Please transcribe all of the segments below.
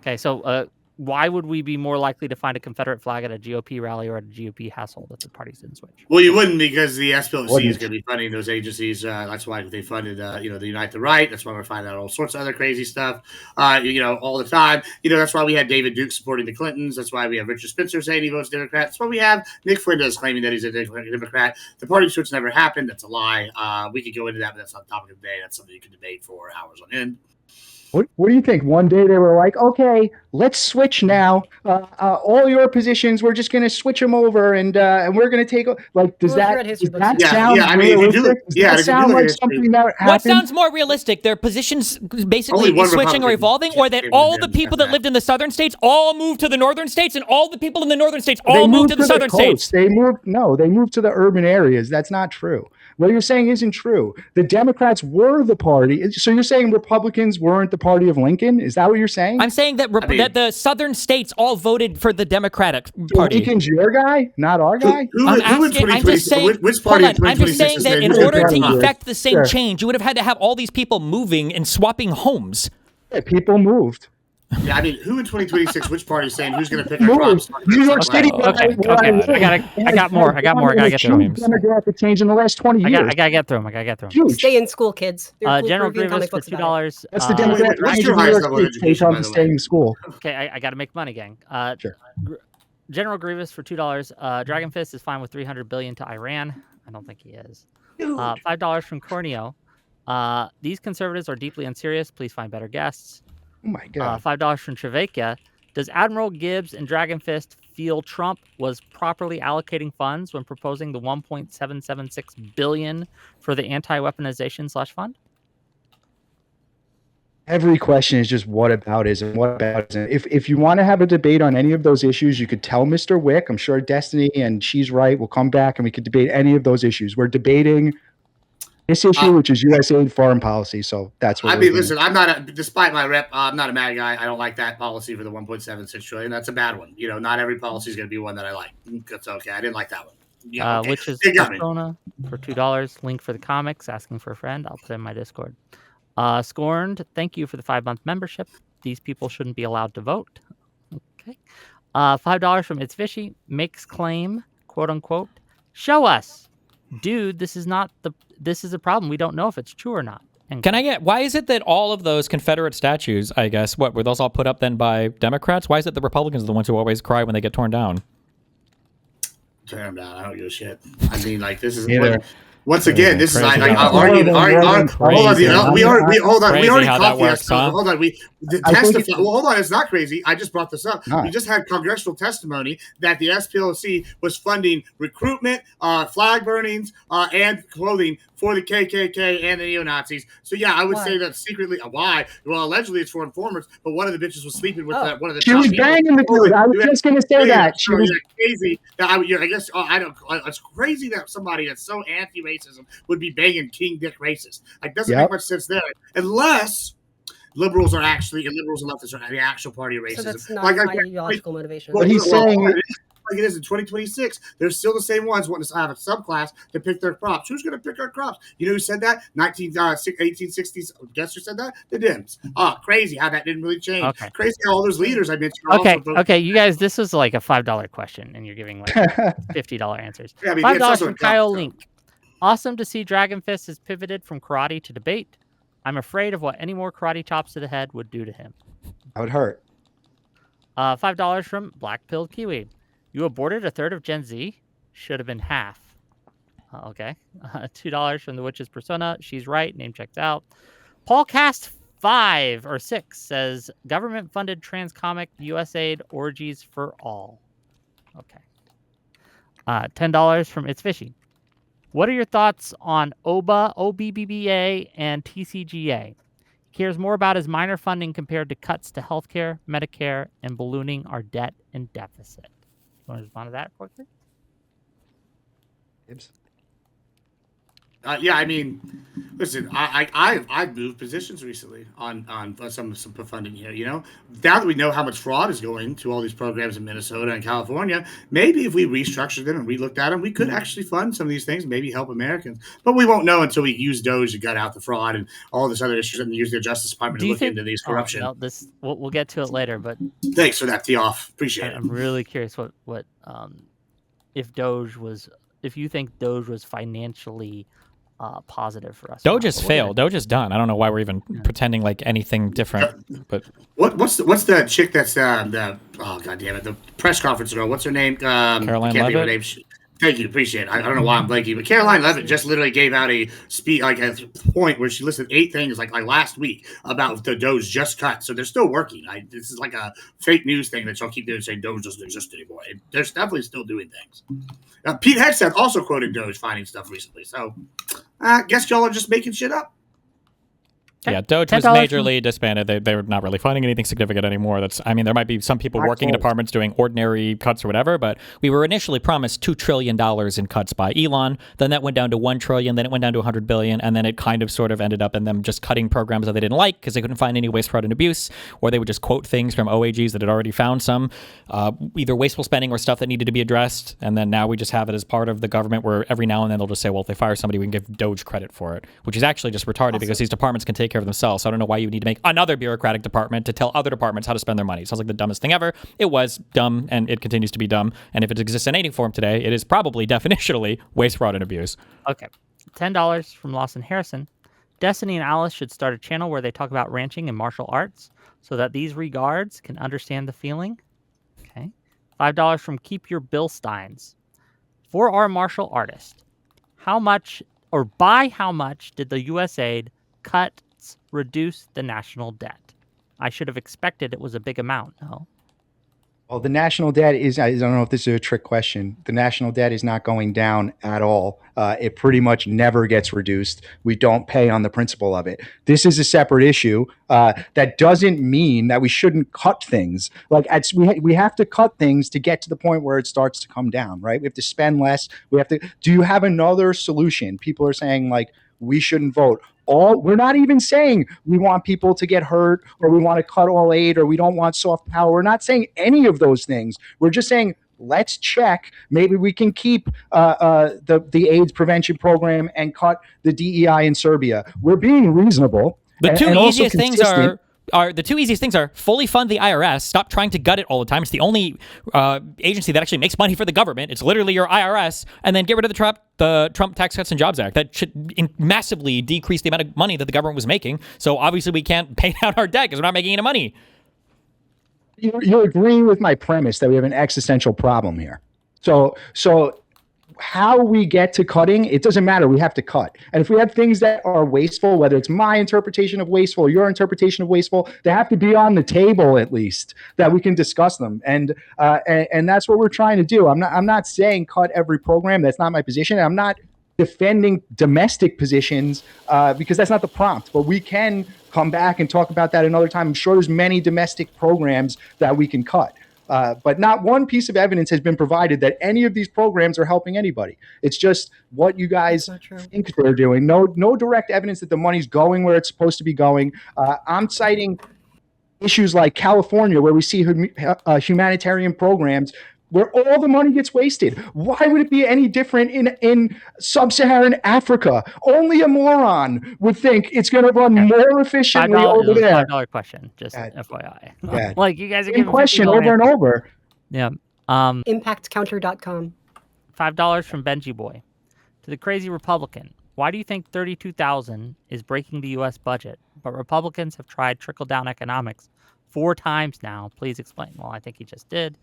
Okay, so why would we be more likely to find a Confederate flag at a GOP rally or at a GOP household if the parties didn't switch? Well, you wouldn't, because the SPLC is going to be funding those agencies. That's why they funded, the Unite the Right. That's why we're finding out all sorts of other crazy stuff, all the time. That's why we had David Duke supporting the Clintons. That's why we have Richard Spencer saying he votes Democrat. That's why we have Nick Fuentes claiming that he's a Democrat. The party switch never happened. That's a lie. We could go into that, but that's not the topic of the day. That's something you can debate for hours on end. What do you think? One day they were like, okay, let's switch now. All your positions, we're just going to switch them over, and we're going to take. Like, does that sound realistic? Does that sound like something that happened? What sounds more realistic? Their positions basically switching or evolving, or that all the people that lived in the southern states all moved to the northern states, and all the people in the northern states all moved to the southern states? They moved to the urban areas. That's not true. What you're saying isn't true. The Democrats were the party. So you're saying Republicans weren't the party of Lincoln? Is that what you're saying? I'm saying that that the southern states all voted for the Democratic Party. Lincoln's your guy, not our guy? I'm just saying that in order to effect the same change, you would have had to have all these people moving and swapping homes. Yeah, people moved. Yeah, I mean, who in 2026, which party is saying who's going to pick our crops? New York City. Okay. I got more. I gotta get through them. Demographic change in the last 20 years. I gotta get through them. Stay in school, kids. General Grievous for $2. That's the demographic. What's your highest level of education? Staying in school. Okay, I gotta make money, gang. Sure. General Grievous for $2. Dragon Fist is fine with $300 billion to Iran. I don't think he is. $5 from Corneo. These conservatives are deeply unserious. Please find better guests. Oh my God. $5 from Trevekia. Does Admiral Gibbs and Dragon Fist feel Trump was properly allocating funds when proposing the $1.776 billion for the anti-weaponization / fund? Every question is just what about isn't, what about isn't. If you want to have a debate on any of those issues, you could tell Mr. Wick. I'm sure Destiny and She's Right will come back and we could debate any of those issues. We're debating this issue, which is USA foreign policy. So that's what listen, I'm not, despite my rep, I'm not a mad guy. I don't like that policy for the 1.76 trillion. That's a bad one. Not every policy is going to be one that I like. That's okay. I didn't like that one. Yeah, okay. Which is Persona for $2. Link for the comics. Asking for a friend. I'll put it in my Discord. Scorned. Thank you for the 5-month membership. These people shouldn't be allowed to vote. Okay. $5 from It's Fishy. Makes claim, quote unquote. Show us, dude. This is a problem. We don't know if it's true or not. Why is it that all of those Confederate statues, I guess, were those all put up then by Democrats? Why is it the Republicans are the ones who always cry when they get torn down? Tear them down. I don't give a shit. I mean, like, this is once again, this is hold on. We already caught the SPLC. Hold on. Hold on. It's not crazy. I just brought this up. We just had congressional testimony that the SPLC was funding recruitment, flag burnings, and clothing for the KKK and the neo-Nazis. So yeah, I would say that secretly. Why? Well, allegedly it's for informers, but one of the bitches was sleeping with one of the. She was banging the dude. I was just going to say that. She was crazy. I guess I don't. It's crazy that somebody that's so anti-racism would be banging King Dick racist. Like, doesn't make much sense there, unless liberals and leftists are the actual party of racism. So that's not ideological motivation. What he's saying. Like it is in 2026, they're still the same ones wanting to have a subclass to pick their crops. Who's going to pick our crops? You know who said that? 1860s. Guess who said that? The Dems. Crazy how that didn't really change. Okay. Crazy how all those leaders I mentioned. Okay. You guys, this was like a $5 question, and you're giving like $50 answers. Yeah, I mean, $5 from Kyle Link. Awesome to see Dragon Fist has pivoted from karate to debate. I'm afraid of what any more karate chops to the head would do to him. That would hurt. $5 from Black Pilled Kiwi. You aborted a third of Gen Z? Should have been half. Okay. $2 from the Witch's Persona. She's right. Name checked out. Paul Cast 5 or 6 says government-funded transcomic USAID orgies for all. Okay. $10 from It's Fishy. What are your thoughts on OBA, OBBBA, and TCGA? He cares more about his minor funding compared to cuts to healthcare, Medicare, and ballooning our debt and deficit. You want to respond to that quickly? Yeah, I mean, listen, I've moved positions recently on some funding here. You know, now that we know how much fraud is going to all these programs in Minnesota and California, maybe if we restructured them and relooked at them, we could actually fund some of these things, maybe help Americans. But we won't know until we use Doge to gut out the fraud and all this other issues, and use the Justice Department to look into these corruption. No, we'll get to it later, but thanks for that tee off. Appreciate it. I'm really curious what if you think Doge was financially positive for us. Doge has failed. Doge is done. I don't know why we're even pretending like anything different. But what's the chick that's the press conference girl? What's her name? Caroline Levitt. Thank you, appreciate it. I don't know why I'm blanking, but Caroline Levitt just literally gave out a speech, like a point where she listed 8 things, like last week, about the Doge just cut. So they're still working. This is like a fake news thing that y'all keep doing, saying Doge doesn't exist anymore. They're definitely still doing things. Pete Hegseth also quoted Doge finding stuff recently. So I guess y'all are just making shit up. Yeah, Doge was majorly disbanded. They were not really finding anything significant anymore. There might be some people working in departments doing ordinary cuts or whatever, but we were initially promised $2 trillion in cuts by Elon. Then that went down to $1 trillion. Then it went down to $100 billion, and then it kind of sort of ended up in them just cutting programs that they didn't like because they couldn't find any waste, fraud, and abuse, or they would just quote things from OAGs that had already found some, either wasteful spending or stuff that needed to be addressed. And then now we just have it as part of the government where every now and then they'll just say, well, if they fire somebody, we can give Doge credit for it, which is actually just retarded because these departments can take care of themselves. So I don't know why you need to make another bureaucratic department to tell other departments how to spend their money. It sounds like the dumbest thing ever. It was dumb, and it continues to be dumb. And if it exists in any form today, it is probably definitionally waste, fraud, and abuse. Okay. $10 from Lawson Harrison. Destiny and Alice should start a channel where they talk about ranching and martial arts so that these regards can understand the feeling. Okay. $5 from Keep Your Bill Steins. For our martial artist, by how much did the USAID cuts reduce the national debt? I should have expected it was a big amount, no? Well, the national debt is, I don't know if this is a trick question. The national debt is not going down at all. It pretty much never gets reduced. We don't pay on the principle of it. This is a separate issue. That doesn't mean that we shouldn't cut things. We have to cut things to get to the point where it starts to come down, right? We have to spend less. Do you have another solution? People are saying we shouldn't vote. We're not even saying we want people to get hurt or we want to cut all aid or we don't want soft power. We're not saying any of those things. We're just saying, let's check. Maybe we can keep the AIDS prevention program and cut the DEI in Serbia. We're being reasonable. The two easiest things are fully fund the IRS. Stop trying to gut it all the time. It's the only agency that actually makes money for the government. It's literally your IRS. And then get rid of the Trump Tax Cuts and Jobs Act. That should massively decrease the amount of money that the government was making. So obviously we can't pay down our debt because we're not making any money. You're agreeing with my premise that we have an existential problem here. So how we get to cutting, it doesn't matter. We have to cut. And if we have things that are wasteful, whether it's my interpretation of wasteful or your interpretation of wasteful, they have to be on the table at least that we can discuss them. And that's what we're trying to do. I'm not saying cut every program. That's not my position. I'm not defending domestic positions because that's not the prompt. But we can come back and talk about that another time. I'm sure there's many domestic programs that we can cut. But not one piece of evidence has been provided that any of these programs are helping anybody. It's just what you guys think they're doing. No direct evidence that the money's going where it's supposed to be going. I'm citing issues like California, where we see humanitarian programs where all the money gets wasted. Why would it be any different in sub-Saharan Africa? Only a moron would think it's going to run more efficiently over there. $5 question, just FYI. You guys are giving question over and over. Yeah. Impactcounter.com. $5 from Benji Boy. To the crazy Republican, why do you think 32,000 is breaking the U.S. budget, but Republicans have tried trickle-down economics 4 times now? Please explain. Well, I think he just did.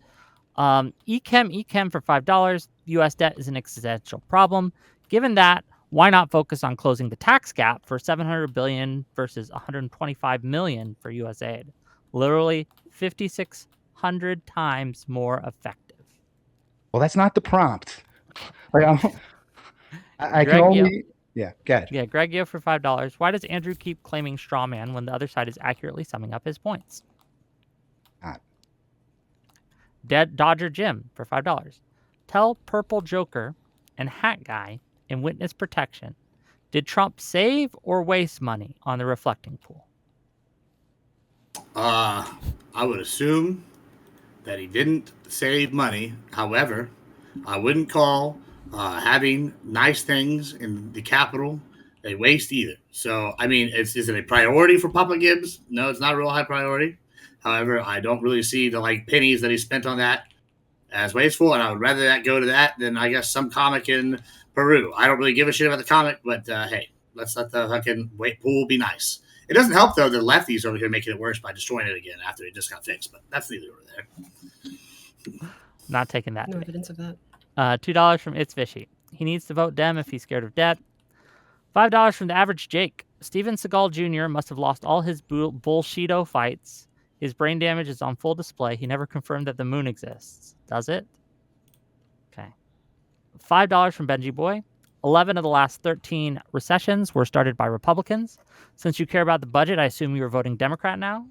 Echem for $5. U.S. debt is an existential problem. Given that, why not focus on closing the tax gap for $700 billion versus $125 million for U.S. aid? Literally 5,600 times more effective. Well, that's not the prompt. I can only... Yeah, go ahead. Yeah, Greg Yo for $5. Why does Andrew keep claiming straw man when the other side is accurately summing up his points? Dead Dodger Jim for $5. Tell Purple Joker and Hat Guy in witness protection Did Trump save or waste money on the reflecting pool? I would assume that he didn't save money. However, I wouldn't call having nice things in the Capitol a waste either. So, I mean, is it a priority for Papa Gibbs? No, it's not a real high priority. However, I don't really see the pennies that he spent on that as wasteful, and I would rather that go to that than I guess some comic in Peru. I don't really give a shit about the comic, but hey, let's let the fucking pool be nice. It doesn't help though the lefties over here making it worse by destroying it again after it just got fixed, but that's neither over there. Not taking that. No evidence of that. $2 from It's Fishy. He needs to vote Dem if he's scared of debt. $5 from the average Jake. Steven Seagal Jr. must have lost all his bullshito fights. His brain damage is on full display. He never confirmed that the moon exists. Does it? Okay. $5 from Benji Boy. 11 of the last 13 recessions were started by Republicans. Since you care about the budget, I assume you're voting Democrat now.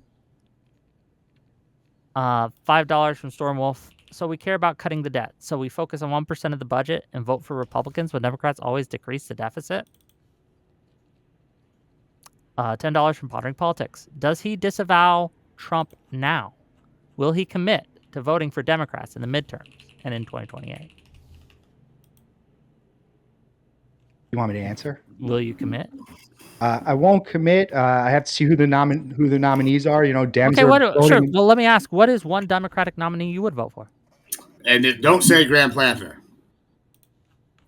$5 from Stormwolf. So we care about cutting the debt. So we focus on 1% of the budget and vote for Republicans when Democrats always decrease the deficit. $10 from Pondering Politics. Does he disavow Trump now? Will he commit to voting for Democrats in the midterms and in 2028? You want me to answer? Will you commit? I won't commit. I have to see who the nominees are. Dems okay, are sure. Well, let me ask. What is one Democratic nominee you would vote for? And don't say Graham Planter.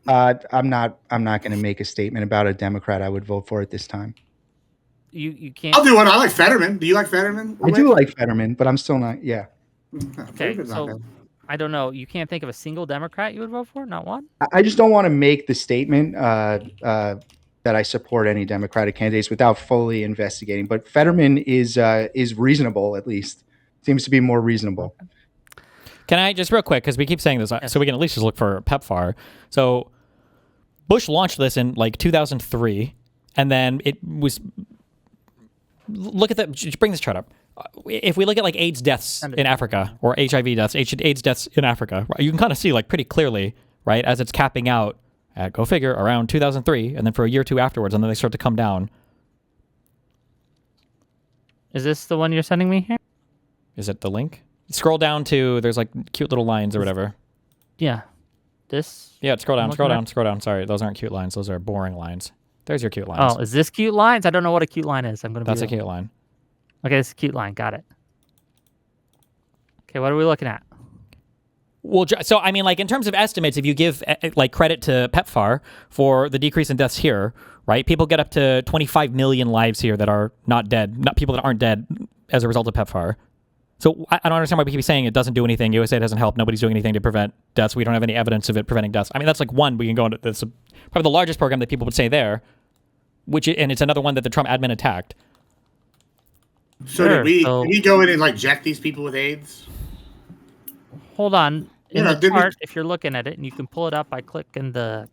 I'm not going to make a statement about a Democrat I would vote for at this time. You can't. I'll do one. I like Fetterman. Do you like Fetterman? I do like Fetterman, but I'm still not. Yeah. Okay, so I don't know. You can't think of a single Democrat you would vote for? Not one? I just don't want to make the statement that I support any Democratic candidates without fully investigating. But Fetterman is reasonable, at least. Seems to be more reasonable. Can I just real quick, because we keep saying this, so we can at least just look for PEPFAR. So Bush launched this in 2003, and then it was... Look at that. Bring this chart up. If we look at AIDS deaths in Africa or HIV deaths, AIDS deaths in Africa, right, you can kind of see pretty clearly, right, as it's capping out at, go figure, around 2003, and then for a year or two afterwards, and then they start to come down. Is this the one you're sending me here? Is it the link? Scroll down to, there's cute little lines or whatever. Yeah. This? Yeah, scroll down. Sorry, those aren't cute lines. Those are boring lines. There's your cute lines. Oh, is this cute lines? I don't know what a cute line is. That's a cute line. Okay, this is a cute line. Got it. Okay, what are we looking at? Well, so I mean, in terms of estimates, if you give credit to PEPFAR for the decrease in deaths here, right? People get up to 25 million lives here that are not dead, not people that aren't dead as a result of PEPFAR. So I don't understand why we keep saying it doesn't do anything. USA doesn't help. Nobody's doing anything to prevent deaths. We don't have any evidence of it preventing deaths. I mean, that's one we can go into. That's probably the largest program that people would say there, and it's another one that the Trump admin attacked. So did we go in and inject these people with AIDS? Hold on. In the chart, if you're looking at it, and you can pull it up by clicking the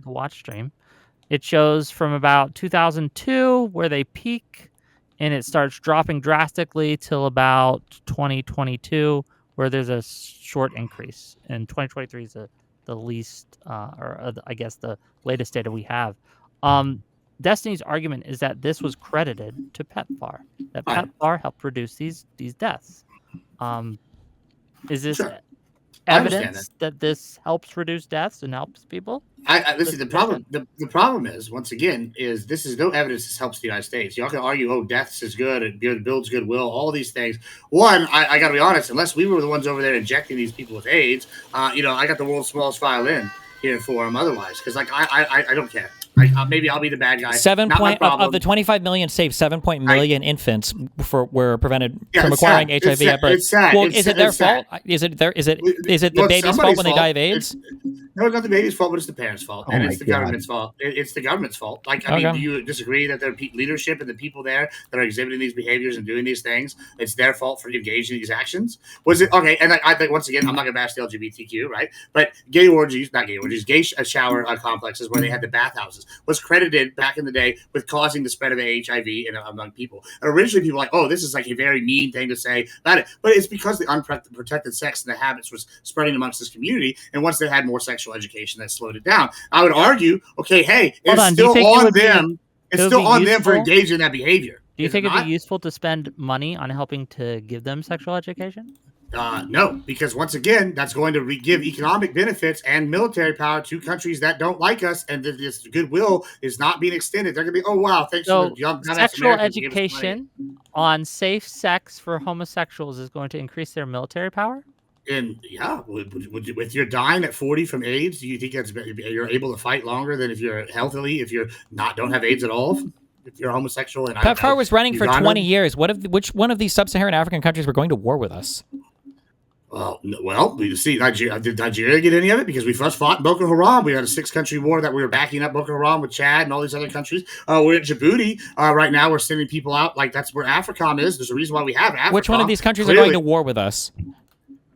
watch stream, it shows from about 2002 where they peak, and it starts dropping drastically till about 2022 where there's a short increase. And 2023 is the least, I guess the latest data we have. Destiny's argument is that this was credited to PEPFAR, that PEPFAR helped reduce these deaths. Is this evidence that this helps reduce deaths and helps people? Listen, the problem is, once again, this is no evidence this helps the United States. Y'all can argue, deaths is good, it builds goodwill, all these things. One, I got to be honest, unless we were the ones over there injecting these people with AIDS, I got the world's smallest violin here for them otherwise, because I don't care. Maybe I'll be the bad guy. Of the 25 million saved, 7 million infants were prevented from acquiring HIV at birth. It's sad. Well, is it their fault? Is it the baby's fault when they die of AIDS? No, it's not the baby's fault, but it's the parents' fault, and it's the government's fault. It's the government's fault. Do you disagree that their leadership and the people there that are exhibiting these behaviors and doing these things, it's their fault for engaging in these actions? Was it okay? And I think once again, I'm not going to bash the LGBTQ, right? But gay shower complexes where they had the bathhouses was credited back in the day with causing the spread of HIV among people. And originally, people were like, this is a very mean thing to say about it. But it's because the unprotected sex and the habits was spreading amongst this community. And once they had more sexual sexual education that slowed it down. I would argue, okay, hey, Hold it's on, do you still think on it would them. It's it would still be on them for useful? engaging in that behavior. Do you Is think it it'd not? be useful to spend money on helping to give them sexual education? No, because once again, that's going to give economic benefits and military power to countries that don't like us, and this goodwill is not being extended. They're going to be, oh wow, thanks for So the young sexual Americans who gave us money." education on safe sex for homosexuals is going to increase their military power? And yeah, with your dying at 40 from AIDS, do you think you're able to fight longer than if you're healthily, if you're don't have AIDS at all? If you're homosexual and PEPFAR was running for Uganda? 20 years. Which one of these sub-Saharan African countries were going to war with us? Well, we see Nigeria. Did Nigeria get any of it? Because we first fought Boko Haram. We had a 6-country war that we were backing up Boko Haram with Chad and all these other countries. We're at Djibouti right now. We're sending people out. Like that's where AFRICOM is. There's a reason why we have AFRICOM. Which one of these countries Clearly, are going to war with us?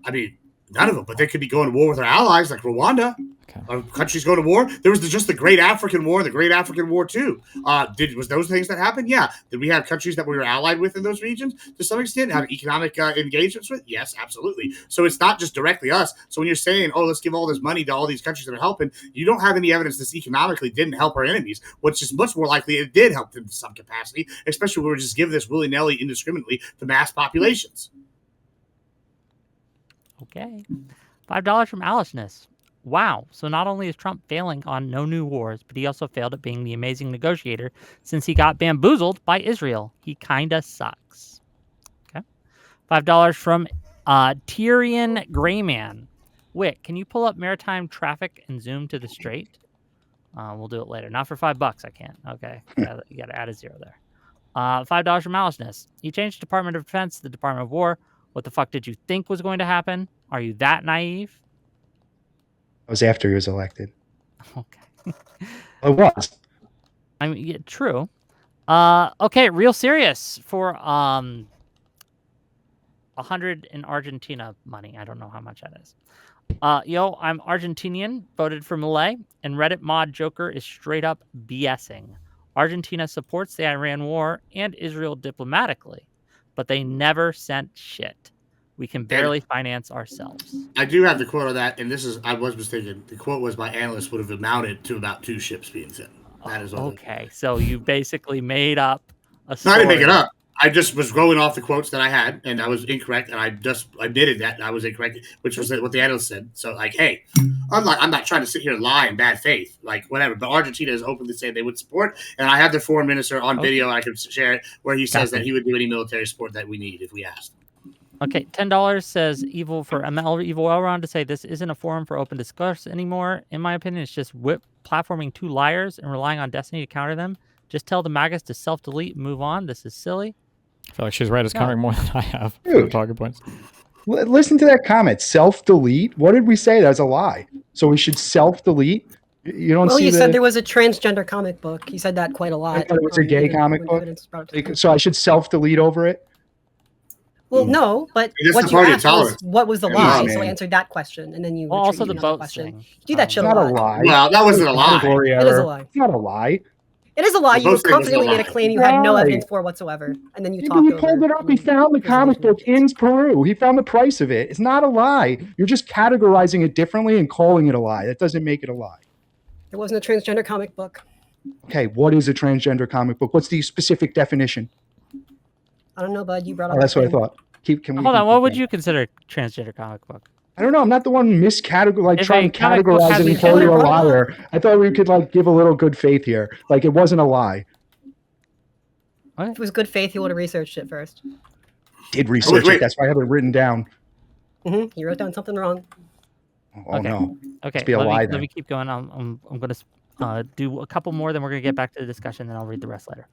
I mean, none of them. But they could be going to war with our allies, like Rwanda. Okay. Countries go to war. There was just the Great African War, the Great African War too. Was those things that happened? Yeah. Did we have countries that we were allied with in those regions to some extent? Have economic engagements with? Yes, absolutely. So it's not just directly us. So when you're saying, "Oh, let's give all this money to all these countries that are helping," you don't have any evidence this economically didn't help our enemies, which is much more likely it did help them to some capacity, especially when we just give this willy nilly indiscriminately to mass populations. Okay. $5 from Alishness. Wow. So not only is Trump failing on no new wars, but he also failed at being the amazing negotiator since he got bamboozled by Israel. He kinda sucks. Okay. $5 from Tyrion Grayman. Wick, can you pull up maritime traffic and zoom to the strait? We'll do it later. Not for $5, I can't. Okay. You got to add a 0 there. $5 from Alishness. He changed Department of Defense to the Department of War. What the fuck did you think was going to happen? Are you that naive? It was after he was elected. Okay. It was. I mean, yeah, true. Okay, real serious for 100 in Argentina money. I don't know how much that is. Yo, I'm Argentinian, voted for Milei, and Reddit mod Joker is straight up BSing. Argentina supports the Iran war and Israel diplomatically, but they never sent shit. We can barely finance ourselves. I do have the quote on that, and I was mistaken. The quote was by analysts would have amounted to about 2 ships being sent. That is all. Okay, so you basically made up a story. I didn't make it up. I just was going off the quotes that I had, and I was incorrect, and I just admitted that I was incorrect, which was what the analyst said. So, like, hey, I'm not trying to sit here and lie in bad faith, like whatever. But Argentina is openly saying they would support, and I have the foreign minister on video. I can share it where he says that he would do any military support that we need if we asked. Okay, $10 says Evil Elrond to say this isn't a forum for open discourse anymore. In my opinion, it's just platforming 2 liars and relying on Destiny to counter them. Just tell the MAGAs to self-delete and move on. This is silly. I feel like she's right. It's countering more than I have for talking points. Listen to that comment. Self-delete? What did we say? That's a lie. So we should self-delete? You don't see you said there was a transgender comic book. You said that quite a lot. I thought it was a gay comic book? So I should self-delete over it? Well, no, but what you asked was, what was the lie? So I answered that question, and then you also the boat question. thing. Do that shit not a lot. A lie. Well, that wasn't a lie. It is a lie. It's not a lie. It is a lie. You confidently made a claim you had no evidence for whatsoever, and then you talked over. He pulled it up. He found the comic book in Peru. He found the price of it. It's not a lie. You're just categorizing it differently and calling it a lie. That doesn't make it a lie. There wasn't a transgender comic book. Okay, what is a transgender comic book? What's the specific definition? I don't know, bud. You brought up. That's what I thought. Hold on. What would you consider a transgender comic book? I don't know. I'm not the one trying to categorize it and call you a liar. I thought we could give a little good faith here. It wasn't a lie. If it was good faith, he would have researched it first. Did research it. That's why I have it written down. Mm-hmm. You wrote down something wrong. Oh no. Okay. Let me keep going. I'm going to do a couple more, then we're going to get back to the discussion, then I'll read the rest later.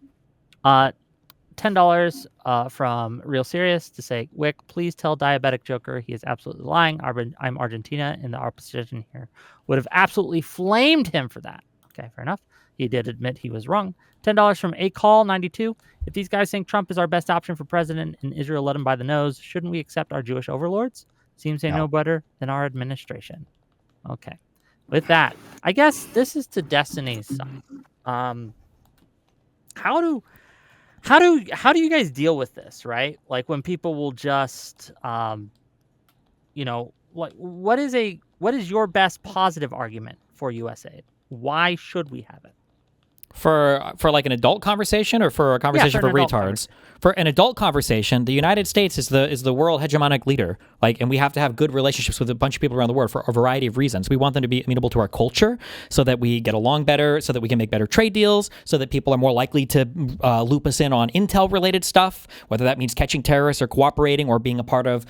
$10 from Real Serious to say, Wick, please tell Diabetic Joker he is absolutely lying. I'm Argentina, and the opposition here would have absolutely flamed him for that. Okay, fair enough. He did admit he was wrong. $10 from ACall92. If these guys think Trump is our best option for president and Israel led him by the nose, shouldn't we accept our Jewish overlords? Seems they know better than our administration. Okay. With that, I guess this is to Destiny's side. How do you guys deal with this, right? Like when people will just what is a What is your best positive argument for U.S. aid? Why should we have it? For like an adult conversation or for a conversation for retards? For an adult conversation, the United States is the world hegemonic leader. Like, and we have to have good relationships with a bunch of people around the world for a variety of reasons. We want them to be amenable to our culture so that we get along better, so that we can make better trade deals, so that people are more likely to loop us in on intel-related stuff, whether that means catching terrorists or cooperating or being a part of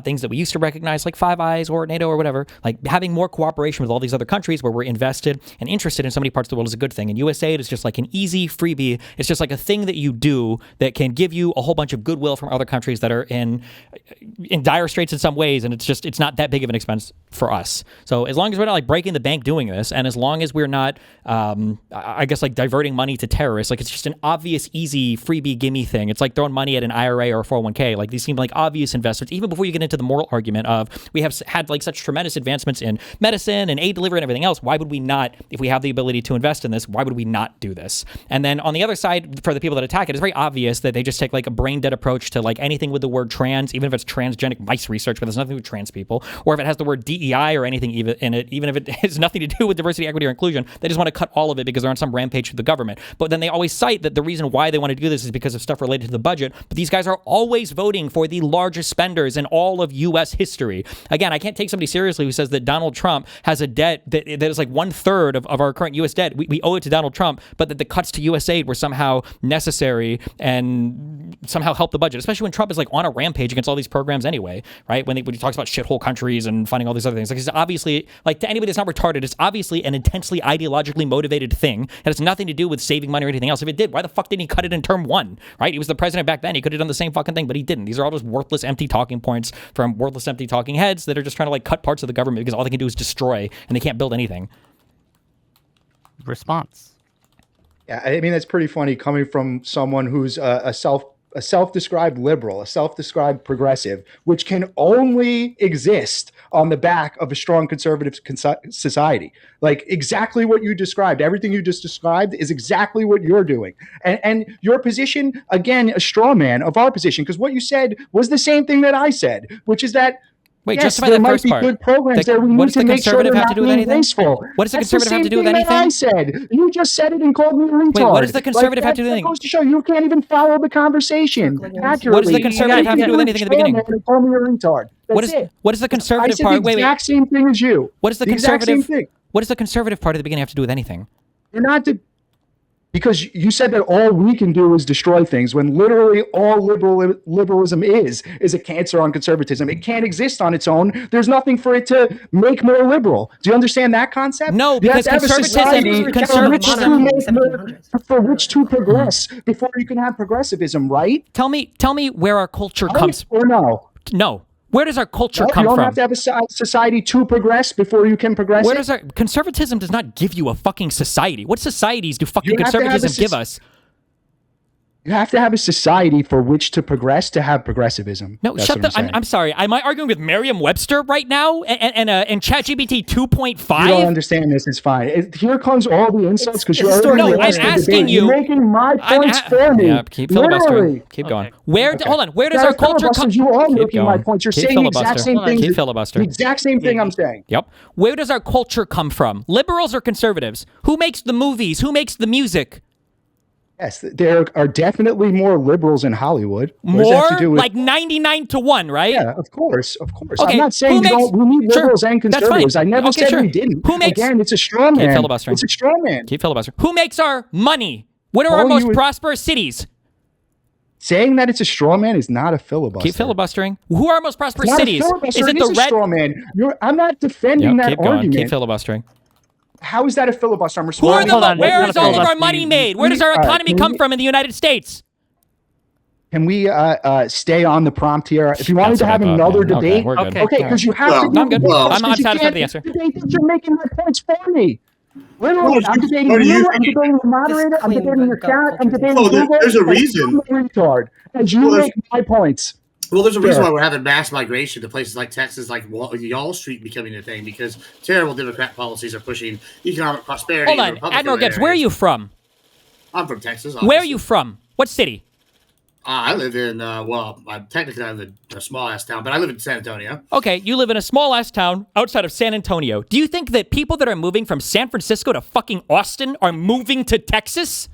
things that we used to recognize like Five Eyes or NATO or whatever. Like having more cooperation with all these other countries where we're invested and interested in so many parts of the world is a good thing. And USAID is just like an easy freebie. It's just like a thing that you do that can give you a whole bunch of goodwill from other countries that are in dire straits in some ways, and it's not that big of an expense for us. So as long as we're not like breaking the bank doing this, and as long as we're not I guess like diverting money to terrorists, like it's just an obvious easy freebie gimme thing. It's like throwing money at an IRA or a 401k. Like these seem like obvious investments even before you get into the moral argument of we have had like such tremendous advancements in medicine and aid delivery and everything else. Why would we not, if we have the ability to invest in this, why would we not do this? And then on the other side, for the people that attack it, it's very obvious that they just take like a brain dead approach to like anything with the word trans, even if it's transgenic mice research, but there's nothing with trans people, or if it has the word DEI or anything even in it, even if it has nothing to do with diversity, equity, or inclusion, they just want to cut all of it because they're on some rampage with the government. But then they always cite that the reason why they want to do this is because of stuff related to the budget. But these guys are always voting for the largest spenders in all of U.S. history. Again, I can't take somebody seriously who says that Donald Trump has a debt that is like 1/3 of our current U.S. debt. We owe it to Donald Trump, but that the cuts to USAID were somehow necessary and somehow help the budget, especially when Trump is like on a rampage against all these programs anyway, right? When he talks about shithole countries and funding all these other things. Like it's obviously, like to anybody that's not retarded, it's obviously an intensely ideologically motivated thing. It has nothing to do with saving money or anything else. If it did, why the fuck didn't he cut it in term one, right? He was the president back then. He could have done the same fucking thing, but he didn't. These are all just worthless, empty talking points from worthless, empty talking heads that are just trying to like cut parts of the government because all they can do is destroy and they can't build anything. Response. Yeah, I mean, that's pretty funny coming from someone who's a self-described liberal, a self-described progressive, which can only exist on the back of a strong conservative society. Like exactly what you described, everything you just described is exactly what you're doing. And your position, again, a straw man of our position, because what you said was the same thing that I said, which is that wait, yes, justify there that might first be part. good programs there. We What need does to the make sure conservative they're have to not do with being anything? wasteful. What does the That's conservative have to do with same thing that anything? I said. You just said it and called me a retard. Wait, what does the conservative have to do with that anything? goes to show you can't even follow the conversation accurately. What does the conservative have to do with anything in the beginning? Call me a retard. What is the conservative I part? said the exact same thing as you. What is the conservative? What does the conservative part at the beginning have to do with anything? You're not because you said that all we can do is destroy things when literally all liberalism is a cancer on conservatism. It can't exist on its own. There's nothing for it to make more liberal. Do you understand that concept? No, because conservatism for which to progress before you can have progressivism, right? Tell me where our culture comes or no. No. Where does our culture come from? You don't have to have a society to progress before you can progress. Where does our conservatism does not give you a fucking society? What societies do fucking conservatism give us? You have to have a society for which to progress to have progressivism. No, shut the. I'm sorry. Am I arguing with Merriam-Webster right now and ChatGPT 2.5? You don't understand this. It's fine. Here comes all the insults because you're already. No, I'm asking you. You're making my points for me. Yeah, keep filibustering. Keep going. Okay. Hold on. Where does our culture come? You are making my points. You're saying the exact same thing. Keep filibustering. The exact same thing I'm saying. Yep. Where does our culture come from? Liberals or conservatives? Who makes the movies? Who makes the music? Yes, there are definitely more liberals in Hollywood. More? Like 99-1, right? Yeah, of course. Okay. I'm not saying we need liberals and conservatives. I never said we didn't. Who makes... Again, it's a straw man. Keep filibustering. It's a straw man. Keep filibustering. Who makes our money? What are our most prosperous cities? Saying that it's a straw man is not a filibuster. Keep filibustering. Who are our most prosperous cities? Is it the red? Straw man. I'm not defending that argument. Keep filibustering. How is that a filibuster? Where is all of our money made? Where does our economy come from in the United States? Can we stay on the prompt here? If you wanted to have another debate, okay, because you have to. I'm good. I'm satisfied with the answer. You're making my points for me. Literally, I'm debating you. I'm debating the moderator. I'm debating the chat. I'm debating Google. There's a reason. Retard. And you make my points. Well, there's a reason why we're having mass migration to places like Texas, like Y'all Street becoming a thing, because terrible Democrat policies are pushing economic prosperity. Hold on, Admiral Gibbs, where are you from? I'm from Texas. Obviously. Where are you from? What city? I live in, well, technically I live in a small-ass town, but I live in San Antonio. Okay, you live in a small-ass town outside of San Antonio. Do you think that people that are moving from San Francisco to fucking Austin are moving to Texas?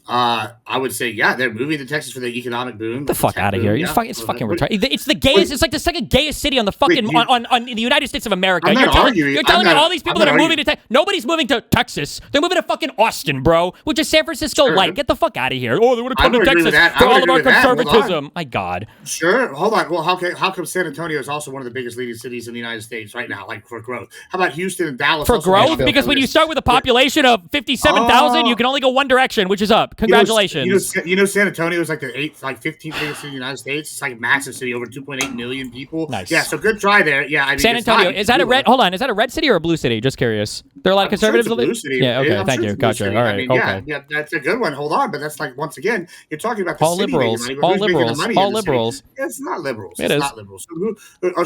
I would say, yeah, they're moving to Texas for the economic boom. The fuck out of here! Yeah. It's fucking retarded. It's the gayest. It's like the second gayest city on the fucking in the United States of America. You're telling me all these people that are moving to Texas. Nobody's moving to Texas. They're moving to fucking Austin, bro, which is San Francisco light. Get the fuck out of here. Oh, they want to come to Texas for all of our conservatism. My God. Sure. Hold on. Well, how come San Antonio is also one of the biggest leading cities in the United States right now, like for growth? How about Houston and Dallas? For growth? Because when you start with a population of 57,000, you can only go one direction, which is up. Congratulations. You know, San Antonio is like the 15th biggest city in the United States. It's like a massive city, over 2.8 million people. Nice. Yeah, so good try there. Yeah, I mean, San Antonio, is that a red? Hold on, is that a red city or a blue city? Just curious. There are a lot of conservatives. Blue city. Yeah. Okay. Thank you. Gotcha. All right. I mean, okay. Yeah, that's a good one. Hold on, but that's like once again, you're talking about the all city liberals. Money, all liberals. All liberals. Yeah, it's not liberals. It is not liberals.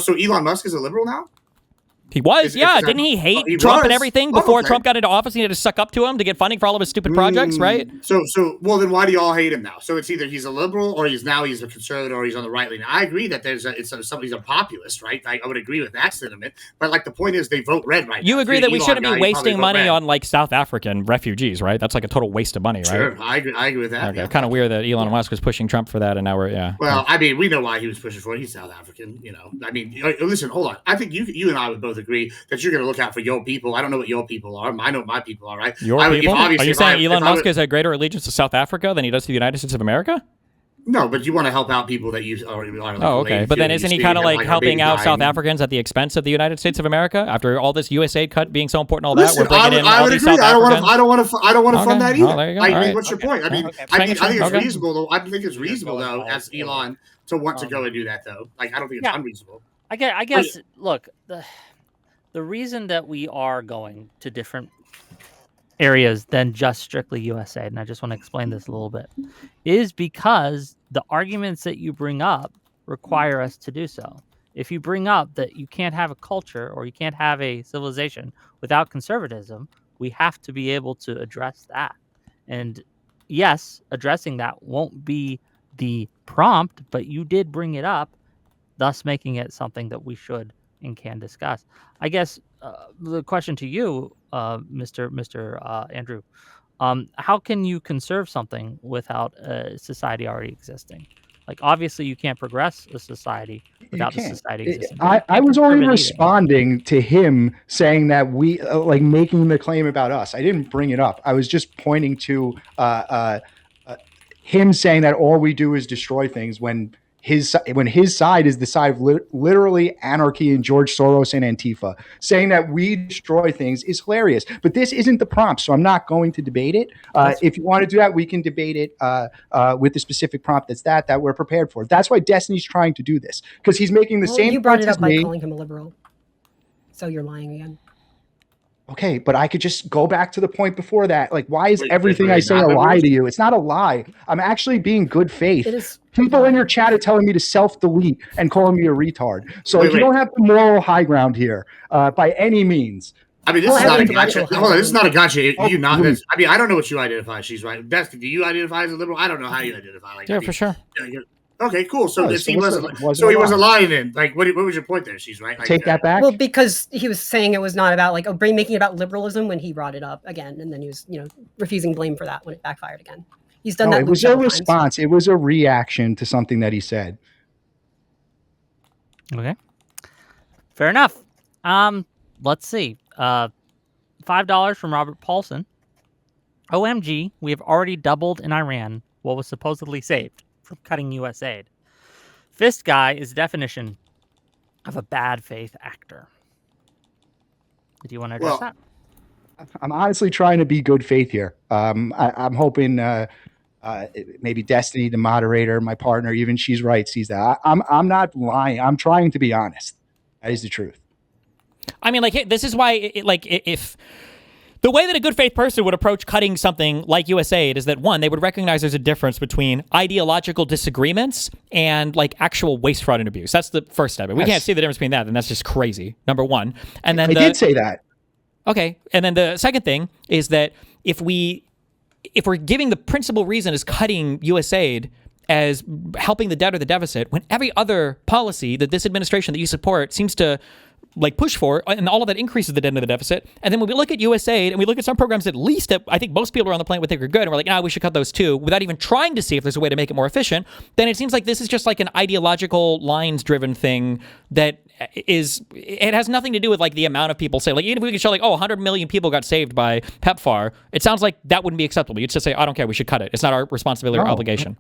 So Elon Musk is a liberal now? He was, didn't he hate Trump and everything before Trump got into office? He had to suck up to him to get funding for all of his stupid projects, right? So, well, then why do you all hate him now? So it's either he's a liberal or he's a conservative or he's on the right lean. I agree that somebody's a populist, right? I would agree with that sentiment. But like the point is, they vote red right now. You agree that we shouldn't be wasting money on like South African refugees, right? That's like a total waste of money, right? Sure, I agree with that. Okay, yeah. Kind of weird that Elon Musk was pushing Trump for that, and now we're Well, I mean, we know why he was pushing for it. He's South African, you know. I mean, listen, hold on. I think you and I would both agree that you're going to look out for your people. I don't know what your people are. I know my people are, right? Your people? Are you saying Elon Musk has a greater allegiance to South Africa than he does to the United States of America? No, but you want to help out people that you are like, okay. But then isn't he kind of like helping out South Africans at the expense of the United States of America? After all this USAID cut being so important, all that, we're bringing in all these South Africans. I don't want to fund that either. Oh, there you go. I mean, what's your point? I mean, I think it's reasonable though. I think it's reasonable though, as Elon, to want to go and do that though. Like, I don't think it's unreasonable. I guess. Look, the reason that we are going to different areas than just strictly USAID, and I just want to explain this a little bit, is because the arguments that you bring up require us to do so. If you bring up that you can't have a culture or you can't have a civilization without conservatism, we have to be able to address that. And yes, addressing that won't be the prompt, but you did bring it up, thus making it something that we should and can discuss. I guess the question to you, Mr. Andrew, how can you conserve something without a society already existing? Like, obviously, you can't progress a society without the society existing. I was only responding to him saying that we, like, making the claim about us. I didn't bring it up. I was just pointing to him saying that all we do is destroy things when his side is the side of literally anarchy and George Soros and Antifa. Saying that we destroy things is hilarious, but this isn't the prompt, so I'm not going to debate it. If you want to do that, we can debate it with the specific prompt that we're prepared for. That's why Destiny's trying to do this, because he's making the same. You brought it up by calling him a liberal, so you're lying again. Okay, but I could just go back to the point before that. Like, why is everything I say a lie to you? It's not a lie. I'm actually being good faith. People in your chat are telling me to self-delete and calling me a retard. So you don't have the moral high ground here by any means. I mean, this is not a gotcha. Hold on, this is not a gotcha. I mean, I don't know what you identify. She's right. Destiny, do you identify as a liberal? I don't know how you identify. Like, for sure. Okay, cool. So he wasn't lying then. Like, what was your point there? She's right. Like, take that back. Well, because he was saying it was not about like making it about liberalism when he brought it up again, and then he was refusing blame for that when it backfired again. He's done that. It was a response. It was a reaction to something that he said. Okay, fair enough. Let's see. $5 from Robert Paulson. OMG, we have already doubled in Iran what was supposedly saved from cutting U.S. aid. Fist guy is the definition of a bad faith actor. Do you want to address that? I'm honestly trying to be good faith here. I'm hoping maybe Destiny, the moderator, my partner, even she's right, sees that. I'm not lying. I'm trying to be honest. That is the truth. I mean, like, this is why, if the way that a good faith person would approach cutting something like USAID is that, one, they would recognize there's a difference between ideological disagreements and like actual waste, fraud, and abuse. That's the first step. If we can't see the difference between that, then that's just crazy. Number one. And then I did say that. Okay. And then the second thing is that if we're giving the principal reason is cutting USAID as helping the debt or the deficit when every other policy that this administration that you support seems to like push for, and all of that increases the debt and the deficit. And then when we look at USAID and we look at some programs at least that I think most people around the planet would think are good, and we're like, nah, we should cut those too, without even trying to see if there's a way to make it more efficient, then it seems like this is just like an ideological lines-driven thing that it has nothing to do with like the amount of people say, like even if we could show like, 100 million people got saved by PEPFAR, it sounds like that wouldn't be acceptable. You'd just say, I don't care, we should cut it. It's not our responsibility or obligation.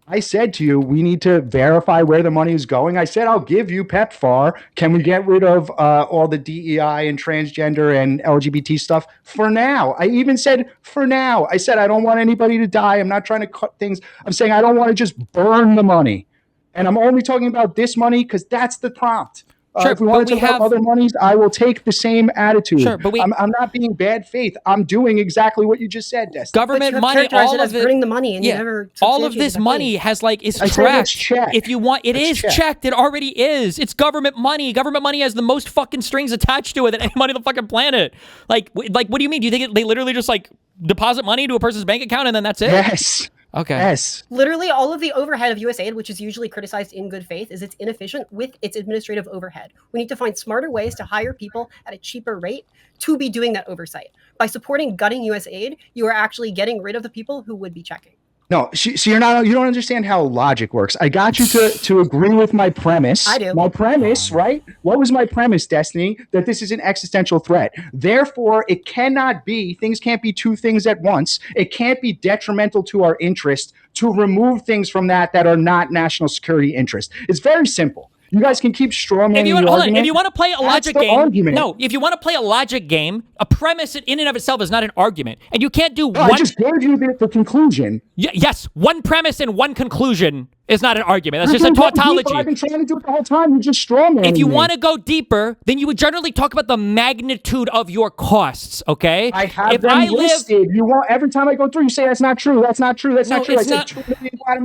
I said to you, we need to verify where the money is going. I said, I'll give you PEPFAR. Can we get rid of all the DEI and transgender and LGBT stuff for now? I even said for now. I said, I don't want anybody to die. I'm not trying to cut things. I'm saying I don't want to just burn the money. And I'm only talking about this money because that's the prompt. Sure, if we want to talk about other monies, I will take the same attitude. Sure, but I'm not being bad faith. I'm doing exactly what you just said, Destiny. Government money, all of it, burning the money, and you never all of this money has is tracked. If you want, it's checked. It already is. It's government money. Government money has the most fucking strings attached to it than any money on the fucking planet. Like, what do you mean? Do you think they literally just like deposit money into a person's bank account and then that's it? Yes. Okay. Yes. Literally, all of the overhead of USAID, which is usually criticized in good faith, is it's inefficient with its administrative overhead. We need to find smarter ways to hire people at a cheaper rate to be doing that oversight. By supporting gutting USAID, you are actually getting rid of the people who would be checking. No, so you don't understand how logic works. I got you to agree with my premise. I do. My premise, right? What was my premise, Destiny? That this is an existential threat. Therefore, it cannot be, things can't be two things at once. It can't be detrimental to our interest to remove things from that are not national security interest. It's very simple. You guys can keep strawmanning if you want, the hold argument. on. If you want to play a logic game, no. If you want to play a logic game, a premise in and of itself is not an argument, and you can't do one. I just gave you the conclusion. Yes, one premise and one conclusion is not an argument. That's just a tautology. I've been trying to do it the whole time. You just strawmanning. If you want to go deeper, then you would generally talk about the magnitude of your costs. Okay. I have them listed. You want every time I go through, you say that's not true. That's not true. That's not true.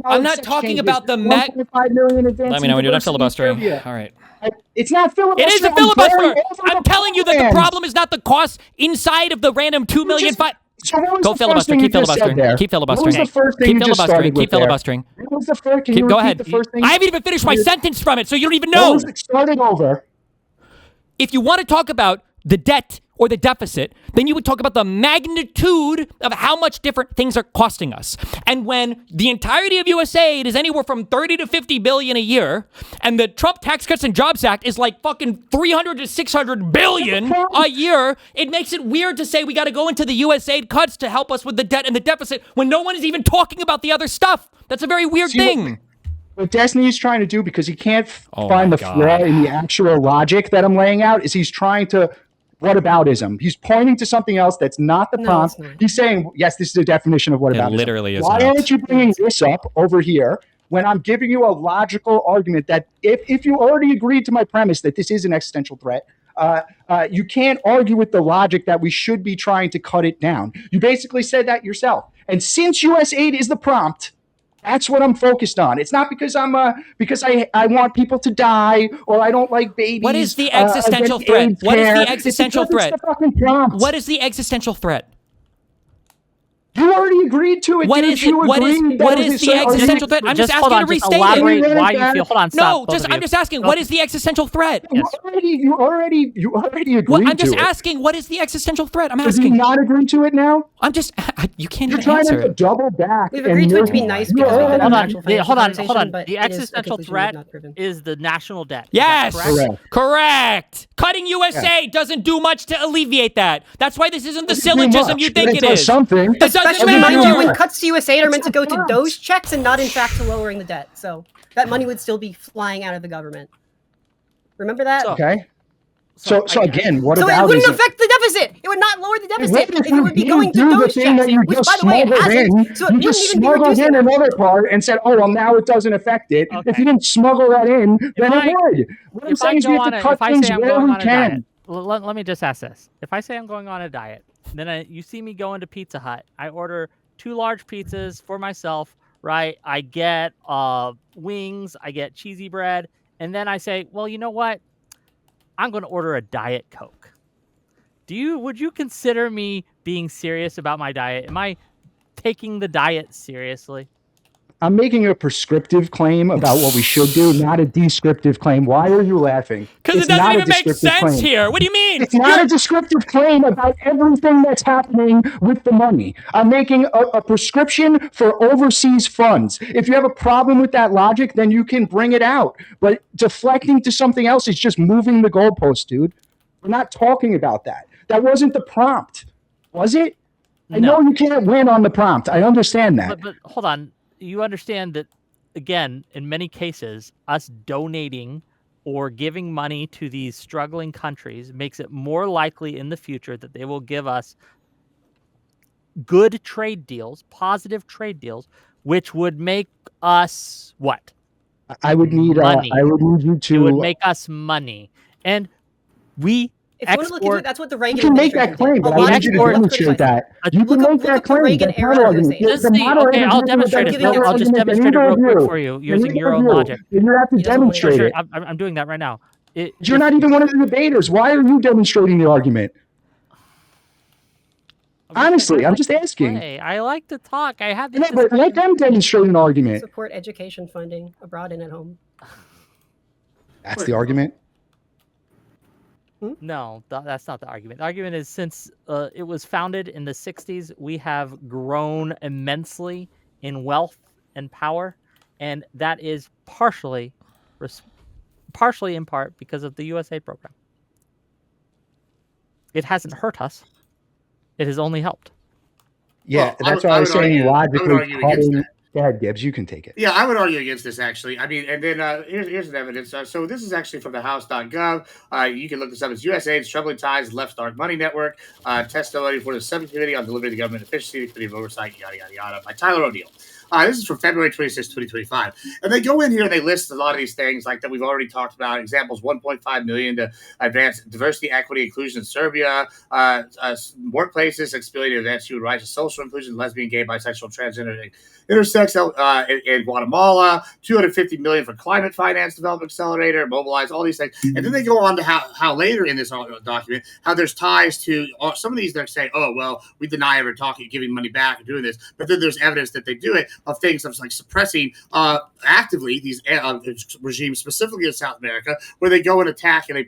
I'm not talking about the 1.5 million advances. Let me know when you're done filibustering. All right. It's not filibuster. It is a filibuster. I'm telling you that the problem is not the cost inside of the random 2 million. Go filibuster. Keep filibustering. Keep filibustering. Keep filibustering. Keep filibustering. Go ahead. I haven't even finished my sentence from it, so you don't even know. Starting over. If you want to talk about the debt or the deficit, then you would talk about the magnitude of how much different things are costing us. And when the entirety of USAID is anywhere from 30 to 50 billion a year, and the Trump Tax Cuts and Jobs Act is like fucking 300 to 600 billion a year, it makes it weird to say we got to go into the USAID cuts to help us with the debt and the deficit when no one is even talking about the other stuff. That's a very weird thing. What Destiny's trying to do, because he can't find the flaw in the actual logic that I'm laying out, is he's trying to whataboutism. He's pointing to something else that's not the prompt. He's saying, yes, this is a definition of whataboutism. It literally is. Why aren't you bringing this up over here when I'm giving you a logical argument that if you already agreed to my premise that this is an existential threat, you can't argue with the logic that we should be trying to cut it down. You basically said that yourself. And since USAID is the prompt, that's what I'm focused on. It's not because because I want people to die or I don't like babies. What is the existential threat? What is the existential threat? What is the existential threat? You already agreed to it. What is it? What is the existential threat? I'm just asking you to restate it. Why you feel? Hold on, stop. No, I'm just asking. What is the existential threat? You already agreed to it. I'm just asking. What is the existential threat? I'm asking. Did you not agree to it now? I'm just. You can't You're even answer trying to double back. We've agreed to it to be nice. Hold on. The existential threat is the national debt. Yes, correct. Cutting USA doesn't do much to alleviate that. That's why this isn't the syllogism you think it is. Something. Especially mind you, when cuts to USAID are meant to go to those checks and not in fact to lowering the debt. So that money would still be flying out of the government. Remember that? Okay. So again, what about? So it wouldn't affect the deficit. It would not lower the deficit. It would be going to those checks, which, by the way, it hasn't. So it wouldn't even be reducing in another part and said, "Oh, well, now it doesn't affect it." Okay. If you didn't smuggle that in, then it would. What I'm saying is we have to cut things where we can. Let me just ask this: if I say I'm going on a diet, then you see me go into Pizza Hut, I order 2 large pizzas for myself, right? I get wings, I get cheesy bread, and then I say, well, you know what? I'm going to order a Diet Coke. Would you consider me being serious about my diet? Am I taking the diet seriously? I'm making a prescriptive claim about what we should do, not a descriptive claim. Why are you laughing? Because it doesn't even make sense here. What do you mean? It's not a descriptive claim about everything that's happening with the money. I'm making a prescription for overseas funds. If you have a problem with that logic, then you can bring it out. But deflecting to something else is just moving the goalpost, dude. We're not talking about that. That wasn't the prompt, was it? I know you can't win on the prompt. I understand that. But hold on. You understand that, again, in many cases, us donating or giving money to these struggling countries makes it more likely in the future that they will give us good trade deals, positive trade deals, which would make us what? I would need money. I would need you to. It would make us money, and we. If you want to look into it, that's what the Reagan you can make that claim, but I need you to demonstrate that. You can make that claim. Reagan era okay, I'll demonstrate it. I'll just demonstrate it real quick for you using your own logic. You have to demonstrate it. I'm doing that right now. You're not even one of the debaters. Why are you demonstrating the argument? Honestly, I'm just asking. I like to talk. I have. But let them demonstrate an argument. Support education funding abroad and at home. That's the argument. No, that's not the argument. The argument is since it was founded in the 60s, we have grown immensely in wealth and power, and that is partially in part because of the USA program. It hasn't hurt us. It has only helped. Yeah, that's why I was saying logically cutting. Go ahead, Gibbs. You can take it. Yeah, I would argue against this, actually. I mean, and then here's an evidence. So this is actually from the House.gov. You can look this up. It's USAID's Troubling Ties Left Dark Money Network. Testimony for the Subcommittee on Delivering the Government Efficiency, Committee of Oversight, yada, yada, yada, by Tyler O'Neill. This is from February 26, 2025. And they go in here and they list a lot of these things like that we've already talked about. Examples, 1.5 million to advance diversity, equity, inclusion in Serbia. Workplaces, exploiting to advance human rights and social inclusion, lesbian, gay, bisexual, transgender, intersex in Guatemala. 250 million for climate finance development accelerator, mobilize, all these things. And then they go on to how later in this document, how there's ties to some of these. They're saying, oh, well, we deny ever giving money back and doing this. But then there's evidence that they do it. Of things of like suppressing actively these regimes, specifically in South America, where they go and attack and they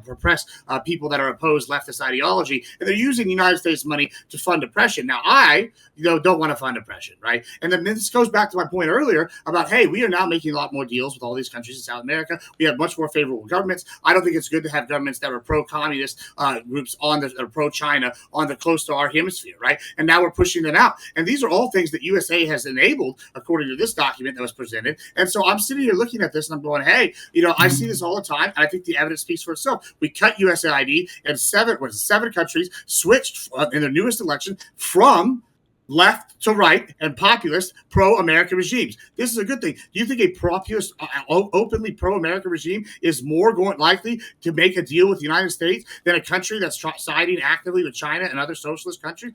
repress people that are opposed leftist ideology, and they're using United States money to fund oppression. Now, I don't want to fund oppression, right? And then this goes back to my point earlier about, hey, we are now making a lot more deals with all these countries in South America. We have much more favorable governments. I don't think it's good to have governments that are pro-communist groups or pro-China on the close to our hemisphere, right? And now we're pushing them out. And these are all things that USA has enabled according to this document that was presented. And so I'm sitting here looking at this and I'm going, hey, I see this all the time. And I think the evidence speaks for itself. We cut USAID and seven countries switched in their newest election from left to right and populist pro-American regimes. This is a good thing. Do you think a populist, openly pro-American regime is more likely to make a deal with the United States than a country that's siding actively with China and other socialist countries?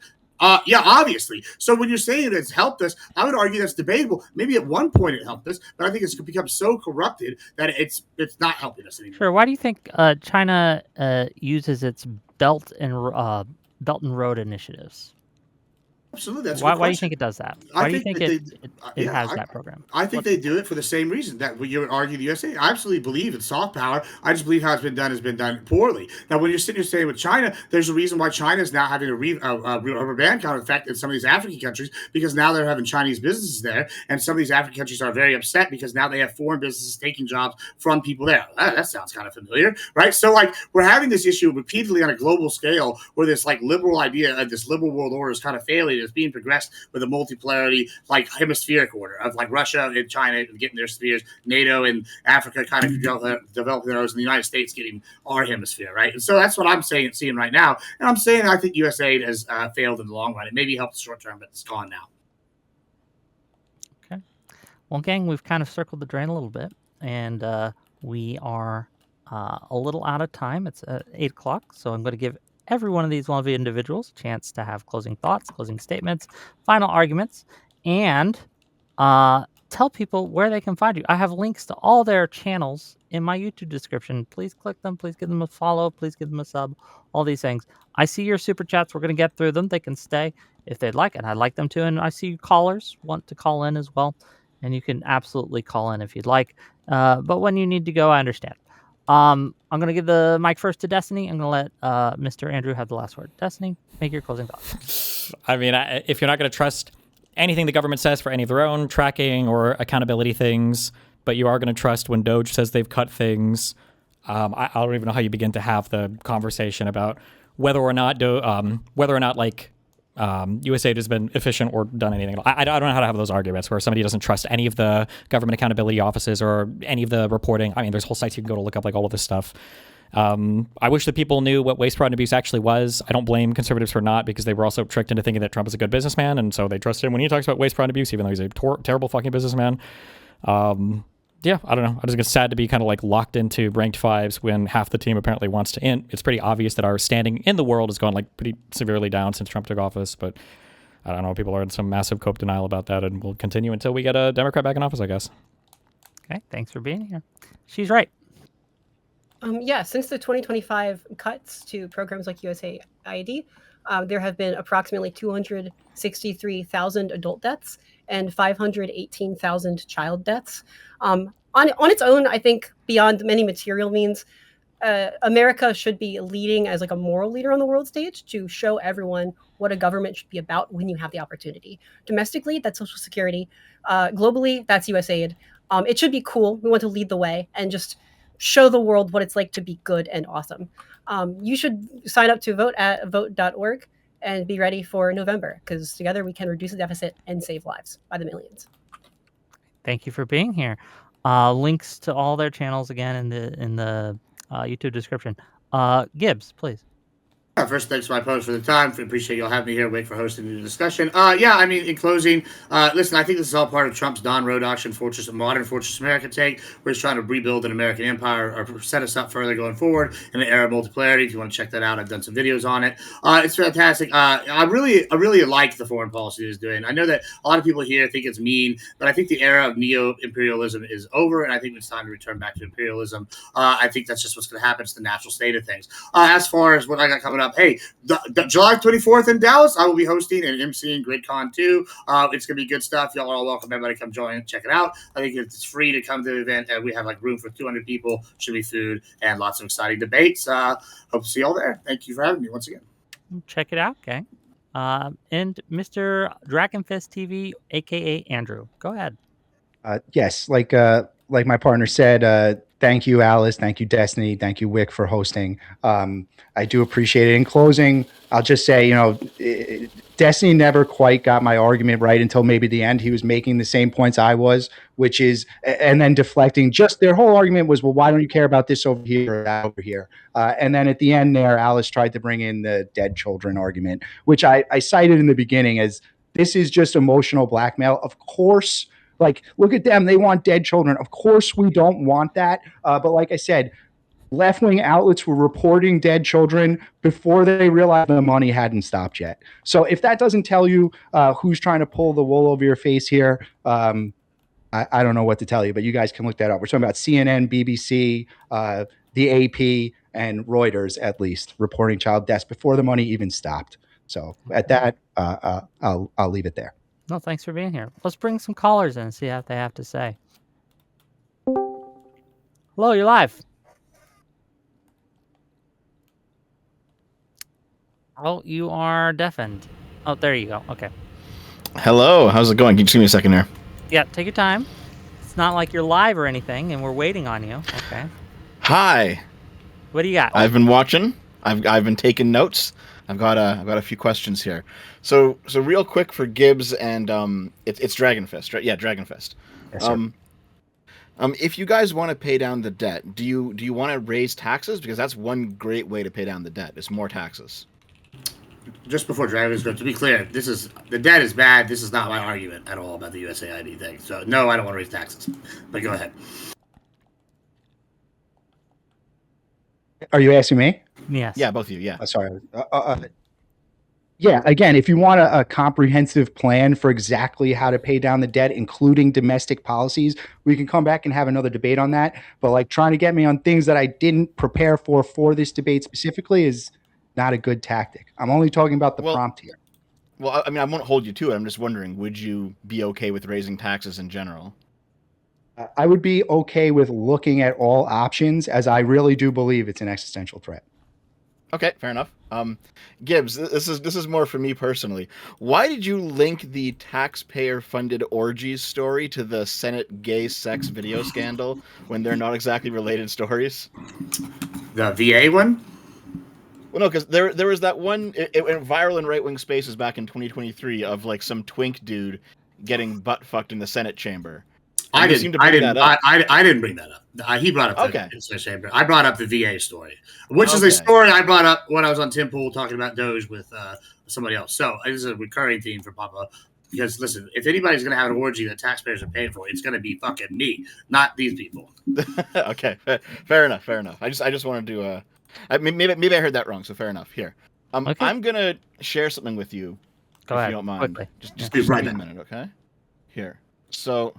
Yeah, obviously. So when you're saying it's helped us, I would argue that's debatable. Maybe at one point it helped us, but I think it's become so corrupted that it's not helping us anymore. Sure. Why do you think China uses its Belt and Road initiatives? Absolutely. That's why do you think it does that? Why do you think it has that program? I think they do it for the same reason that you would argue the USA. I absolutely believe in soft power. I just believe how it's been done has been done poorly. Now, when you're sitting here saying with China, there's a reason why China is now having a rubber band kind of effect in some of these African countries, because now they're having Chinese businesses there. And some of these African countries are very upset because now they have foreign businesses taking jobs from people there. That sounds kind of familiar, right? So we're having this issue repeatedly on a global scale where this liberal idea of this liberal world order is kind of failing. It's being progressed with a multipolarity, hemispheric order of Russia and China getting their spheres, NATO and Africa kind of developing theirs, and the United States getting our hemisphere, right? And so that's what I'm seeing right now. And I'm saying I think USAID has failed in the long run. It maybe helped the short term, but it's gone now. Okay. Well, gang, we've kind of circled the drain a little bit, and we are a little out of time. It's 8 o'clock, so I'm going to give every one of these individuals a chance to have closing thoughts, closing statements, final arguments, and tell people where they can find you. I have links to all their channels in my YouTube description. Please click them. Please give them a follow. Please give them a sub. All these things. I see your super chats. We're going to get through them. They can stay if they'd like, and I'd like them to. And I see callers want to call in as well. and you can absolutely call in if you'd like. But when you need to go, I understand. I'm going to give the mic first to Destiny. I'm going to let Mr. Andrew have the last word. Destiny, make your closing thoughts. I mean, if you're not going to trust anything the government says for any of their own tracking or accountability things, but you are going to trust when Doge says they've cut things, I don't even know how you begin to have the conversation about whether or not USAID has been efficient or done anything. I don't know how to have those arguments where somebody doesn't trust any of the government accountability offices or any of the reporting. I mean, there's whole sites you can go to look up like all of this stuff. I wish that people knew what waste, fraud, and abuse actually was. I don't blame conservatives for not, because they were also tricked into thinking that Trump is a good businessman, and so they trust him when he talks about waste, fraud, and abuse, even though he's a terrible fucking businessman. Yeah, I don't know. I just get sad to be kind of like locked into ranked fives when half the team apparently wants to int. It's pretty obvious that our standing in the world has gone like pretty severely down since Trump took office, but I don't know. People are in some massive cope denial about that, and will continue until we get a Democrat back in office, I guess. Okay, thanks for being here. She's right. Yeah, since the 2025 cuts to programs like USAID, there have been approximately 263,000 adult deaths and 518,000 child deaths. On its own, I think beyond many material means, America should be leading as like a moral leader on the world stage to show everyone what a government should be about when you have the opportunity. Domestically, that's Social Security. Globally, that's USAID. It should be cool. We want to lead the way and just show the world what it's like to be good and awesome. You should sign up to vote at vote.org and be ready for November, because together we can reduce the deficit and save lives by the millions. Thank you for being here. Links to all their channels again in the YouTube description. Gibbs, please. First, thanks to my opponents for the time. Appreciate y'all having me here. Wait for hosting the discussion. Yeah, I mean, in closing, listen, I think this is all part of Trump's Don Road auction, modern Fortress America take, where he's trying to rebuild an American empire or set us up further going forward in the era of multipolarity. If you want to check that out, I've done some videos on it. It's fantastic. I really like the foreign policy he's doing. I know that a lot of people here think it's mean, but I think the era of neo-imperialism is over, and I think it's time to return back to imperialism. I think that's just what's going to happen. It's the natural state of things. As far as what I got coming up, hey, July 24th in Dallas, I will be hosting and emceeing GridCon 2. It's going to be good stuff. Y'all are all welcome. Everybody come join and check it out. I think it's free to come to the event, and we have like room for 200 people. Should be food and lots of exciting debates. Hope to see y'all there. Thank you for having me once again. Check it out, gang. And Mr. Dragonfist TV, a.k.a. Andrew. Go ahead. Yes, like my partner said, thank you, Alice. Thank you, Destiny. Thank you, Wick, for hosting. I do appreciate it. In closing, I'll just say, Destiny never quite got my argument right until maybe the end. He was making the same points I was, which is, and then deflecting. Just their whole argument was, well, why don't you care about this over here or that over here? And then at the end there, Alice tried to bring in the dead children argument, which I cited in the beginning as this is just emotional blackmail. Of course. Like, look at them. They want dead children. Of course, we don't want that. But like I said, left-wing outlets were reporting dead children before they realized the money hadn't stopped yet. So if that doesn't tell you who's trying to pull the wool over your face here, I don't know what to tell you, but you guys can look that up. We're talking about CNN, BBC, the AP, and Reuters, at least, reporting child deaths before the money even stopped. So at that, I'll leave it there. No, thanks for being here. Let's bring some callers in and see what they have to say. Hello, you're live. Oh, you are deafened. Oh, there you go. Okay. Hello, how's it going? Can you just give me a second here? Yeah, take your time. It's not like you're live or anything, and we're waiting on you. Okay. Hi. What do you got? I've been watching. I've been taking notes. I've got a few questions here. So real quick for Gibbs and it's Dragonfist, right? Yeah, Dragonfist. Yes, sir. If you guys want to pay down the debt, do you want to raise taxes? Because that's one great way to pay down the debt. It's more taxes. Just before Dragonfist goes, to be clear, the debt is bad. This is not my argument at all about the USAID thing. So no, I don't want to raise taxes. But go ahead. Are you asking me? Yes. Yeah, both of you. Yeah. Sorry. Yeah, again, if you want a comprehensive plan for exactly how to pay down the debt, including domestic policies, we can come back and have another debate on that. But like trying to get me on things that I didn't prepare for this debate specifically is not a good tactic. I'm only talking about the prompt here. Well, I mean, I won't hold you to it. I'm just wondering, would you be okay with raising taxes in general? I would be okay with looking at all options, as I really do believe it's an existential threat. Okay, fair enough. Gibbs, this is more for me personally. Why did you link the taxpayer-funded orgies story to the Senate gay sex video scandal when they're not exactly related stories? The VA one? Well, no, because there was that one. It went viral in right-wing spaces back in 2023 of like some twink dude getting butt fucked in the Senate chamber. I didn't bring that up. He brought up the chamber. I brought up the VA story, which is a story I brought up when I was on Tim Pool talking about Doge with somebody else. So this is a recurring theme for Papa. Because listen, if anybody's going to have an orgy that taxpayers are paying for, it's going to be fucking me, not these people. Okay, fair enough. I just wanted to. Maybe I heard that wrong. So fair enough. Here, I'm gonna share something with you. Go ahead. You don't mind. Quickly. Just give me a minute, okay? Here. So.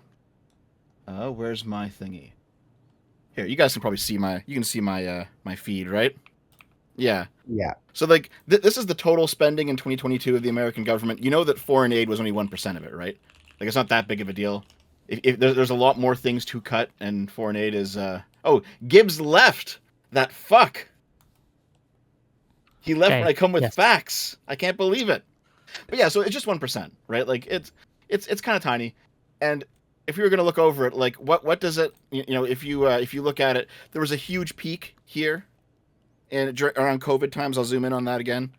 Where's my thingy? Here, you guys can probably see my my feed, right? Yeah. Yeah. So like this is the total spending in 2022 of the American government. You know that foreign aid was only 1% of it, right? Like it's not that big of a deal. If there's a lot more things to cut, and foreign aid is Gibbs left. That fuck. He left when I come with facts. I can't believe it. But yeah, so it's just 1%, right? Like it's kind of tiny, and if you were going to look over it, like what does it, if you look at it, there was a huge peak here and around COVID times. I'll zoom in on that again.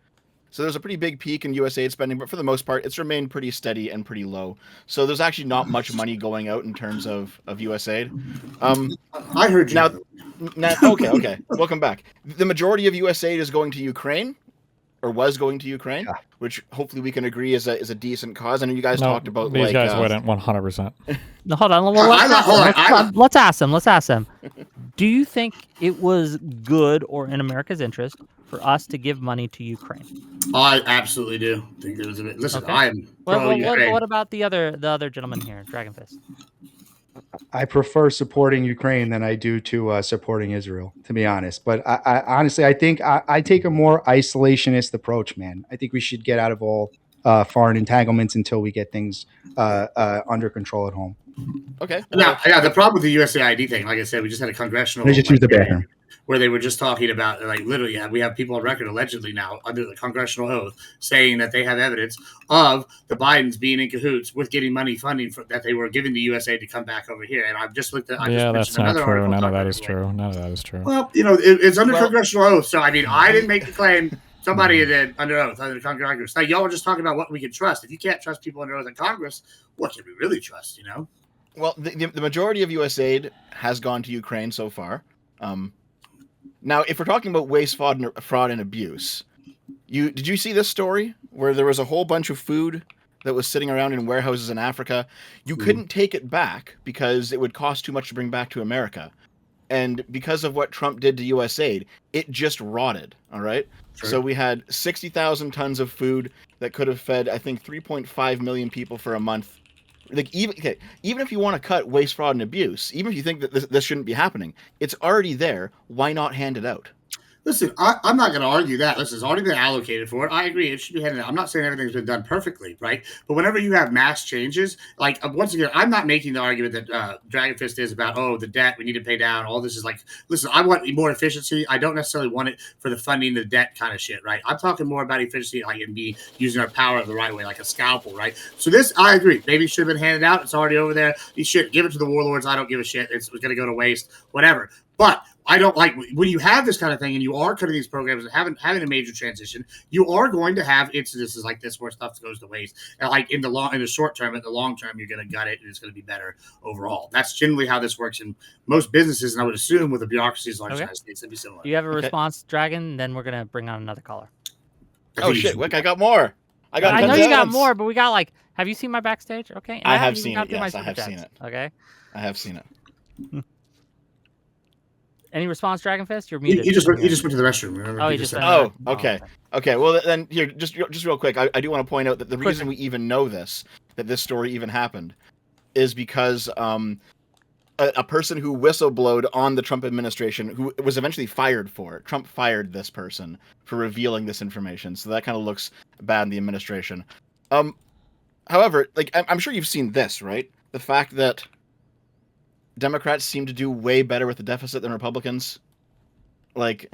So there's a pretty big peak in USAID spending, but for the most part, it's remained pretty steady and pretty low. So there's actually not much money going out in terms of USAID. I heard you. Now okay. Welcome back. The majority of USAID is going to Ukraine, or was going to Ukraine, which hopefully we can agree is a decent cause. I know you guys talked about these guys wouldn't 100%. No, hold on. Let's ask him. Do you think it was good or in America's interest for us to give money to Ukraine? I absolutely do think there was a bit. Listen, okay. I am pro-Ukraine. What about the other gentleman here, Dragonfist? I prefer supporting Ukraine than I do to supporting Israel, to be honest. But I honestly, I think I take a more isolationist approach, man. I think we should get out of all foreign entanglements until we get things under control at home. Okay. Yeah. The problem with the USAID thing, like I said, we just had a congressional. They just use the bathroom. Where they were just talking about, like, literally, we have people on record allegedly now under the congressional oath saying that they have evidence of the Bidens being in cahoots with getting funding that they were giving the USA to come back over here. And I've just looked at. That's not true. None of that is true. Well, it's under congressional oath. So I mean, I didn't make the claim. Somebody did under oath under Congress. Now y'all were just talking about what we can trust. If you can't trust people under oath in Congress, what can we really trust? Well, the majority of USAID has gone to Ukraine so far. Now, if we're talking about waste, fraud, and abuse, did you see this story where there was a whole bunch of food that was sitting around in warehouses in Africa? You couldn't take it back because it would cost too much to bring back to America. And because of what Trump did to USAID, it just rotted, all right? Sure. So we had 60,000 tons of food that could have fed, I think, 3.5 million people for a month. Like even if you want to cut waste, fraud, and abuse, even if you think that this shouldn't be happening, it's already there. Why not hand it out? Listen, I'm not going to argue that. Listen, it's already been allocated for it. I agree. It should be handed out. I'm not saying everything's been done perfectly, right? But whenever you have mass changes, like, once again, I'm not making the argument that Dragonfist is about, the debt, we need to pay down. All this is like, listen, I want more efficiency. I don't necessarily want it for the funding the debt kind of shit, right? I'm talking more about efficiency, like, and be using our power the right way, like a scalpel, right? So this, I agree. Maybe it should have been handed out. It's already over there. You should give it to the warlords. I don't give a shit. It's going to go to waste, whatever. But I don't like when you have this kind of thing and you are cutting these programs and having a major transition, you are going to have incidences like this where stuff goes to waste. And like in the short term, in the long term, you're going to gut it and it's going to be better overall. That's generally how this works in most businesses. And I would assume with the bureaucracies like the United States, it'd be similar. Do you have a response, Dragon? Then we're going to bring on another caller. Oh shit, Wick, I got more. I know you got more, but we got have you seen my backstage? Okay. I have seen it. Yes, I have seen it. Okay. I have seen it. Any response, Dragonfist? You're muted. He just went to the restroom. Remember? Oh, he just. Okay. Okay. Well, then here, just real quick, I do want to point out that the reason we even know that this story even happened, is because a person who whistleblowed on the Trump administration, who was eventually fired for it. Trump fired this person for revealing this information, so that kind of looks bad in the administration. However, like I'm sure you've seen this, right? The fact that Democrats seem to do way better with the deficit than Republicans. Like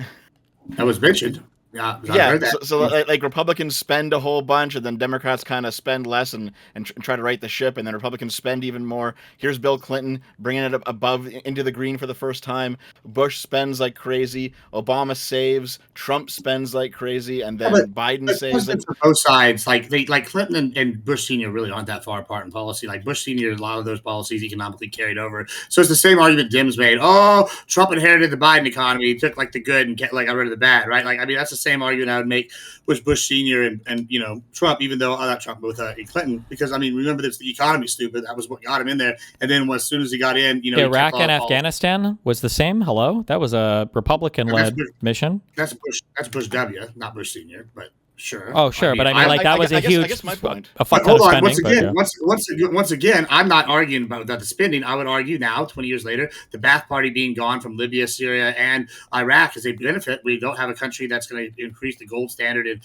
that was mentioned. Yeah, so like Republicans spend a whole bunch, and then Democrats kind of spend less and try to right the ship, and then Republicans spend even more. Here's Bill Clinton bringing it above into the green for the first time. Bush spends like crazy. Obama saves. Trump spends like crazy, and then Biden saves. For both sides, like Clinton and Bush Senior really aren't that far apart in policy. Like Bush Senior, a lot of those policies economically carried over. So it's the same argument Dim's made. Oh, Trump inherited the Biden economy. He took like the good and got rid of the bad, right? Like I mean, that's the same argument I would make with Bush Senior and Trump, even though not Trump, but with Clinton, because I mean, remember this: the economy's stupid. That was what got him in there. And then as soon as he got in, Iraq and Afghanistan was the same. Hello, that was a Republican-led mission. That's Bush W, not Bush Senior, but. Sure. Oh, sure, but I mean, that was a huge. I guess my point. A fuck ton of spending. Once again, I'm not arguing about the spending. I would argue now, 20 years later, the Ba'ath Party being gone from Libya, Syria, and Iraq as a benefit. We don't have a country that's going to increase the gold standard in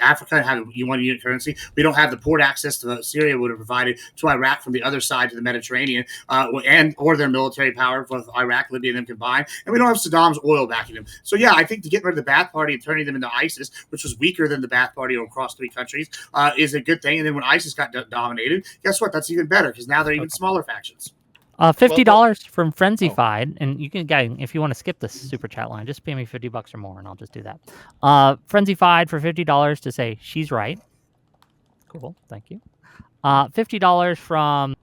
Africa. Have one unit currency. We don't have the port access to Syria would have provided to Iraq from the other side to the Mediterranean, or their military power with Iraq, Libya, and them combined. And we don't have Saddam's oil backing them. So yeah, I think to get rid of the Ba'ath Party and turning them into ISIS, which was weaker than the Ba'ath Party across 3 countries, is a good thing. And then when ISIS got dominated, guess what? That's even better because now they're even smaller factions. $50 from Frenzified, and you can, guys, if you want to skip the super chat line, just pay me $50 or more, and I'll just do that. Frenzified for $50 to say she's right. Cool, thank you. $50 from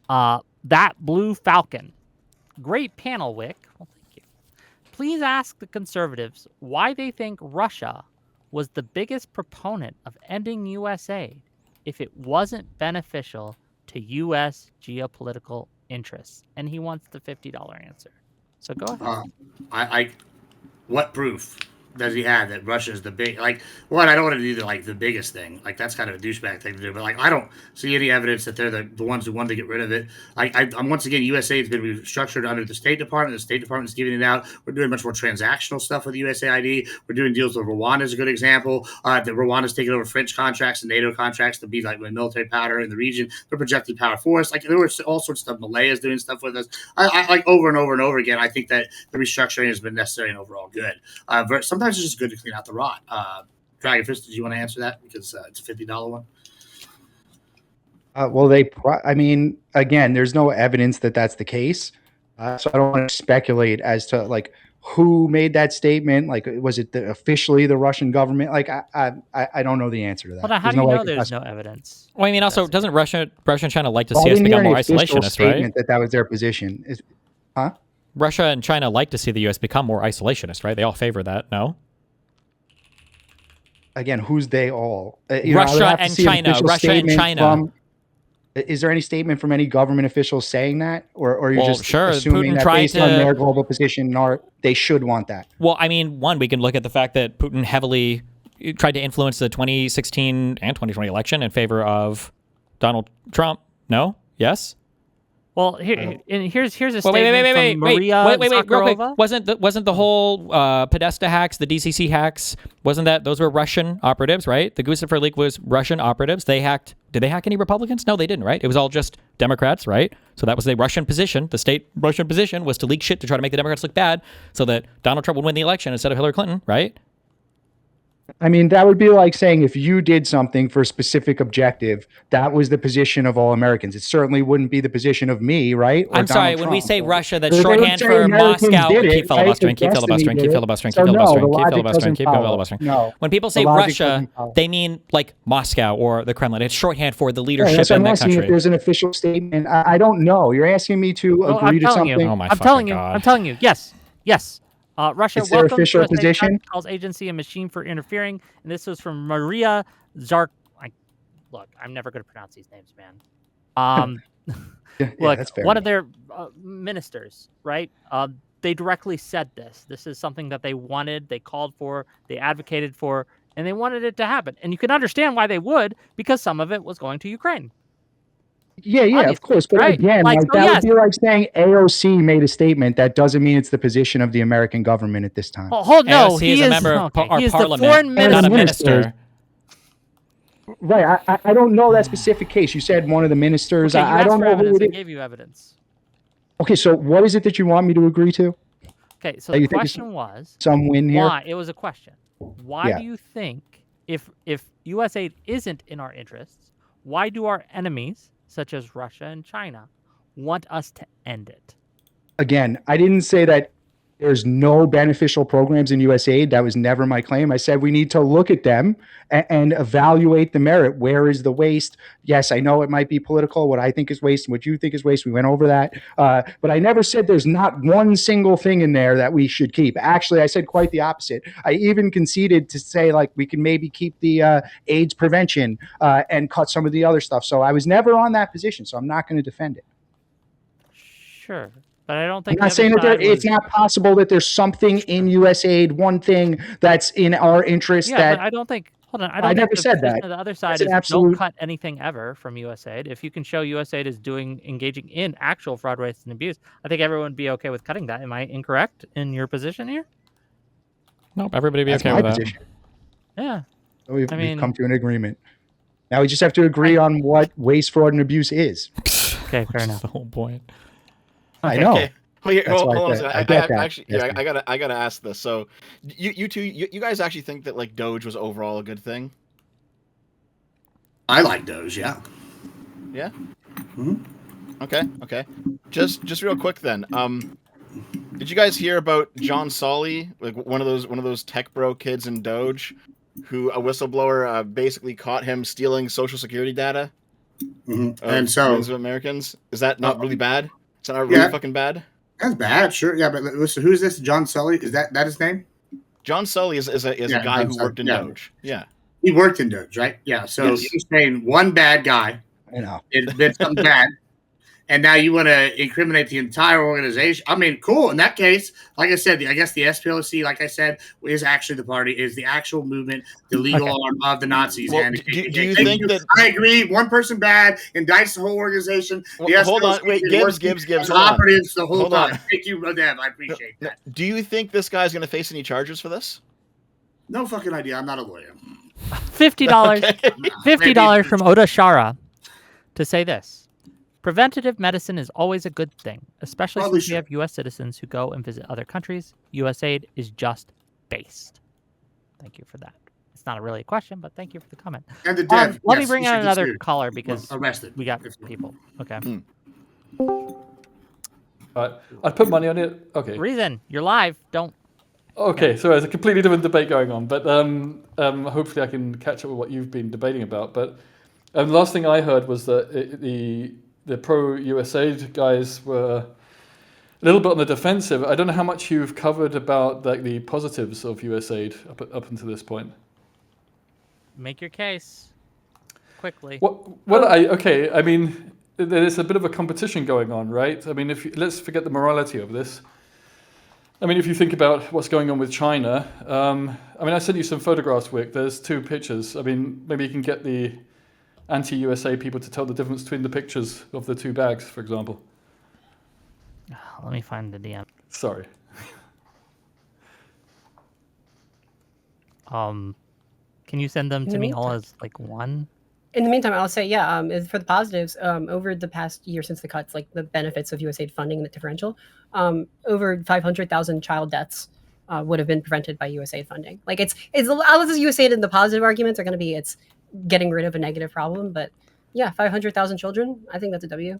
That Blue Falcon. Great panel, Wick. Well, thank you. Please ask the conservatives why they think Russia was the biggest proponent of ending U.S. aid if it wasn't beneficial to U.S. geopolitical interests. And he wants the $50 answer. So go ahead. What proof does he have that Russia is the big, like, one, I don't want to do the biggest thing. Like, that's kind of a douchebag thing to do, but like, I don't see any evidence that they're the ones who wanted to get rid of it. I'm once again, USA has been restructured under the State Department. The State Department is giving it out. We're doing much more transactional stuff with USAID. We're doing deals with Rwanda is a good example. That Rwanda's taking over French contracts and NATO contracts to be like military power in the region. They're projecting power for us. Like, there were all sorts of stuff. Malaya's doing stuff with us. I like over and over and over again. I think that the restructuring has been necessary and overall good. Sometimes it's just good to clean out the rot. Dragonfist, did you want to answer that? Because it's a $50 one. Well, I mean, again, there's no evidence that that's the case. So I don't want to speculate as to like who made that statement. Like, was it officially the Russian government? Like, I don't know the answer to that. But how do you know there's no evidence? Well, I mean, also, doesn't Russia and China like to see us become more isolationist, right? That was their position. Russia and China like to see the U.S. become more isolationist, right? They all favor that, no? Again, who's they all? Russia and China. Russia and China. Is there any statement from any government officials saying that, or are you just assuming Putin that based on their global position, they should want that? Well, I mean, one, we can look at the fact that Putin heavily tried to influence the 2016 and 2020 election in favor of Donald Trump. No? Yes? Well, here's a statement from Maria Zakharova. Wasn't the whole Podesta hacks, the DCC hacks, those were Russian operatives, right? The Guccifer leak was Russian operatives. Did they hack any Republicans? No, they didn't, right? It was all just Democrats, right? So that was the Russian position. The state Russian position was to leak shit to try to make the Democrats look bad so that Donald Trump would win the election instead of Hillary Clinton, right? I mean, that would be like saying if you did something for a specific objective, that was the position of all Americans. It certainly wouldn't be the position of me, right? Or I'm sorry, when we say Russia, that's shorthand for Moscow. Keep filibustering, keep filibustering, keep filibustering, keep filibustering, keep filibustering, keep filibustering. No. When people say Russia, they mean like Moscow or the Kremlin. It's shorthand for the leadership in that country. If there's an official statement, I don't know. You're asking me to agree to something. Oh my I'm telling you. Yes. Russia welcomes official position. Calls agency a machine for interfering, and this was from Maria Zark. Look, I'm never going to pronounce these names, man. Look, that's fair one of their ministers, right? They directly said this. This is something that they wanted, they called for, they advocated for, and they wanted it to happen. And you can understand why they would, because some of it was going to Ukraine. Yeah, obviously, of course. But again, would be like saying AOC made a statement. That doesn't mean it's the position of the American government at this time. No, he is a member of our he is parliament, the foreign not a minister. minister. Right. I don't know that specific case. You said one of the ministers. Okay, you I asked don't for know who evidence. it I is. gave you evidence. Okay, so what is it that you want me to agree to? Okay, so That the you think is question was some win here? why? It was a question. Why Yeah. do you think if U.S. aid isn't in our interests, why do our enemies, such as Russia and China, want us to end it? Again, I didn't say that there's no beneficial programs in USAID. That was never my claim. I said we need to look at them and evaluate the merit. Where is the waste? Yes, I know it might be political, what I think is waste and what you think is waste. We went over that. But I never said there's not one single thing in there that we should keep. Actually, I said quite the opposite. I even conceded to say, like, we can maybe keep the AIDS prevention and cut some of the other stuff. So I was never on that position, so I'm not going to defend it. Sure. But I don't think I'm not saying that it's not possible that there's something in USAID, one thing that's in our interest. Yeah, that but I don't think. Hold on, I don't I think never the said position that. of the other side That's an is absolute- don't cut anything ever from USAID. If you can show USAID is engaging in actual fraud, waste, and abuse, I think everyone would be okay with cutting that. Am I incorrect in your position here? Nope, everybody be That's okay my with position. Yeah. So we've mean- come to an agreement. Now we just have to agree on what waste, fraud, and abuse is. that. Okay, fair enough. That's the whole point. I know. Okay. Well, here, That's hold why on a I second. get that. Actually, Yes, yeah, I gotta ask this. So, you two, you guys actually think that like Doge was overall a good thing? I like Doge. Yeah. Yeah. Hmm. Okay. Just real quick then. Did you guys hear about John Solly, like one of those tech bro kids in Doge, who a whistleblower basically caught him stealing Social Security data? Hmm. Of And so millions of Americans. Is that not really bad? Is that not really fucking bad? that's bad. Sure. Yeah, but listen, who's this? John Sully? Is that his name? John Sully is a guy John who Sully, worked in yeah. Doge. Yeah. He worked in Doge, right? Yeah. So Yes. you're saying one bad guy I know. did something bad, and now you want to incriminate the entire organization. I mean, cool. In that case, like I said, I guess the SPLC, like I said, is actually the actual movement, the legal arm of the Nazis. Well, and do you think that? I agree. One person bad indicts the whole organization. Well, The hold on, SPLC wait, is Gibbs, working Gibbs. as Hold on. operatives the whole Hold time. on. Thank you, Dev. I appreciate that. Do you think this guy's going to face any charges for this? No fucking idea. I'm not a lawyer. $50. Okay. $50 from Oda Shara to say this. Preventative medicine is always a good thing, especially Probably since we have U.S. citizens who go and visit other countries. USAID is just based. Thank you for that. It's not really a question, but thank you for the comment. And the Dev. Let me yes, bring you on should another dispute. caller because Arrested. we got people. Okay. I'd put money on it. Okay. Reason, you're live. Don't. Okay, so there's a completely different debate going on, but hopefully I can catch up with what you've been debating about. But the last thing I heard was that the pro-USAID guys were a little bit on the defensive. I don't know how much you've covered about like the positives of USAID up until this point. Make your case quickly. Okay. I mean, there's a bit of a competition going on, right? I mean, let's forget the morality of this. I mean, if you think about what's going on with China, I mean, I sent you some photographs, Wick. There's two pictures. I mean, maybe you can get the anti-USA people to tell the difference between the pictures of the two bags, for example. Let me find the DM. Sorry. Can you send them to me all as like one? In the meantime, I'll say, for the positives, over the past year since the cuts, like the benefits of USAID funding and the differential, over 500,000 child deaths would have been prevented by USAID funding. Like it's all this USAID and the positive arguments are going to be it's getting rid of a negative problem, but yeah, 500,000 children, I think that's a W.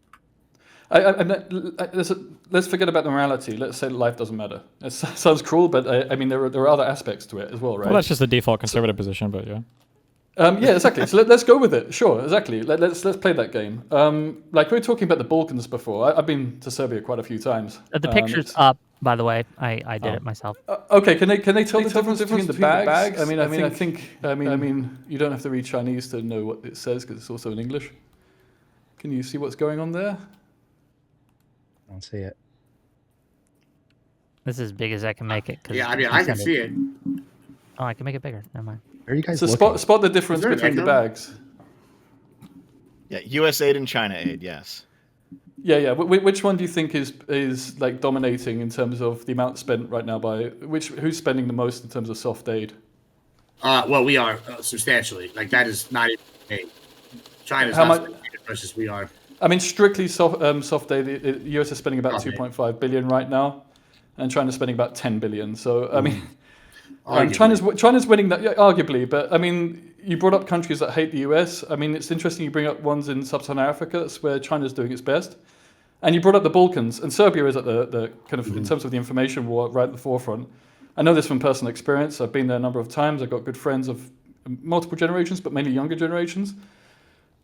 Let's forget about the morality. Let's say life doesn't matter. It sounds cruel, but I mean there are other aspects to it as well, right? Well, that's just the default conservative position, but yeah. Yeah, exactly. So let's go with it. Sure, exactly. Let's play that game. Like we were talking about the Balkans before. I've been to Serbia quite a few times. The picture's up, by the way. I did it myself. Okay, can they tell the difference between the bags? I mean, you don't have to read Chinese to know what it says because it's also in English. Can you see what's going on there? I don't see it. This is as big as I can make it. Yeah, I mean, I can see it. Oh, I can make it bigger. Never mind. Where are you guys So looking? spot the difference Is there an between the echo? bags. Yeah, USAID and China aid. Yes. Yeah. Which one do you think is like dominating in terms of the amount spent right now by who's spending the most in terms of soft aid? Well, we are substantially. Like that is not. Hey, China's How not much? as much as we are. I mean, strictly soft aid, the US is spending about 2.5 billion right now, and China's spending about 10 billion. So I mean, China's winning that, arguably. But I mean, you brought up countries that hate the US. I mean, it's interesting you bring up ones in sub-Saharan Africa. That's where China's doing its best. And you brought up the Balkans, and Serbia is at the kind of in terms of the information war right at the forefront. I know this from personal experience. I've been there a number of times. I've got good friends of multiple generations, but mainly younger generations.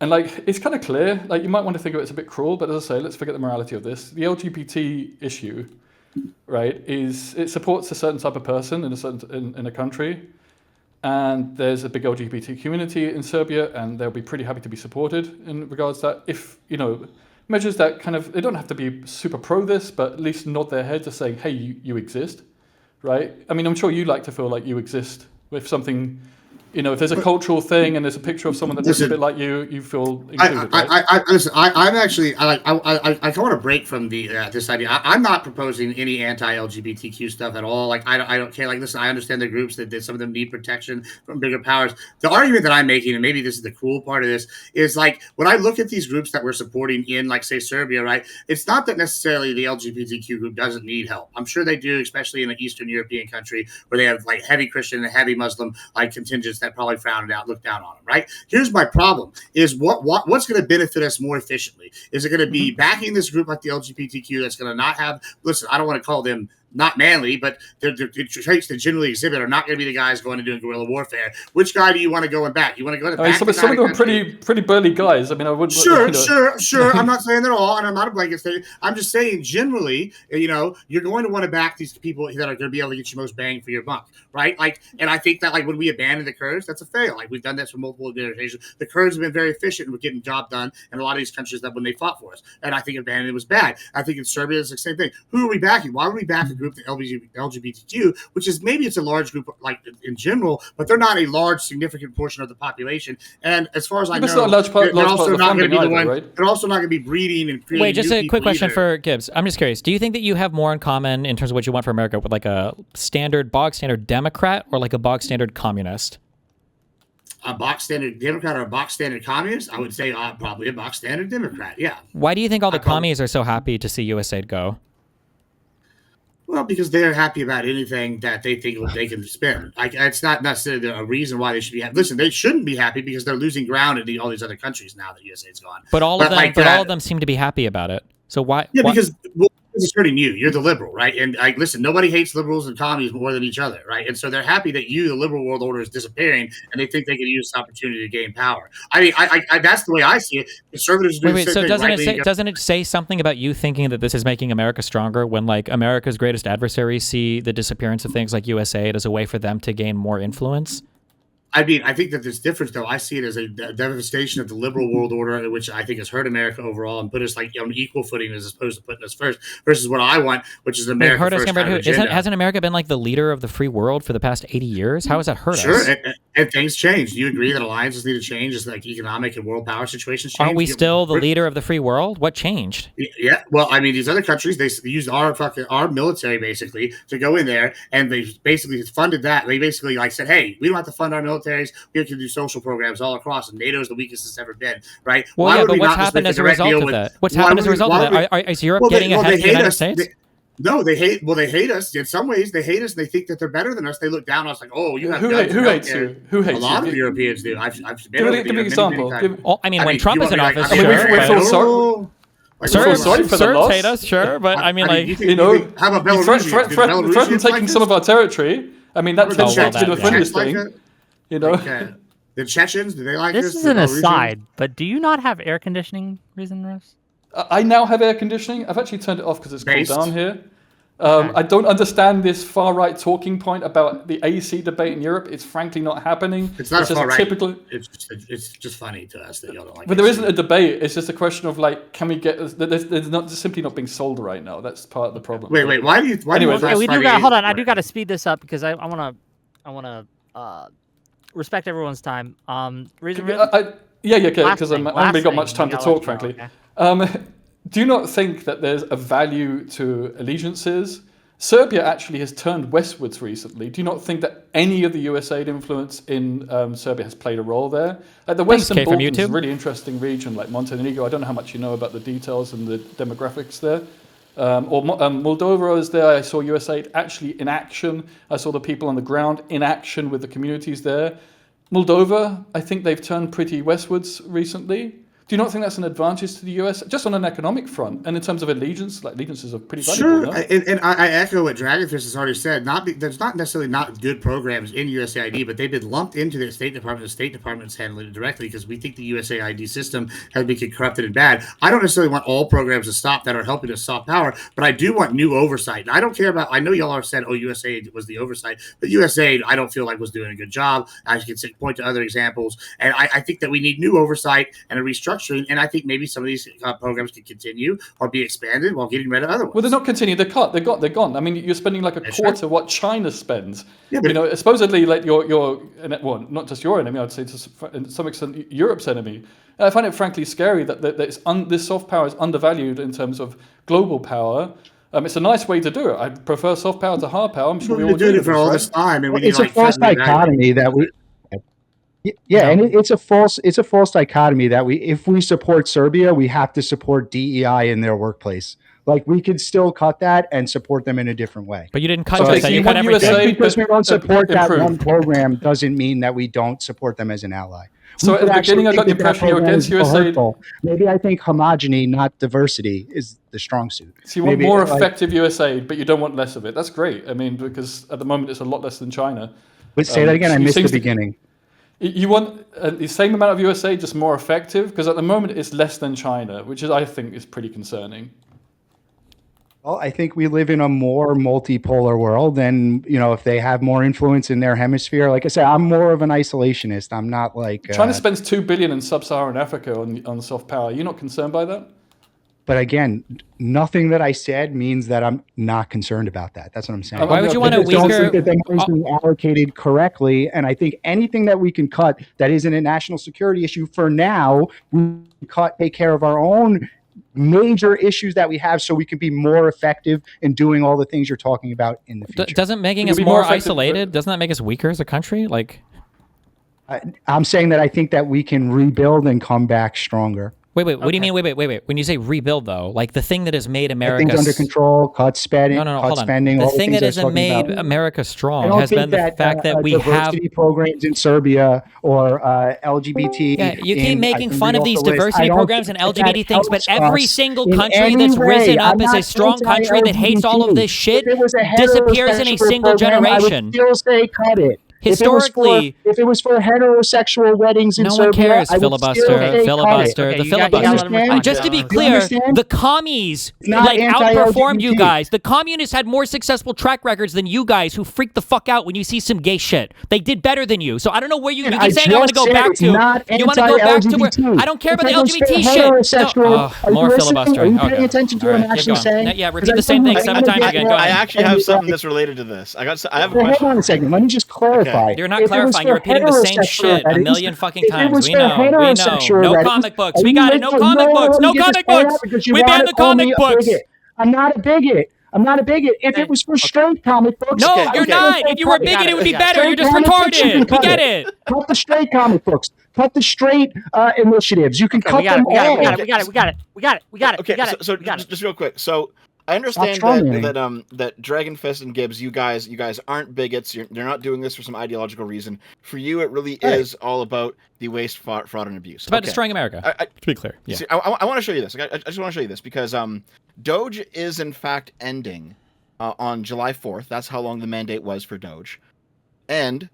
And like, it's kind of clear, like you might want to think of it as a bit cruel, but as I say, let's forget the morality of this. The LGBT issue, right, it supports a certain type of person in a country. And there's a big LGBT community in Serbia, and they'll be pretty happy to be supported in regards to that. If, measures that kind of, they don't have to be super pro this, but at least nod their head to saying, hey, you exist, right? I mean, I'm sure you like to feel like you exist with something. If there's a cultural thing and there's a picture of someone that looks a bit like you feel included. Listen, I'm actually, I want to break from this idea. I'm not proposing any anti-LGBTQ stuff at all. Like, I don't care. Like, listen, I understand the groups that some of them need protection from bigger powers. The argument that I'm making, and maybe this is the cruel part of this, is like, when I look at these groups that we're supporting in, like, say, Serbia, right? It's not that necessarily the LGBTQ group doesn't need help. I'm sure they do, especially in an Eastern European country where they have, like, heavy Christian and heavy Muslim, like, contingents that probably look down on them, right? Here's my problem: is what's going to benefit us more efficiently? Is it going to be backing this group like the LGBTQ that's going to not have? Listen, I don't want to call them not manly, but the traits that generally exhibit are not going to be the guys going and doing guerrilla warfare. Which guy do you want to go and back? You want to go to back? Some of them are pretty burly guys. I mean, I wouldn't. Sure. I'm not saying that at all, and I'm not a blanket statement. I'm just saying generally, you're going to want to back these people that are going to be able to get you most bang for your buck, right? Like, and I think that like when we abandon the Kurds, that's a fail. Like we've done this for multiple generations. The Kurds have been very efficient with getting the job done in a lot of these countries that when they fought for us, and I think abandoning was bad. I think in Serbia it's the same thing. Who are we backing? Why would we back a group that LGBTQ, which is maybe it's a large group like in general, but they're not a large significant portion of the population. And as far as I know, they're also not going to be the one. Right? They're also not going to be breeding and creating. Wait, just a quick question for Gibbs. I'm just curious. Do you think that you have more in common in terms of what you want for America with like a bog standard Democrat or like a bog standard communist? A box standard Democrat or a box standard communist? I would say probably a box standard Democrat. Yeah. Why do you think all the commies are so happy to see USAID go? Well, because they're happy about anything that they think they can spend. Like it's not necessarily a reason why they should be happy. Listen, they shouldn't be happy because they're losing ground in all these other countries now that USAID's gone. But all of them seem to be happy about it. So why? Yeah, because it's hurting you. You're the liberal, right? And listen, nobody hates liberals and commies more than each other, right? And so they're happy that the liberal world order, is disappearing, and they think they can use this opportunity to gain power. I mean, I that's the way I see it. Conservatives do. Wait, so doesn't it say something about you thinking that this is making America stronger when like America's greatest adversaries see the disappearance of things like USAID as a way for them to gain more influence? I mean, I think that there's difference, though. I see it as a devastation of the liberal world order, which I think has hurt America overall and put us like on equal footing as opposed to putting us first, versus what I want, which is America first. Hasn't America been like the leader of the free world for the past 80 years? How has that hurt us? Sure, and things change. Do you agree that alliances need to change as like economic and world power situations change? Aren't we still the leader of the free world? What changed? Yeah, well, I mean, these other countries, they used our military basically to go in there, and they basically funded that. They basically like said, hey, we don't have to fund our militaries. We have to do social programs all across, and NATO is the weakest it's ever been, right? Well, yeah, but what's happened as a result of that? What's happened as a result of that? Is Europe getting ahead of the United States? No, they hate. Well, they hate us. In some ways, they hate us, and they think that they're better than us. They look down on us like, "Oh, you have who hates you? Who hates you? A lot of Europeans do. I've been give me an example. When Trump is in office, Serbs hate us, sure, but I mean, like how about Belarus? Threaten taking some of our territory. I mean, that's the friendliest thing. The Chechens, do they like this? This is an aside, but do you not have air conditioning, Reason Rose? I now have air conditioning. I've actually turned it off because it's cooled down here. I don't understand this far-right talking point about the AC debate in Europe. It's frankly not happening. It's not far-right. It's just funny to us that y'all don't like it. But there isn't a debate. It's just a question of, like, can we get... There's not simply not being sold right now. That's part of the problem. Wait. Why do you... Hold on. I do got to speed this up because I want to respect everyone's time. Okay, because I haven't really got much time to talk, frankly. Okay. Do you not think that there's a value to allegiances Serbia actually has turned westwards recently. Do you not think that any of the US aid influence in Serbia has played a role there? Like the Western Balkans is a really interesting region, like Montenegro. I don't know how much you know about the details and the demographics there. Moldova is there. I saw US aid actually in action. I saw the people on the ground in action with the communities there. Moldova, I think they've turned pretty westwards recently. Do you not think that's an advantage to the US, just on an economic front, and in terms of allegiance? Like allegiances are pretty valuable. Sure, no? and I echo what Dragonfist has already said. There's not necessarily not good programs in USAID, but they've been lumped into their State Department. The State Department's handling it directly because we think the USAID system has become corrupted and bad. I don't necessarily want all programs to stop that are helping us soft power, but I do want new oversight. And I don't care about. I know y'all are said, USAID was the oversight, but USAID I don't feel like was doing a good job. I can point to other examples, and I think that we need new oversight and a restructuring. And I think maybe some of these programs can continue or be expanded while getting rid of other ones. Well, they're not continuing. They're cut. They're gone. I mean, you're spending like a quarter what China spends. Yeah, but supposedly, like your not just your enemy. I'd say to some extent Europe's enemy. I find it frankly scary that this soft power is undervalued in terms of global power. It's a nice way to do it. I prefer soft power to hard power. I'm sure we all do it for all this time. And it's a false dichotomy that we. Yeah, and it's a false dichotomy that if we support Serbia, we have to support DEI in their workplace. Like we could still cut that and support them in a different way. But you didn't cut that. You cut everything. Just because we don't support that one program doesn't mean that we don't support them as an ally. So at the beginning, I got the impression you're against USAID. Maybe I think homogeny, not diversity, is the strong suit. So you want more effective USAID, but you don't want less of it. That's great. I mean, because at the moment it's a lot less than China. But say that again. I missed the beginning. You want the same amount of USA, just more effective? Because at the moment it's less than China, which I think is pretty concerning. Well, I think we live in a more multipolar world, and if they have more influence in their hemisphere, like I said, I'm more of an isolationist. I'm not like China spends $2 billion in sub-Saharan Africa on soft power. Are you not concerned by that? But again, nothing that I said means that I'm not concerned about that. That's what I'm saying. Why would you want a weaker? I don't think that the money is being allocated correctly, and I think anything that we can cut that isn't a national security issue for now, we take care of our own major issues that we have, so we can be more effective in doing all the things you're talking about in the future. Doesn't making us more isolated? Doesn't that make us weaker as a country? Like, I'm saying that I think that we can rebuild and come back stronger. Wait. What do you mean? Wait. When you say rebuild, though, like the thing that has made America things under control, cut spending, cut spending. The thing that has made America strong has been the fact that we have diversity programs in Serbia or LGBT. Yeah, you keep making fun of these diversity programs and LGBT things, but every single country that's risen up as a strong country that hates all of this shit disappears in a single generation. I would still say cut it. Historically, if it was for heterosexual weddings in Serbia, no one cares. Filibuster. Just to be clear, the commies outperformed you guys. The communists had more successful track records than you guys, who freak the fuck out when you see some gay shit. They did better than you. So I don't know where you keep saying I want to go back to. You want to go back to where I don't care about the LGBT shit. More filibustering. Are you paying attention to what I'm actually saying? Yeah, repeat the same thing 7 times again. Go ahead. I actually have something that's related to this. I have a question. Hold on a second. Let me just clarify. You're not clarifying. You're repeating the same shit a million fucking times. We know. No comic books. We got it. No comic books. No comic books. We banned the comic books. I'm not a bigot. If it was for straight comic books. No, you're not. If you were a bigot, it would be better. You're just retarded. We get it. Cut the straight comic books. Cut the straight initiatives. You can cut them all. We got it. Okay, so just real quick. So I understand that Dragonfist and Gibbs, you guys aren't bigots. You're not doing this for some ideological reason. For you, it really is all about the waste, fraud, and abuse. It's about destroying America. To be clear, yeah. See, I want to show you this. I just want to show you this because Doge is in fact ending on July 4th. That's how long the mandate was for Doge, and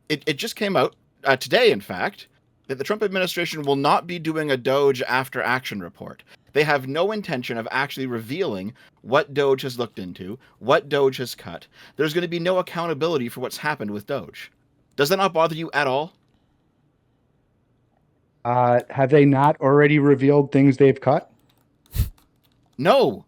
it just came out today, in fact, that the Trump administration will not be doing a Doge after action report. They have no intention of actually revealing what Doge has looked into, what Doge has cut. There's going to be no accountability for what's happened with Doge. Does that not bother you at all? Have they not already revealed things they've cut? No.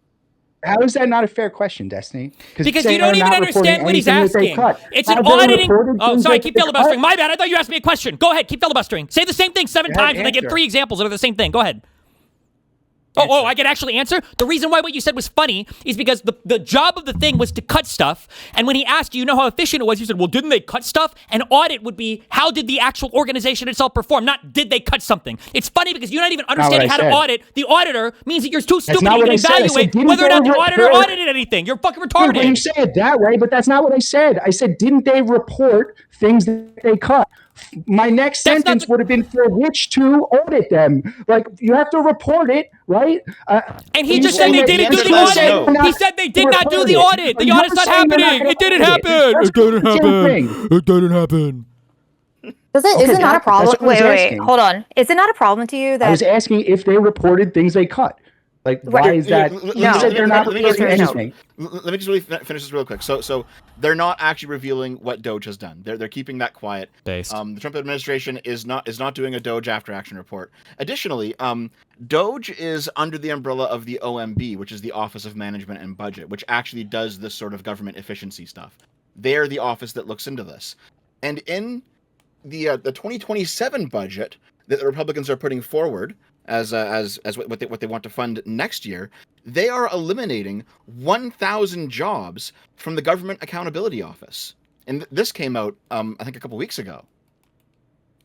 How is that not a fair question, Destiny? Because you don't even understand what he's asking. It's an auditing. Oh, sorry, keep filibustering. My bad. I thought you asked me a question. Go ahead, keep filibustering. Say the same thing 7 times and then give 3 examples that are the same thing. Go ahead. Oh, I can actually answer? The reason why what you said was funny is because the job of the thing was to cut stuff. And when he asked, do you know how efficient it was? You said, well, didn't they cut stuff? An audit would be, how did the actual organization itself perform? Not, did they cut something? It's funny because you're not even understanding how to audit. The auditor means that you're too stupid to even evaluate whether or not the auditor audited anything. You're fucking retarded. Well, you say it that way, but that's not what I said. I said, didn't they report things that they cut? My next sentence would have been for which to audit them. Like, you have to report it, right? And he just said they didn't do the audit. He said they did not do the audit. The audit's not happening. It didn't happen. It didn't happen. It didn't happen. Is it not a problem? Wait, hold on. Is it not a problem to you that I was asking if they reported things they cut? Like, why is that? You said they're not reporting anything. Let me just really finish this real quick. So they're not actually revealing what Doge has done. They're keeping that quiet. The Trump administration is not doing a Doge after action report. Additionally, Doge is under the umbrella of the OMB, which is the Office of Management and Budget, which actually does this sort of government efficiency stuff. They're the office that looks into this. And in the 2027 budget that the Republicans are putting forward as what they want to fund next year, they are eliminating 1,000 jobs from the Government Accountability Office, and this came out I think a couple weeks ago.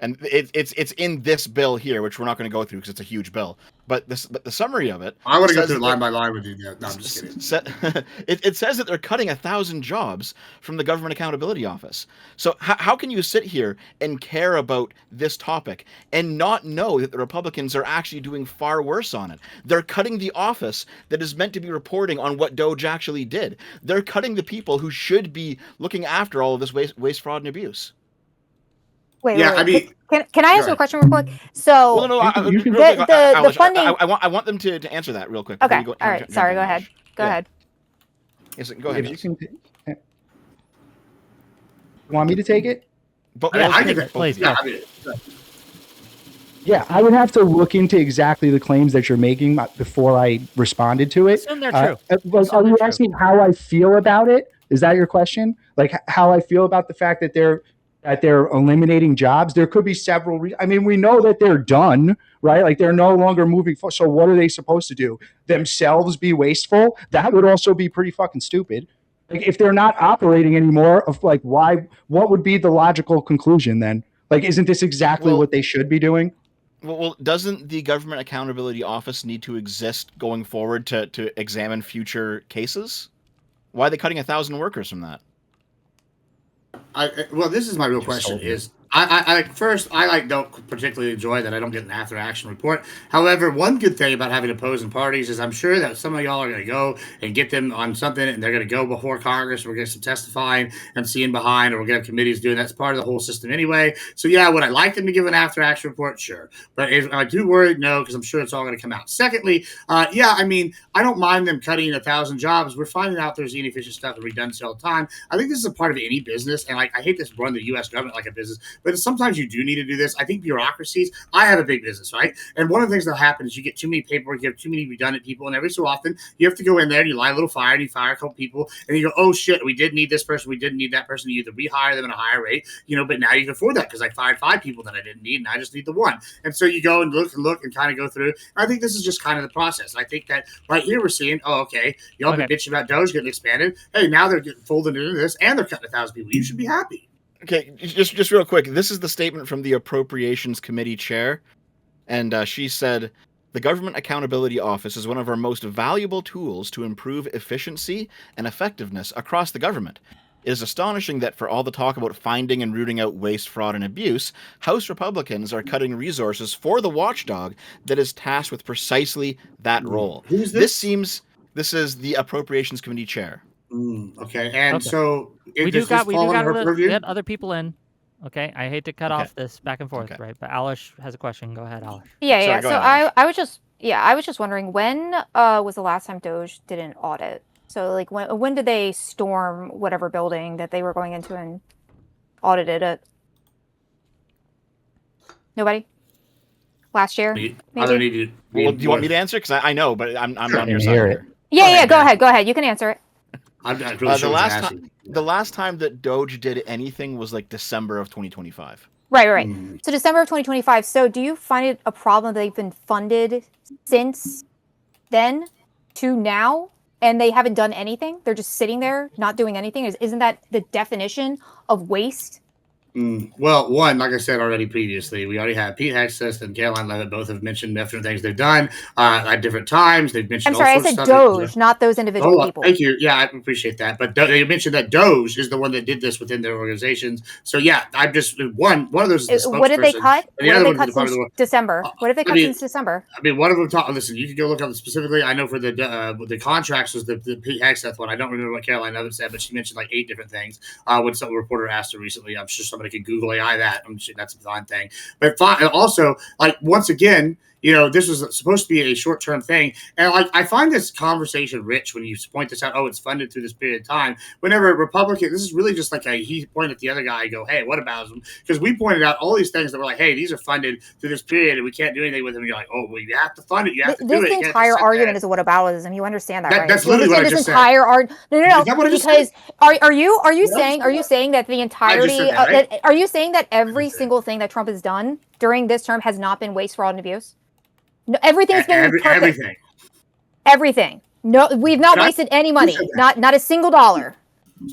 And it's in this bill here, which we're not going to go through because it's a huge bill. But the summary of it, I want to go through line by line with you. No, I'm just kidding. It says that they're cutting 1,000 jobs from the Government Accountability Office. So how can you sit here and care about this topic and not know that the Republicans are actually doing far worse on it? They're cutting the office that is meant to be reporting on what Doge actually did. They're cutting the people who should be looking after all of this waste, fraud, and abuse. Wait, can I ask you a question real quick? So the funding. I want them to answer that real quick. Okay. All right. Sorry. Go ahead. Go ahead. Yes, go ahead. You want me to take it? I think it. Please. Yeah, I would have to look into exactly the claims that you're making before I responded to it. Assume they're true. Are you asking how I feel about it? Is that your question? Like how I feel about the fact that they're eliminating jobs? There could be several. I mean, we know that they're done, right? Like they're no longer moving forward. So what are they supposed to do? Themselves be wasteful? That would also be pretty fucking stupid. Like if they're not operating anymore, of like why? What would be the logical conclusion then? Like, isn't this exactly what they should be doing? Well, doesn't the Government Accountability Office need to exist going forward to examine future cases? Why are they cutting 1,000 workers from that? Well, this is my real question. Is I don't particularly enjoy that I don't get an after action report. However, one good thing about having opposing parties is I'm sure that some of y'all are going to go and get them on something, and they're going to go before Congress. We're going to some testifying and seeing behind, or we're going to have committees doing that's part of the whole system anyway. So yeah, would I like them to give an after action report? Sure, but if I do worry, no, because I'm sure it's all going to come out. Secondly, yeah, I mean, I don't mind them cutting 1,000 jobs. We're finding out there's inefficient stuff and redundancy all the time. I think this is a part of any business, and like I hate to run the U.S. government like a business. But sometimes you do need to do this. I think bureaucracies, I have a big business, right? And one of the things that happens is you get too many paperwork, you have too many redundant people, and every so often you have to go in there and you light a little fire and you fire a couple people and you go, oh shit, we did need this person, we didn't need that person. You either rehire them at a higher rate, but now you can afford that because I fired 5 people that I didn't need and I just need the 1. And so you go and look and kind of go through. And I think this is just kind of the process. I think that right here we're seeing, oh, okay, y'all been bitching about Doge getting expanded. Hey, now they're getting folded into this and they're cutting 1,000 people. You should be happy. Okay, just real quick. This is the statement from the Appropriations Committee chair, and she said, "The Government Accountability Office is one of our most valuable tools to improve efficiency and effectiveness across the government. It is astonishing that for all the talk about finding and rooting out waste, fraud, and abuse, House Republicans are cutting resources for the watchdog that is tasked with precisely that role." Who's this? This is the Appropriations Committee chair. Okay, and so we do got other people in. Okay, I hate to cut off this back and forth, right? But Alish has a question. Go ahead, Alish. Yeah. So I was just wondering, when was the last time Doge did an audit? So like when did they storm whatever building that they were going into and audited it? Nobody? Last year? Maybe? Do you want me to answer? Because I know, but I'm not on your side here. Yeah. Go ahead. You can answer it. I'm really sure the last time that Doge did anything was like December of 2025. Right. So December of 2025. So do you find it a problem that they've been funded since then to now, and they haven't done anything. They're just sitting there, not doing anything. Isn't that the definition of waste? Well, one, like I said already previously, we already have Pete Hegseth and Caroline Levitt both have mentioned different things they've done at different times. They've mentioned. I'm sorry, I said Doge, not those individual people. Thank you. Yeah, I appreciate that. But they mentioned that Doge is the one that did this within their organizations. So yeah, I'm just one of those. Is the what did they cut? The what did they cut since December? What have they cut since December? I mean, one of them. Listen, you can go look up specifically. I know for the contracts was the Pete Hegseth one. I don't remember what Caroline Levitt said, but she mentioned like 8 different things. When some reporter asked her recently, I'm sure somebody could Google AI that. I'm sure that's a fine thing. But also, like, once again, this was supposed to be a short-term thing. And like, I find this conversation rich when you point this out. Oh, it's funded through this period of time. Whenever a Republican, this is really just like he pointed at the other guy and go, hey, what about them? Because we pointed out all these things that were like, hey, these are funded through this period and we can't do anything with them. And you're like, oh, well, you have to fund it. You have to do it. This entire argument is a whataboutism. You understand that, right? That's literally what I just said. No. Because are you saying that the entirety are you saying that every single thing that Trump has done during this term has not been waste, fraud, and abuse? No, everything's been perfect. Everything. No, we've not wasted any money. Not a single dollar.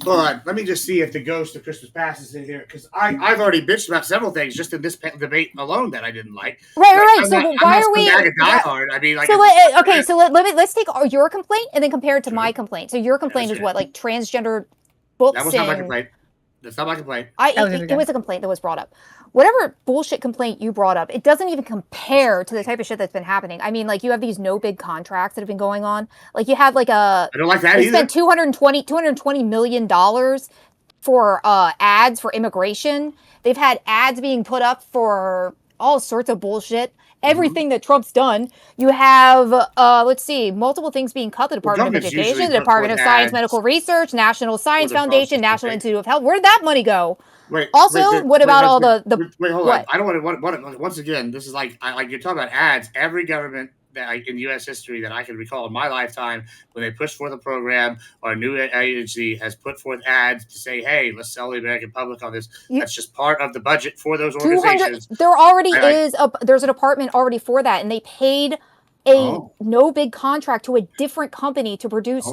Hold on. Let me just see if the ghost of Christmas Past is in here, because I've already bitched about several things just in this debate alone that I didn't like. Right. So why are we? I mean, like. So let's take your complaint and then compare it to my complaint. So your complaint is what, like transgender books? That was not my complaint. That's not my complaint. It was a complaint that was brought up. Whatever bullshit complaint you brought up, it doesn't even compare to the type of shit that's been happening. I mean, like, you have these no bid contracts that have been going on. Like, you have like I don't like that either. Spent $220 million for ads for immigration. They've had ads being put up for all sorts of bullshit. Everything that Trump's done. You have, multiple things being cut. The Department of Education, the Department of Science, Medical Research, National Science Foundation, National Institute of Health. Where did that money go? What about all the? Wait, hold on. I don't want to. Once again, this is like you're talking about ads. Every government that in U.S. history that I can recall in my lifetime, when they push forth a program or a new agency has put forth ads to say, "Hey, let's sell the American public on this." That's just part of the budget for those organizations. There already there's a department already for that, and they paid a no bid contract to a different company to produce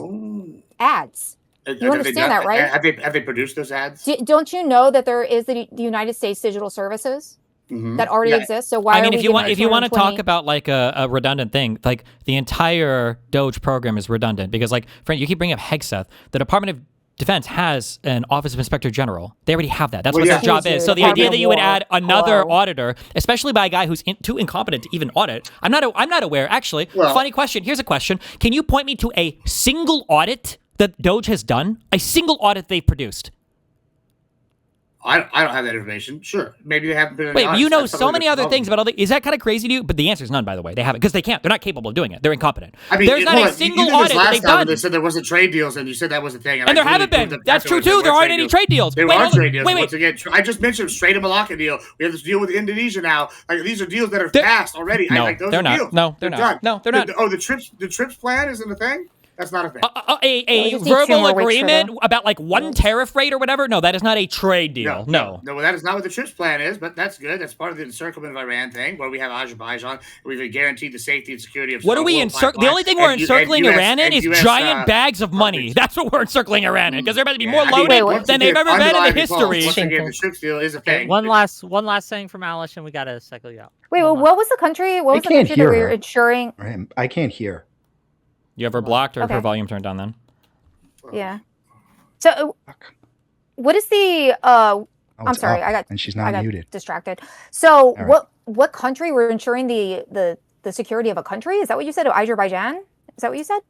ads. You understand that, right? Have they produced those ads? Don't you know that there is the United States Digital Services that already exists? So why? If you want to talk about like a redundant thing, like the entire Doge program is redundant because, like, friend, you keep bringing up Hegseth. The Department of Defense has an Office of Inspector General. They already have that. That's what their job is. So the idea that you would add another auditor, especially by a guy who's too incompetent to even audit, I'm not aware. Actually, funny question. Here's a question. Can you point me to a single audit that Doge has done? A single audit they've produced? I don't have that information. Sure, maybe they haven't been. Wait, you know so many other things about all the. Is that kind of crazy to you? But the answer is none. By the way, they haven't because they can't. They're not capable of doing it. They're incompetent. I mean, there's not a single audit that they've done. They said there wasn't trade deals, and you said that was a thing. And there haven't been. That's true too. There aren't any trade deals. There are trade deals. Once again, I just mentioned Strait of Malacca deal. We have this deal with Indonesia now. Like, these are deals that are passed already. No, they're not. No, they're not. No, they're not. Oh, the TRIPS plan isn't a thing. That's not a thing. A verbal agreement about like one tariff rate or whatever? No, that is not a trade deal. No, well, that is not what the TRIPS plan is, but that's good. That's part of the encirclement of Iran thing, where we have Azerbaijan. We've guaranteed the safety and security of. What are we encircling? The only thing we're encircling Iran in is giant bags of money. That's what we're encircling Iran in, because they're about to be more loaded than they've ever been in history. Once again, the TRIPS deal is a thing. One last thing from Alice, and we got to cycle you out. Wait, what was the country? What was the country that we were insuring? I can't hear. You have her blocked or her volume turned down then? Yeah. So, what is the? I'm sorry, and she's not muted. Distracted. So, what country we're ensuring the security of a country? Is that what you said? Azerbaijan? Is that what you said?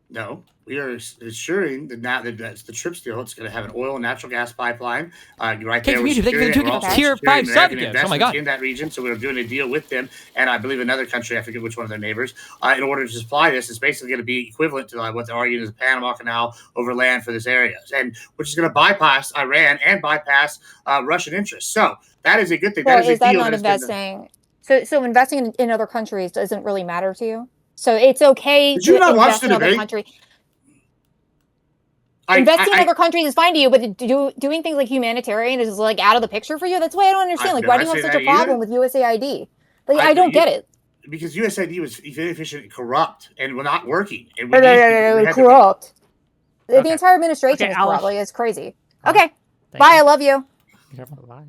No, we are ensuring that now that that's the TRIPS deal. It's going to have an oil and natural gas pipeline right there. Tier 5 subjects. Oh my God! In that region, so we're doing a deal with them, and I believe another country. I forget which one of their neighbors. In order to supply this, it's basically going to be equivalent to what they're arguing is the Panama Canal over land for this area, and which is going to bypass Iran and bypass Russian interests. So that is a good thing. Well, is that not investing? So investing in other countries doesn't really matter to you. So it's okay to invest in other countries. Investing in other countries is fine to you, but doing things like humanitarian is like out of the picture for you. That's why I don't understand. Like, why do you have such a problem with USAID? Like, I don't get it. because USAID was inefficient and corrupt and not working. And corrupt. The entire administration is corrupt. Like, it's crazy. Okay. Bye. I love you. Bye.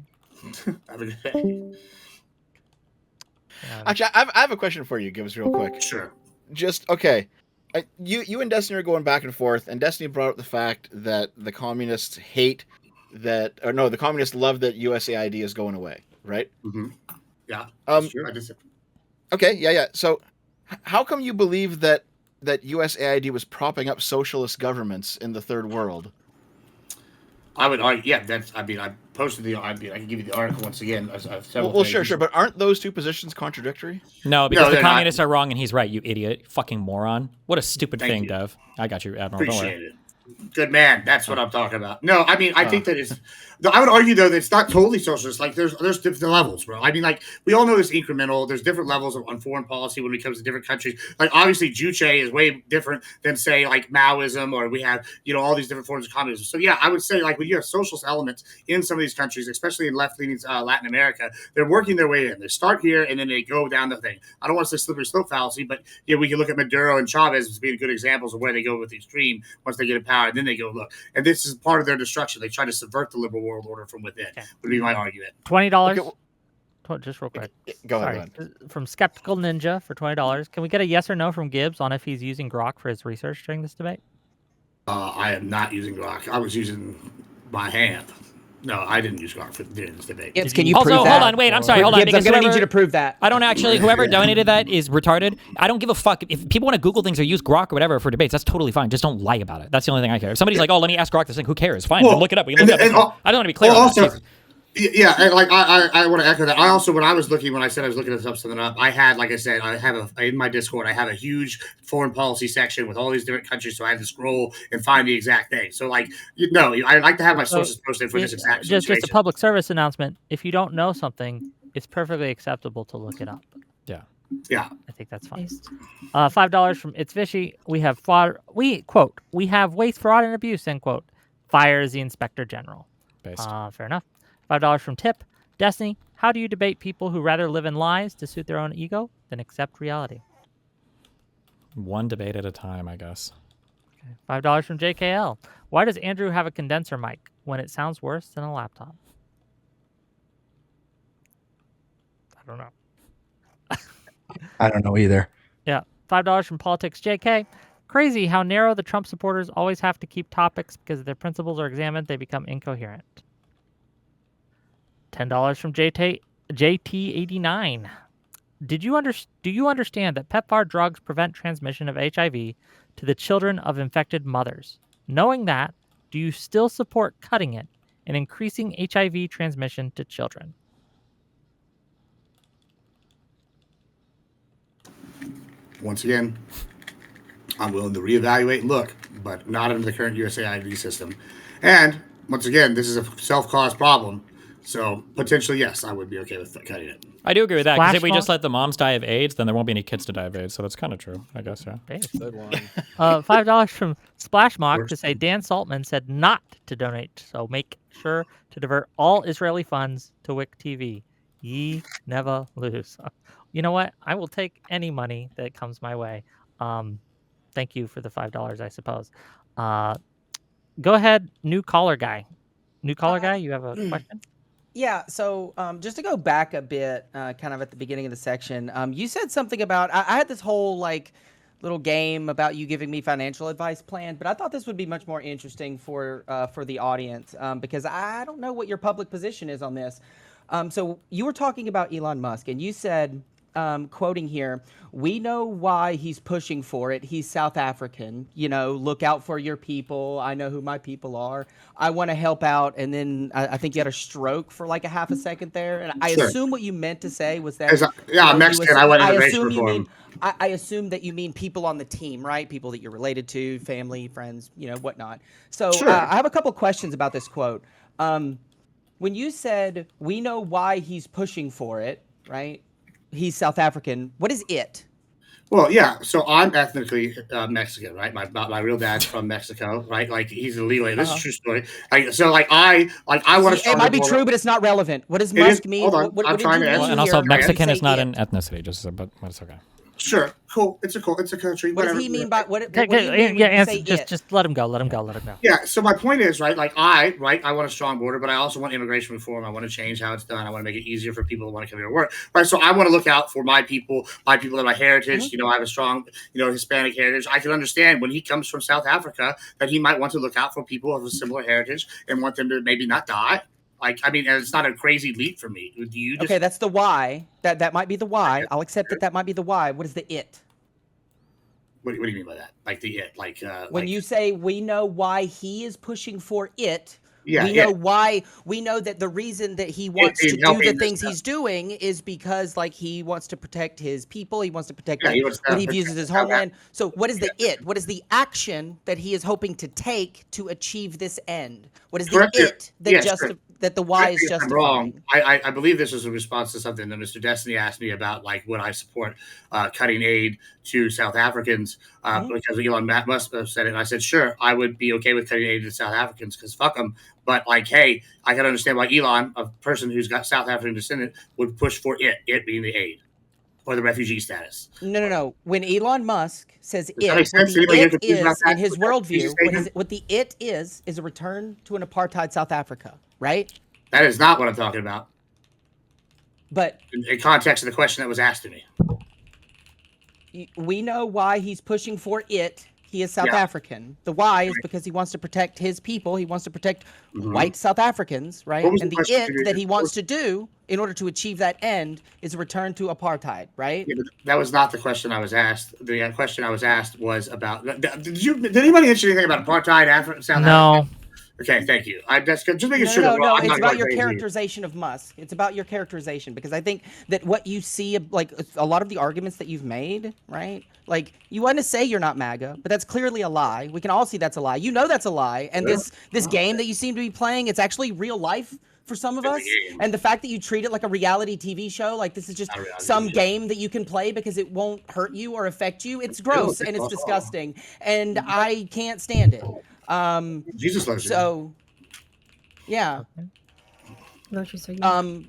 Have a good day. Actually, I have a question for you. Give us real quick. Sure. Just okay. You and Destiny are going back and forth, and Destiny brought up the fact that the communists hate that, or no, the communists love that USAID is going away, right? Mm-hmm. Yeah. Sure. Okay. Yeah. So, how come you believe that USAID was propping up socialist governments in the third world? I would argue, yeah. I posted I can give you the article once again. Well, sure. But aren't those two positions contradictory? No, because the communists are wrong and he's right. You idiot, fucking moron. What a stupid thing, Dev. I got you, Admiral. Appreciate it. Good man. That's what I'm talking about. No, I mean, I think that it's. I would argue though that it's not totally socialist. Like there's different levels, bro. I mean, like we all know this incremental. There's different levels on foreign policy when it comes to different countries. Like obviously, Juche is way different than say like Maoism, or we have all these different forms of communism. So yeah, I would say like when you have socialist elements in some of these countries, especially in left-leaning Latin America, they're working their way in. They start here and then they go down the thing. I don't want to say slippery slope fallacy, but we can look at Maduro and Chavez as being good examples of where they go with the extreme once they get in power, and then they go look. And this is part of their destruction. They try to subvert the liberal world order from within. Okay. Would be my argument. $20. Okay. Just real quick. Go ahead. From Skeptical Ninja for $20. Can we get a yes or no from Gibbs on if he's using Grok for his research during this debate? I am not using Grok. I was using my hand. No, I didn't use Grok during this debate. Gibbs, can you prove that? Hold on, wait. I'm sorry. Hold on. Gibbs, I'm going to need you to prove that. I don't actually. Whoever donated that is retarded. I don't give a fuck. If people want to Google things or use Grok or whatever for debates, that's totally fine. Just don't lie about it. That's the only thing I care. If somebody's like, oh, let me ask Grok this thing, who cares? Fine. We'll look it up. We can look it up. I don't want to be clear on that. Yeah, and like I want to echo that. I also, when I said I was looking something up, I had, like I said, in my Discord, I have a huge foreign policy section with all these different countries, so I had to scroll and find the exact thing. So, like, I like to have my sources posted for this exact situation. Just a public service announcement. If you don't know something, it's perfectly acceptable to look it up. Yeah. I think that's fine. $5 from It's Vishy. We have fraud. We have waste, fraud, and abuse. End quote. Fires the Inspector General. Fair enough. $5 from Tip. Destiny, how do you debate people who rather live in lies to suit their own ego than accept reality? One debate at a time, I guess. Okay. $5 from JKL. Why does Andrew have a condenser mic when it sounds worse than a laptop? I don't know. I don't know either. Yeah. $5 from Politics JK. Crazy how narrow the Trump supporters always have to keep topics because if their principles are examined, they become incoherent. $10 from JT89. Do you understand that PEPFAR drugs prevent transmission of HIV to the children of infected mothers? Knowing that, do you still support cutting it and increasing HIV transmission to children? Once again, I'm willing to reevaluate and look, but not under the current USAID system. And once again, this is a self-caused problem. So potentially, yes, I would be okay with cutting it. I do agree with that, because if we just let the moms die of AIDS, then there won't be any kids to die of AIDS. So that's kind of true, I guess, yeah. $5 from Splashmock to say Dan Saltman said not to donate, so make sure to divert all Israeli funds to WIC TV. Ye never lose. You know what? I will take any money that comes my way. Thank you for the $5, I suppose. Go ahead, new caller guy. You have a question? Yeah, so just to go back a bit, kind of at the beginning of the section, you said something about, I had this whole little game about you giving me financial advice planned, but I thought this would be much more interesting for the audience because I don't know what your public position is on this. So you were talking about Elon Musk, and you said, quoting here, "We know why he's pushing for it. He's South African. Look out for your people. I know who my people are. I want to help out." And then I think you had a stroke for like a half a second there. And I assume what you meant to say was that I'm Mexican. I went into race reform. I assume that you mean people on the team, right? People that you're related to, family, friends, whatnot. So I have a couple questions about this quote. When you said, "We know why he's pushing for it," right? He's South African. What is it? Well, yeah. So I'm ethnically Mexican, right? My real dad's from Mexico, right? Like he's illegal. This is a true story. I want to. It might be true, but it's not relevant. What does Musk mean? Hold on. What I'm did trying you to mean answer. And also, here? Mexican is not Say an ethnicity, but it's okay. Sure, cool. It's a country. What Whatever. does he mean by what? Okay, What do you mean when you answer. say Just let him go. Let him go. Let him go. Yeah. So my point is, right? Like I want a strong border, but I also want immigration reform. I want to change how it's done. I want to make it easier for people who want to come here to work. Right. So I want to look out for my people that my heritage. Mm-hmm. You know, I have a strong, Hispanic heritage. I can understand when he comes from South Africa that he might want to look out for people of a similar heritage and want them to maybe not die. Like, I mean, it's not a crazy leap for me. Do you? Okay, that's the why. That might be the why. I'll accept that might be the why. What is the it? What do you mean by that? Like the it? Like when you say we know why he is pushing for it. Yeah, we know why. We know that the reason that he wants to do the things he's doing is because, like, he wants to protect his people. He wants to protect what he views as his homeland. So, what is the it? What is the action that he is hoping to take to achieve this end? What is the it that that the why is justifying? Wrong. I believe this was a response to something that Mr. Destiny asked me about, like, would I support cutting aid to South Africans because Elon Musk said it. And I said, sure, I would be okay with cutting aid to South Africans because fuck them. But, like, hey, I can understand why Elon, a person who's got South African descent, would push for it being the aid or the refugee status. No. When Elon Musk says what the it is in his worldview, what the it is a return to an apartheid South Africa, right? That is not what I'm talking about. But in context of the question that was asked to me. We know why he's pushing for it. He is South African. The why is because he wants to protect his people. He wants to protect white South Africans, right? And the it that he wants to do in order to achieve that end is a return to apartheid, right? Yeah, but that was not the question I was asked. The question I was asked was about. Did anybody mention anything about apartheid South Africa? No. Okay, thank you. I'm just making sure. No, it's about your characterization of Musk. It's about your characterization because I think that what you see, like a lot of the arguments that you've made, right? Like you want to say you're not MAGA, but that's clearly a lie. We can all see that's a lie. You know that's a lie. And this game that you seem to be playing, it's actually real life for some of us. And the fact that you treat it like a reality TV show, like this is just some game that you can play because it won't hurt you or affect you. It's gross and it's disgusting, and I can't stand it. Jesus loves you. So, yeah.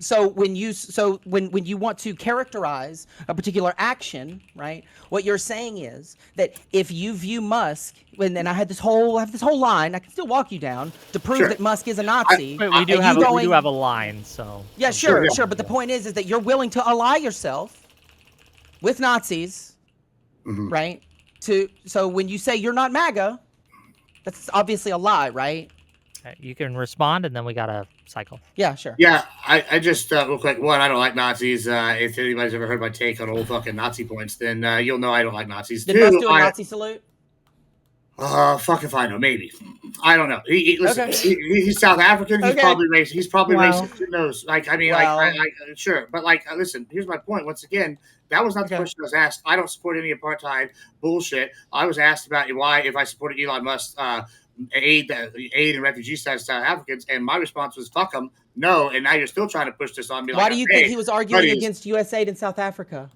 So when you want to characterize a particular action, right? What you're saying is that if you view Musk, and I have this whole line, I can still walk you down to prove that Musk is a Nazi. We do have a line, so yeah, sure. But the point is that you're willing to ally yourself with Nazis, right? So when you say you're not MAGA, that's obviously a lie, right? You can respond, and then we got a cycle. Yeah, sure. Yeah, I just real quick. One, I don't like Nazis. If anybody's ever heard my take on old fucking Nazi points, then you'll know I don't like Nazis. Did Musk do a Nazi salute? Fuck if I know. Maybe I don't know. Listen, he's South African. He's probably racist. He's probably racist. Who knows? Like, I mean, sure, but like, listen. Here's my point. Once again, that was not the question I was asked. I don't support any apartheid bullshit. I was asked about why, if I supported Elon Musk aid and refugee status to South Africans, and my response was fuck them. No, and now you're still trying to push this on me. Why do you think he was arguing against U.S. aid in South Africa?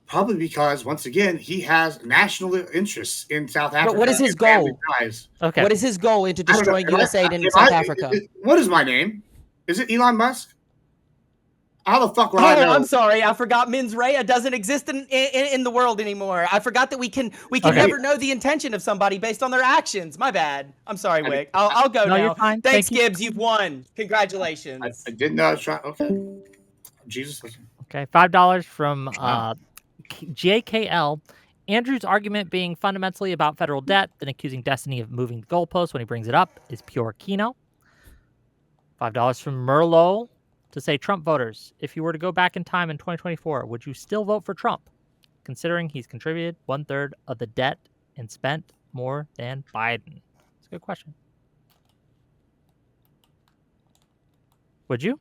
Probably because, once again, he has national interests in South Africa. But what is his goal? Okay. What is his goal into destroying U.S. aid in South Africa? What is my name? Is it Elon Musk? How the fuck would I know? I'm sorry. I forgot mens rea doesn't exist in the world anymore. I forgot that we can never know the intention of somebody based on their actions. My bad. I'm sorry, Wick. I'll go now. You're fine. Thanks, Gibbs. You've won. Congratulations. I didn't know I was trying. Okay. Jesus. Okay, $5 from JKL. Andrew's argument being fundamentally about federal debt, then accusing Destiny of moving the goalposts when he brings it up, is pure Kino. $5 from Merlot to say, Trump voters, if you were to go back in time in 2024, would you still vote for Trump, considering he's contributed 1/3 of the debt and spent more than Biden? It's a good question. Would you?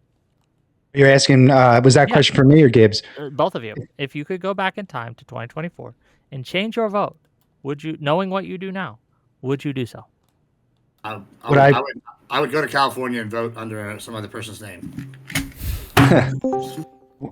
You're asking, was that question for me or Gibbs? Both of you. If you could go back in time to 2024 and change your vote, would you, knowing what you do now, would you do so? I would go to California and vote under some other person's name.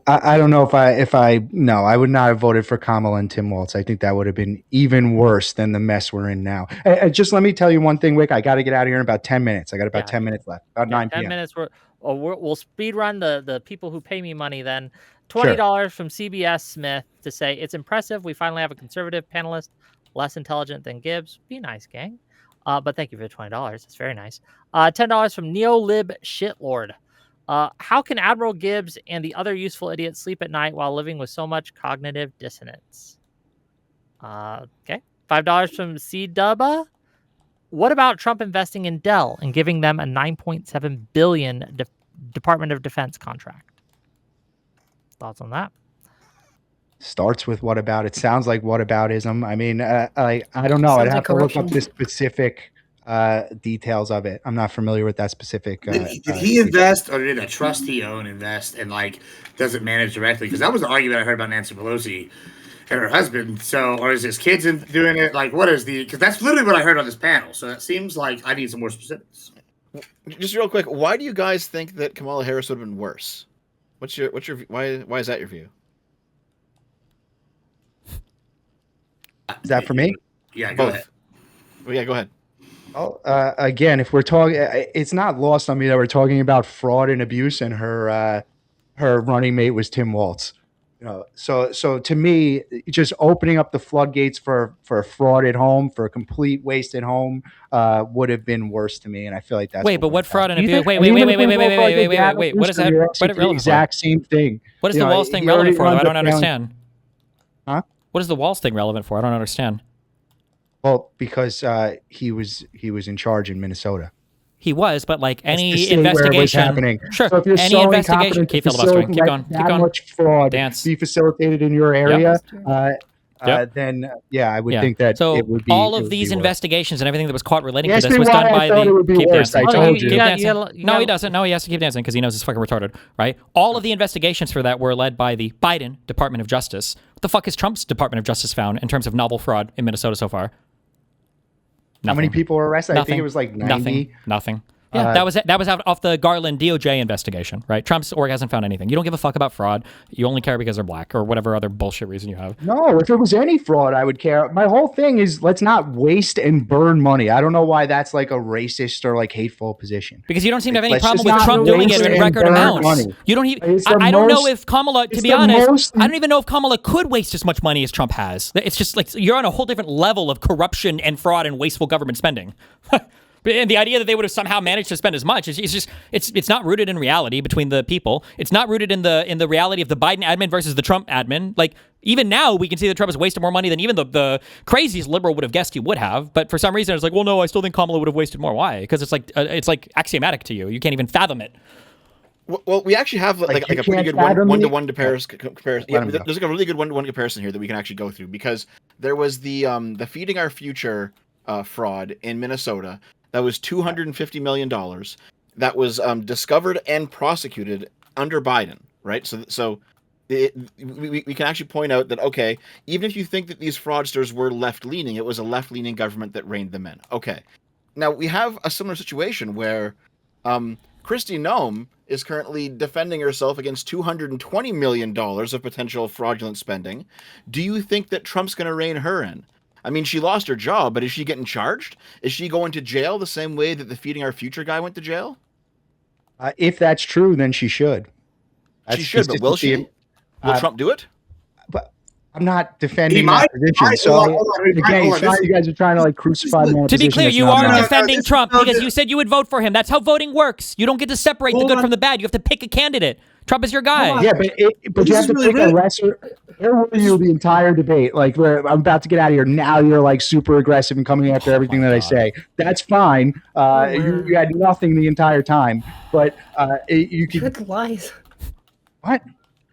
I don't know if I no, I would not have voted for Kamala and Tim Walz. I think that would have been even worse than the mess we're in now. Just let me tell you one thing, Wick. I got to get out of here in about 10 minutes. I got about 10 minutes left. About 9 p.m. 10 minutes. We'll speed run the people who pay me money then. $20 from CBS Smith to say, it's impressive. We finally have a conservative panelist, less intelligent than Gibbs. Be nice, gang. But thank you for the $20. It's very nice. $10 from Neolib Shitlord. How can Admiral Gibbs and the other useful idiots sleep at night while living with so much cognitive dissonance? Okay. $5 from C Dubba. What about Trump investing in Dell and giving them a $9.7 billion Department of Defense contract? Thoughts on that? Starts with what about? It sounds like whataboutism. I mean, I don't know. I'd have to look up the specific details of it. I'm not familiar with that specific. Did he invest, or did a trust he own invest, and like does it manage directly? Because that was the argument I heard about Nancy Pelosi and her husband. So, or is his kids doing it? Like, what is the? Because that's literally what I heard on this panel. So it seems like I need some more specifics. Just real quick, why do you guys think that Kamala Harris would have been worse? What's your why is that your view? Is that for me? Yeah, go ahead. Well, yeah, go ahead. Well, again, if we're talking, it's not lost on me that we're talking about fraud and abuse, and her running mate was Tim Walz. You know, so to me, just opening up the floodgates for fraud at home, for a complete waste at home, would have been worse to me. And I feel like that's but what fraud and abuse? Wait. What is that? What is relevant? Exact same thing. What is the Walz thing relevant for? I don't understand. Huh? What is the Walz thing relevant for? I don't understand. Well, because he was in charge in Minnesota. He was, but like any investigation, sure. So if you're any investigation, keep filibustering. Keep going. Keep going. Much fraud be facilitated in your area. Then I would think that it would be. All of these investigations and everything that was caught relating to this was done by the. Keep dancing. I told you. Keep dancing. No, he doesn't. No, he has to keep dancing because he knows it's fucking retarded, right? All of the investigations for that were led by the Biden Department of Justice. What the fuck has Trump's Department of Justice found in terms of novel fraud in Minnesota so far? Nothing. How many people were arrested? I think it was like 90. Nothing. Yeah, that was out off the Garland DOJ investigation, right? Trump's org hasn't found anything. You don't give a fuck about fraud. You only care because they're black or whatever other bullshit reason you have. No, if it was any fraud, I would care. My whole thing is let's not waste and burn money. I don't know why that's like a racist or like hateful position. Because you don't seem to have any problem with Trump doing it in record amounts. Money. You don't even. I don't know if Kamala, to be honest, I don't even know if Kamala could waste as much money as Trump has. It's just like you're on a whole different level of corruption and fraud and wasteful government spending. And the idea that they would have somehow managed to spend as much is just it's not rooted in reality between the people. It's not rooted in the reality of the Biden admin versus the Trump admin. Like even now we can see that Trump has wasted more money than even the craziest liberal would have guessed he would have. But for some reason it's like, well, no, I still think Kamala would have wasted more. Why? Because it's like axiomatic to you. You can't even fathom it. Well, we actually have like a pretty good one-to-one comparison. Yeah, there's like a really good one-to-one comparison here that we can actually go through because there was the Feeding Our Future fraud in Minnesota. That was $250 million that was discovered and prosecuted under Biden, right? So we can actually point out that, okay, even if you think that these fraudsters were left-leaning, it was a left-leaning government that reined them in. Okay. Now, we have a similar situation where Kristi Noem is currently defending herself against $220 million of potential fraudulent spending. Do you think that Trump's going to rein her in? I mean, she lost her job, but is she getting charged? Is she going to jail the same way that the Feeding Our Future guy went to jail? If that's true, then she should. She should, but will she? Will Trump do it? But I'm not defending my position. So again, you guys are trying to like crucify me. To be clear, you are defending Trump because you said you would vote for him. That's how voting works. You don't get to separate the good from the bad. You have to pick a candidate. Trump is your guy. Yeah, but you have to pick a lesser. Where were you the entire debate? Like, I'm about to get out of here. Now you're like super aggressive and coming after everything that I say. That's fine. You had nothing the entire time, but you could. Good lies. What?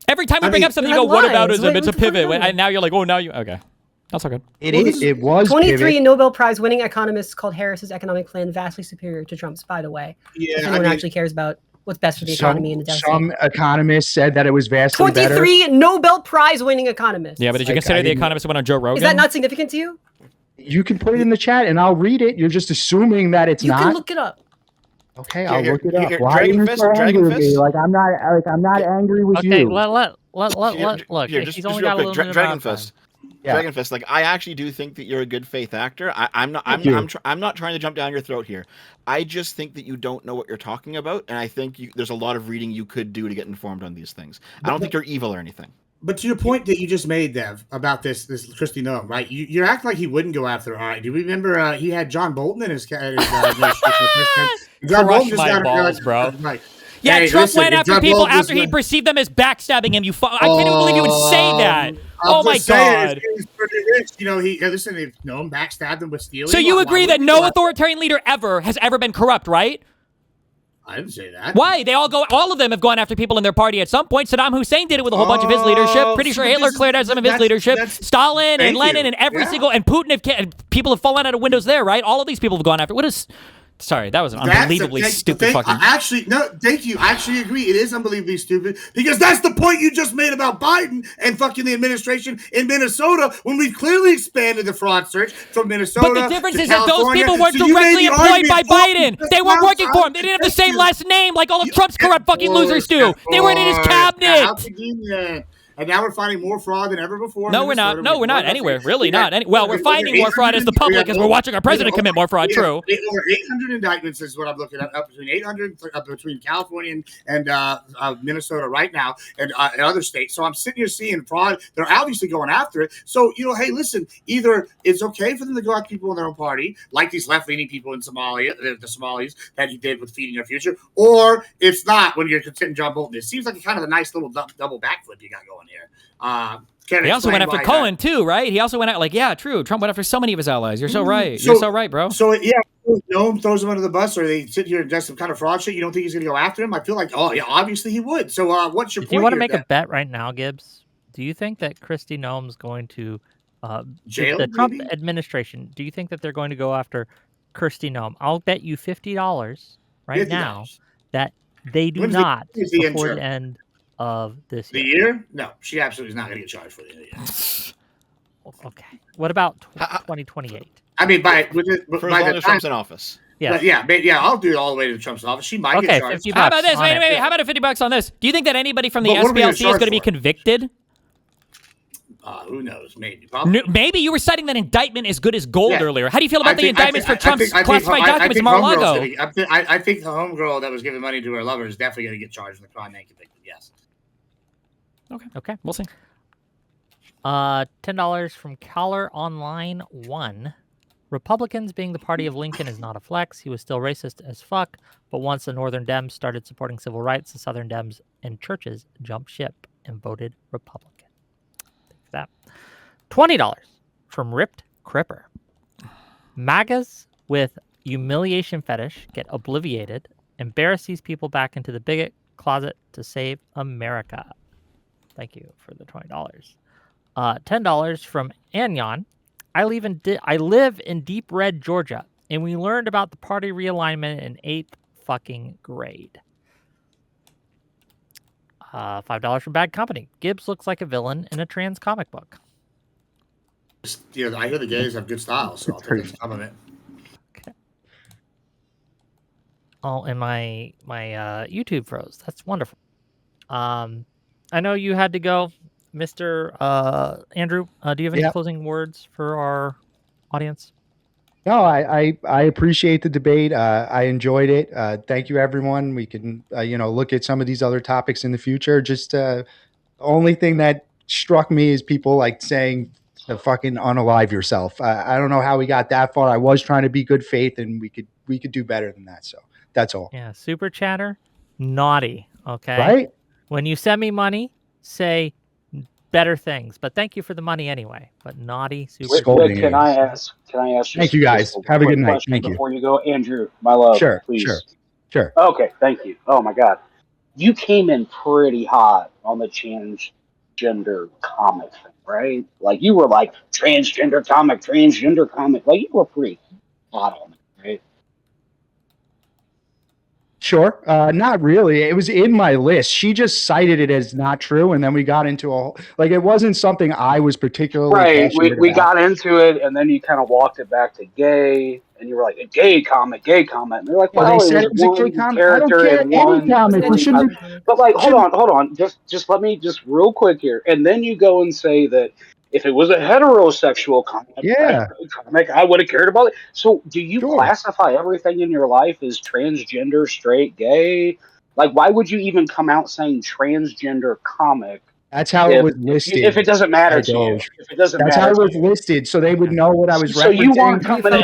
Every time we bring up something, you go, "What aboutism?" It's a pivot, and now you're like, "Oh, now you." Okay, that's all good. It was 23 pivot. Nobel Prize winning economists called Harris's economic plan vastly superior to Trump's. By the way, if anyone actually cares about what's best for the economy in the desert. Some economists said that it was vastly 23 better. Nobel Prize winning economists. Yeah, but did you consider the economists who went on Joe Rogan? Is that not significant to you? You can put it in the chat and I'll read it. You're just assuming that it's not. You can look it up. Okay, I'll look it up. Here, Why are you so angry with me? Fist? Like I'm not angry with Okay, you. let look. Here, He's just only real got a quick. little bit Dragon of time. Fist. Yeah. Dragon Fist. Like I actually do think that you're a good faith actor. I'm not trying to jump down your throat here. I just think that you don't know what you're talking about, and I think there's a lot of reading you could do to get informed on these things. I don't think you're evil or anything. But to your point that you just made, Dev, about this Kristi Noem, right? You're acting like he wouldn't go after her. All right. Do you remember he had John Bolton in his administration? John Crush my balls, bro. Right. Yeah, Hey, Trump listen, went if after John people Bolton after he was- perceived them as backstabbing him. I can't even believe you would say that. Oh my God. He's pretty rich. You know, listen, if Noem backstabbed him with stealing. So you why agree would that he no go after- authoritarian leader ever has ever been corrupt, right? I didn't say that. Why? All of them have gone after people in their party at some point. Saddam Hussein did it with a whole bunch of his leadership. Pretty sure Hitler cleared out some of his leadership. Stalin and Lenin and every single, and Putin, people have fallen out of windows there, right? All of these people have gone after. Sorry, that was an unbelievably stupid fucking... Actually, no, thank you. I actually agree. It is unbelievably stupid because that's the point you just made about Biden and fucking the administration in Minnesota when we've clearly expanded the fraud search from Minnesota. But the difference to is that those California. people weren't So you made directly the employed by argument, Biden. They weren't working for him. They didn't have the same last name like all of Trump's corrupt fucking losers do. They weren't in his cabinet. How convenient. And now we're finding more fraud than ever before. No, we're not. No, we're not anywhere. Really not. Well, we're finding more fraud as the public as we're watching our president commit more fraud. True. Over 800 indictments is what I'm looking at. Up between 800 between California and Minnesota right now, and other states. So I'm sitting here seeing fraud. They're obviously going after it. So hey, listen. Either it's okay for them to go after people in their own party, like these left-leaning people in Somalia, the Somalis that he did with Feeding Our Future, or it's not when you're considering John Bolton. It seems like a kind of a nice little double backflip you got going here. He also went after Cohen too, right? He also went out true. Trump went after so many of his allies. You're so right. You're so right, bro. So yeah, Noem throws him under the bus, or they sit here and do some kind of fraud shit. You don't think he's going to go after him? I feel like, oh yeah, obviously he would. So what's your point? Do you want to here, make a bet right now, Gibbs? Do you think that Kristi Noem's going to jail the Trump maybe? administration? Do you think that they're going to go after Kristi Noem? I'll bet you $50 right $50. now that they do When's not the before interim? the end of this The year. year? No, she absolutely is not going to get charged for the end of the year. Okay. What about 2028? I mean, For as long as Trump's in office. Yeah. Yeah, I'll do it all the way to Trump's office. She might get charged. How about this? on Wait, it. wait. How about a $50 on this? Do you think that anybody from the But what are we gonna SPLC is charge going to be for? convicted? Who knows? Maybe. Probably. Maybe you were citing that indictment as good as gold Yeah. earlier. How do you feel about the I indictments for Trump's think classified documents in Mar-a-Lago? I think the homegirl that was giving money to her lover is definitely going to get charged with the crime and convicted. Yes. Okay, we'll see. $10 from Caller Online 1. Republicans being the party of Lincoln is not a flex. He was still racist as fuck, but once the Northern Dems started supporting civil rights, the Southern Dems and churches jumped ship and voted Republican. Thanks for that. $20 from Ripped Cripper. MAGAs with humiliation fetish get obliviated. Embarrass these people back into the bigot closet to save America. Thank you for the $20. $10 from Anyon. I live in Deep Red, Georgia, and we learned about the party realignment in 8th fucking grade. $5 from Bad Company. Gibbs looks like a villain in a trans comic book. Yeah, I hear the gays have good style, so I'll take some of it. Okay. Oh, and my YouTube froze. That's wonderful. I know you had to go, Mr. Andrew. Do you have any closing words for our audience? No, I appreciate the debate. I enjoyed it. Thank you, everyone. We can look at some of these other topics in the future. Just the only thing that struck me is people like saying fucking unalive yourself. I don't know how we got that far. I was trying to be good faith, and we could do better than that. So that's all. Yeah, super chatter, naughty. Okay, right? When you send me money, say better things. But thank you for the money anyway. But naughty, super. Wait, can I ask? Thank you, guys. Have a good night. Thank you. Before you go, Andrew, my love. Sure. Please. Sure. Okay, thank you. Oh my God, you came in pretty hot on the transgender comic thing, right? Like you were like transgender comic. Like you were pretty hot on it, right? Sure. Not really. It was in my list. She just cited it as not true, and then we got into it wasn't something I was particularly right. passionate We about. got into it, and then you kind of walked it back to gay, and you were like, a gay comic, and they're like, Well, well, they it said was it was a gay one comic. I don't character care and any one. comic. We shouldn't. But like, hold on, just let me just real quick here, and then you go and say that if it was a heterosexual comic, I would have cared about it. So, do you classify everything in your life as transgender, straight, gay? Like, why would you even come out saying transgender comic? That's how it was listed. If it doesn't matter to you, if it doesn't that's matter, how it was listed, so they would know what I was referencing. So you weren't coming in.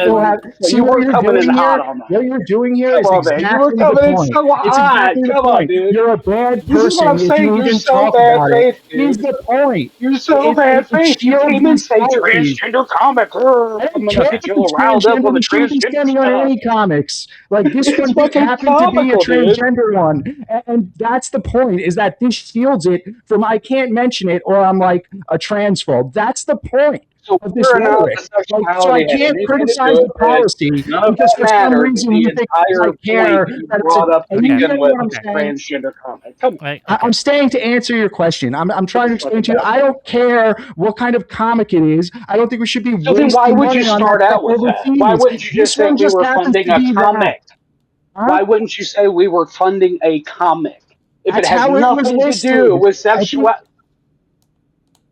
See what you're doing here? What you're doing here is exactly the point. It's exactly the point. You're a bad person if you even talk about it. Here's the point. You're so bad faith. You can't even say transgender comic. I'm gonna get you riled up with the transgender on any comics. Like this one just happened to be a transgender one, and that's the point. Is that this shields it from I can't mention it or I'm like a transphobe. That's the point of this rhetoric. Like, so I can't criticize the policy because for some reason you think I care that it's transgender comic. I'm staying to answer your question. I'm trying to explain to you. I don't care what kind of comic it is. I don't think we should be wasting why would you money on start out with that? Why wouldn't you just say we were funding a comic? Why wouldn't you say we were funding a comic? If it has nothing to do with sexual,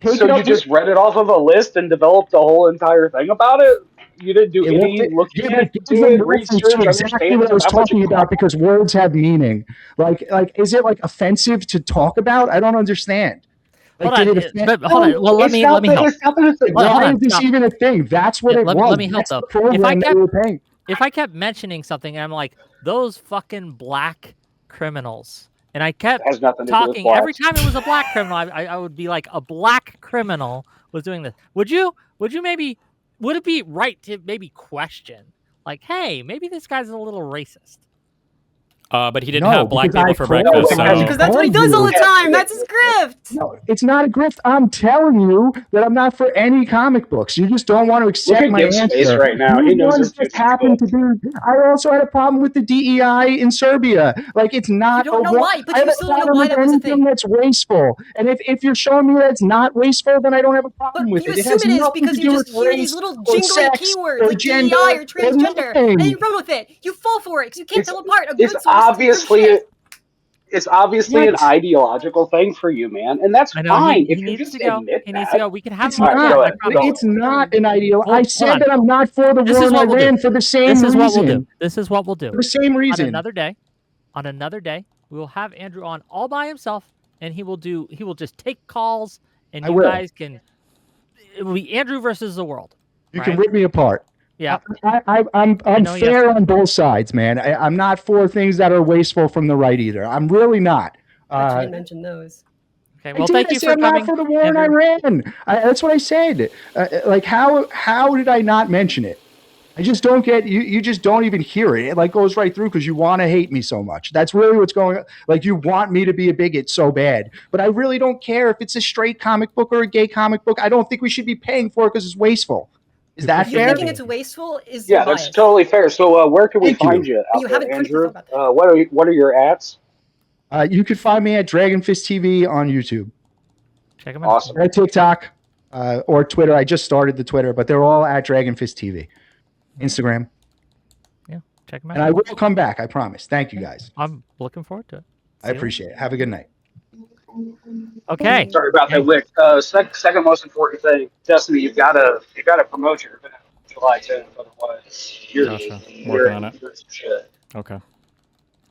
so you just read it off of a list and developed the whole entire thing about it? You didn't do any looking into it, research, exactly what I was talking about because words have meaning. Like, is it like offensive to talk about? I don't understand. Like, hold on. Well, let me help. Why is this even a thing? That's what it was. Let me help though. If I kept mentioning something, and I'm like, those fucking black criminals. And I kept talking every time it was a black criminal. I would be like, a black criminal was doing this. Would it be right to maybe question, like, hey, maybe this guy's a little racist? But he didn't have black people for breakfast. Because that's what he does all the time. That's his grift. No, it's not a grift. I'm telling you that I'm not for any comic books. You just don't want to accept my answer. Right now. He knows just happened to be. I also had a problem with the DEI in Serbia. Like, it's not. You don't know why, but you still don't know why that was a thing. That's wasteful. And if you're showing me that it's not wasteful, then I don't have a problem with it. You assume it is because you just hear these little jingling keywords like DEI or transgender, and you run with it. You fall for it because you can't tell apart a good source. It's obviously an ideological thing for you, man, and that's fine. If you just admit that, we can have. It's not an ideal. I said that I'm not for the war in Iran for the same reason. This is what we'll do. For the same reason. On another day, we will have Andrew on all by himself, and he will just take calls, and you guys can. It will be Andrew versus the world. You can rip me apart. Yeah, I'm fair on both sides, man. I'm not for things that are wasteful from the right either. I'm really not. I didn't mention those. Okay, well, thank you for coming. I'm not for the war in Iran. That's what I said. Like, how did I not mention it? I just don't get you. You just don't even hear it. It like goes right through because you want to hate me so much. That's really what's going on. Like, you want me to be a bigot so bad, but I really don't care if it's a straight comic book or a gay comic book. I don't think we should be paying for it because it's wasteful. Is that fair? Thinking it's wasteful is that's totally fair. So where can we find you out there, Andrew? What are your ads? You can find me at Dragonfist TV on YouTube. Check them out. Awesome. Or TikTok or Twitter. I just started the Twitter, but they're all at Dragonfist TV. Instagram. Yeah, check them out. And I will come back, I promise. Thank you, guys. I'm looking forward to it. I appreciate it. Have a good night. Okay. Sorry about that, Wick. Second most important thing, Destiny, you gotta promote your event July 10th. Otherwise, you're working on it. Shit. Okay.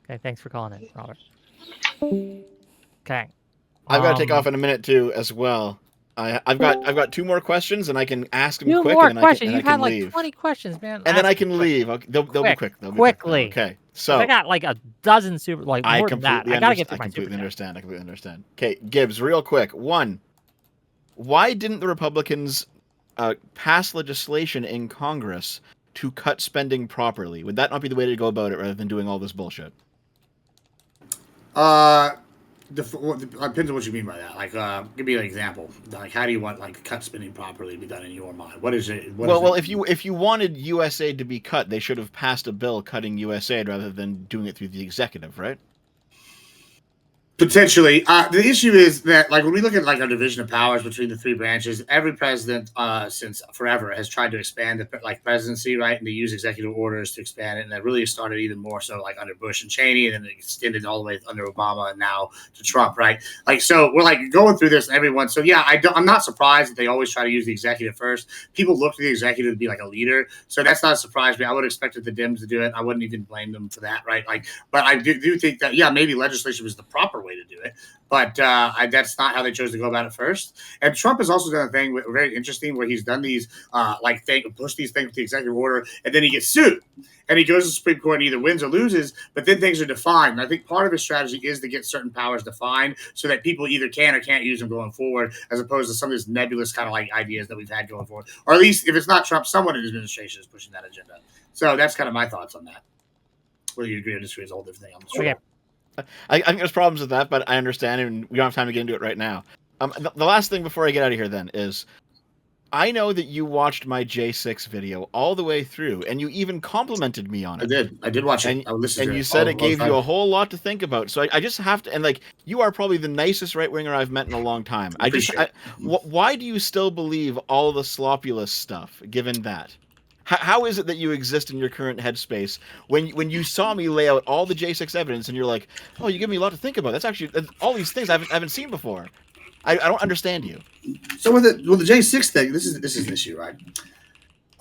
Okay. Thanks for calling in, Robert. Okay. I've got to take off in a minute too, as well. I've got 2 more questions, and I can ask them quick. More and questions. I You've can had leave. like 20 questions, man. And then I can leave. Okay, they'll be quick. Quickly. Okay. So I got like a dozen super more than that. I gotta get through my super. I completely understand. Okay, Gibbs, real quick. 1, why didn't the Republicans pass legislation in Congress to cut spending properly? Would that not be the way to go about it rather than doing all this bullshit? Depends on what you mean by that. Like, give me an example. Like, how do you want cut spending properly to be done in your mind? What is it? Well, if you wanted USAID to be cut, they should have passed a bill cutting USAID rather than doing it through the executive, right? Potentially. The issue is that, like, when we look at like our division of powers between the three branches, every president since forever has tried to expand the presidency, right, and to use executive orders to expand it, and that really started even more so like under Bush and Cheney, and then it extended all the way under Obama and now to Trump, right? Like, so we're like going through this, and everyone. So yeah, I'm not surprised that they always try to use the executive first. People look to the executive to be like a leader, so that's not a surprise to me. I would have expected the Dems to do it. I wouldn't even blame them for that, right? Like, but I do think that maybe legislation was the proper way to do it, but that's not how they chose to go about it first. And Trump has also done a thing very interesting where he's done these push these things with the executive order, and then he gets sued, and he goes to the Supreme Court and either wins or loses. But then things are defined. And I think part of his strategy is to get certain powers defined so that people either can or can't use them going forward, as opposed to some of these nebulous kind of like ideas that we've had going forward. Or at least if it's not Trump, someone in his administration is pushing that agenda. So that's kind of my thoughts on that. Whether you agree or disagree is a whole different thing. Okay. I think there's problems with that, but I understand, and we don't have time to get into it right now. The last thing before I get out of here then is, I know that you watched my J6 video all the way through, and you even complimented me on it. I did watch it. I listened to it. And you said it gave you a whole lot to think about. So I just have to, and like, you are probably the nicest right-winger I've met in a long time. Why do you still believe all the sloppulous stuff, given that? How is it that you exist in your current headspace when you saw me lay out all the J6 evidence and you're like, oh, you give me a lot to think about. That's actually all these things I haven't seen before. I don't understand you. So with the J6 thing, this is an issue, right?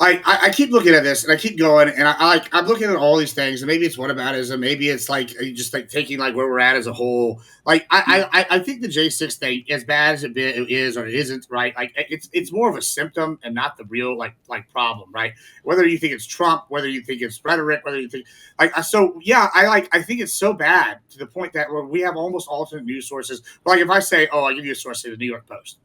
I keep looking at this and I keep going, and I'm looking at all these things, and maybe it's whataboutism, maybe it's like just like taking like where we're at as a whole. Like I think the J6 thing, as bad as it is or it isn't, right? Like it's more of a symptom and not the real like problem, right? Whether you think it's Trump, whether you think it's rhetoric, whether you think I think it's so bad to the point that where we have almost alternate news sources. Like if I say, oh, I'll give you a source, say the New York Post.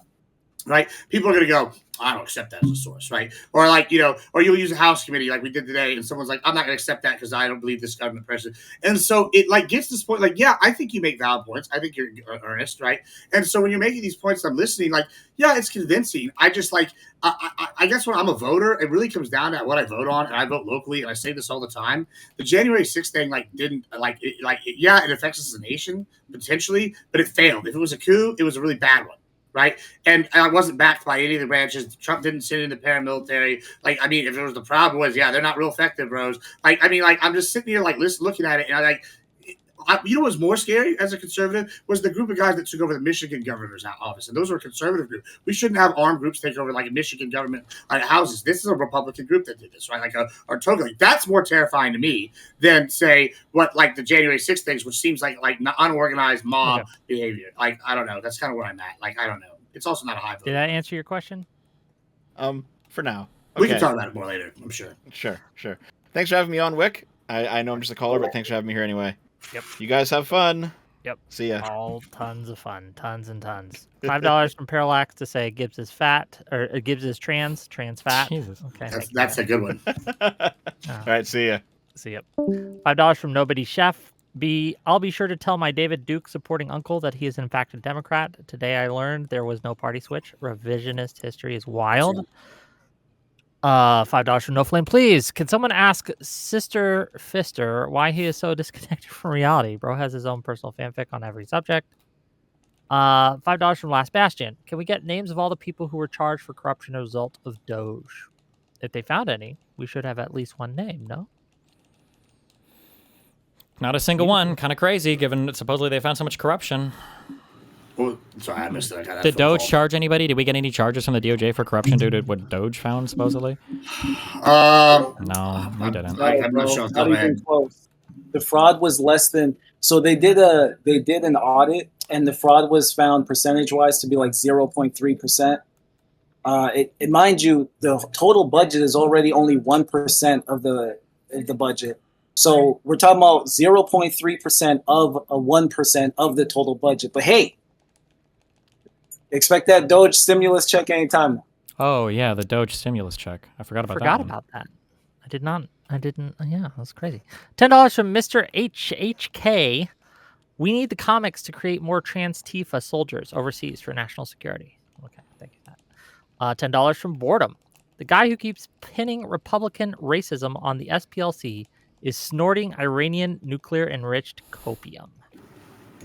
Right, people are going to go, I don't accept that as a source, right? Or like, or you'll use a House committee like we did today, and someone's like, I'm not going to accept that because I don't believe this government president. And so it like gets to this point, like, yeah, I think you make valid points. I think you're earnest, right? And so when you're making these points, I'm listening, like, yeah, it's convincing. I just like, I guess when I'm a voter, it really comes down to what I vote on, and I vote locally, and I say this all the time. The January 6th thing, like, didn't it affects us as a nation potentially, but it failed. If it was a coup, it was a really bad one. Right. And I wasn't backed by any of the branches. Trump didn't send in the paramilitary. Like, I mean, if it was the Proud Boys, they're not real effective, bros. Like, I mean, like, I'm just sitting here, like, looking at it, and you know what's more scary as a conservative was the group of guys that took over the Michigan governor's office. And those were a conservative group. We shouldn't have armed groups take over, like, a Michigan government houses. This is a Republican group that did this, right? Or totally. That's more terrifying to me than, say, what, like, the January 6th things, which seems like unorganized mob behavior. Like, I don't know. That's kind of where I'm at. Like, I don't know. It's also not a high vote. Did that answer your question? For now. Okay. We can talk about it more later, I'm sure. Sure. Thanks for having me on, Wick. I know I'm just a caller, but thanks for having me here anyway. Yep. You guys have fun. Yep. See ya. All tons of fun. Tons and tons. $5 from Parallax to say Gibbs is fat, or Gibbs is trans fat. Jesus. Okay. That's a good one. All right, see ya. See ya. $5 from Nobody Chef. I'll be sure to tell my David Duke supporting uncle that he is in fact a Democrat. Today I learned there was no party switch. Revisionist history is wild. $5 from No Flame. Please, can someone ask Sister Fister why he is so disconnected from reality? Bro has his own personal fanfic on every subject. $5 from Last Bastion. Can we get names of all the people who were charged for corruption as a result of Doge? If they found any, we should have at least one name, no? Not a single one. Kind of crazy, given that supposedly they found so much corruption. Well, sorry, I missed it. Did Doge charge anybody? Did we get any charges from the DOJ for corruption due to what Doge found, supposedly? No, we didn't. I'm not sure. Not even close. The fraud was less than. So they did an audit, and the fraud was found percentage-wise to be like 0.3%. Mind you, the total budget is already only 1% of the budget. So we're talking about 0.3% of a 1% of the total budget. But hey, expect that Doge stimulus check anytime. Oh yeah, the Doge stimulus check. I forgot about that. About that. I didn't. Yeah, that's crazy. $10 from Mr. HHK. We need the comics to create more trans Tifa soldiers overseas for national security. Okay, thank you for that. $10 from Boredom. The guy who keeps pinning Republican racism on the SPLC is snorting Iranian nuclear-enriched copium.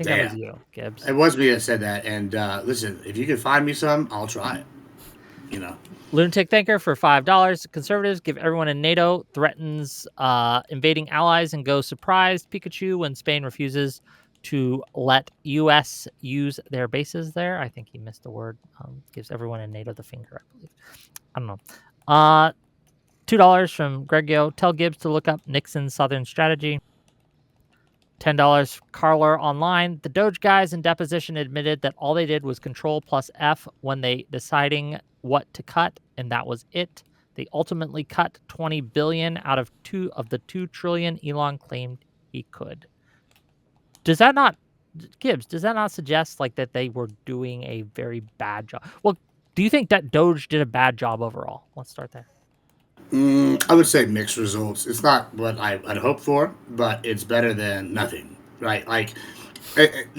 think that was you, Gibbs. It was me that said that. And listen, if you can find me some, I'll try it. You know. Lunatic Thinker for $5. Conservatives give everyone in NATO threatens invading allies and goes surprised Pikachu when Spain refuses to let U.S. use their bases there. I think he missed a word. Gives everyone in NATO the finger, I believe. I don't know. $2 from Greggio. Tell Gibbs to look up Nixon's Southern Strategy. $10 Carler Online. The Doge guys in deposition admitted that all they did was Control plus F when they deciding what to cut, and that was it. They ultimately cut $20 billion out of the $2 trillion Elon claimed he could. Does that not, Gibbs, does that not suggest like that they were doing a very bad job? Well, do you think that Doge did a bad job overall? Let's start there. I would say mixed results. It's not what I'd hoped for, but it's better than nothing, right? Like,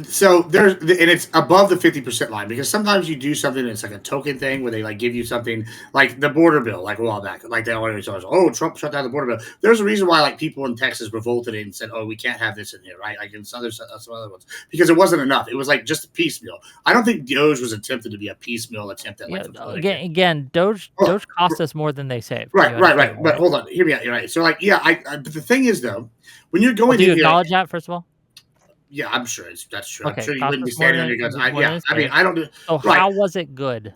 so there's, and it's above the 50% line, because sometimes you do something that's like a token thing where they like give you something like the border bill, like a while back, like they always tell us, oh, Trump shut down the border bill. There's a reason why like people in Texas revolted and said, oh, we can't have this in here, right? Like in some other ones, because it wasn't enough. It was like just a piecemeal. I don't think Doge was attempted to be a piecemeal attempt at like again, Doge cost us more than they saved. Right. But hold on, hear me out. You're right. So like, yeah, but the thing is though, when you're going, do you acknowledge that first of all? Yeah, I'm sure that's true. Okay, I'm sure you wouldn't be standing on your guns. I mean, I don't do. So how was it good?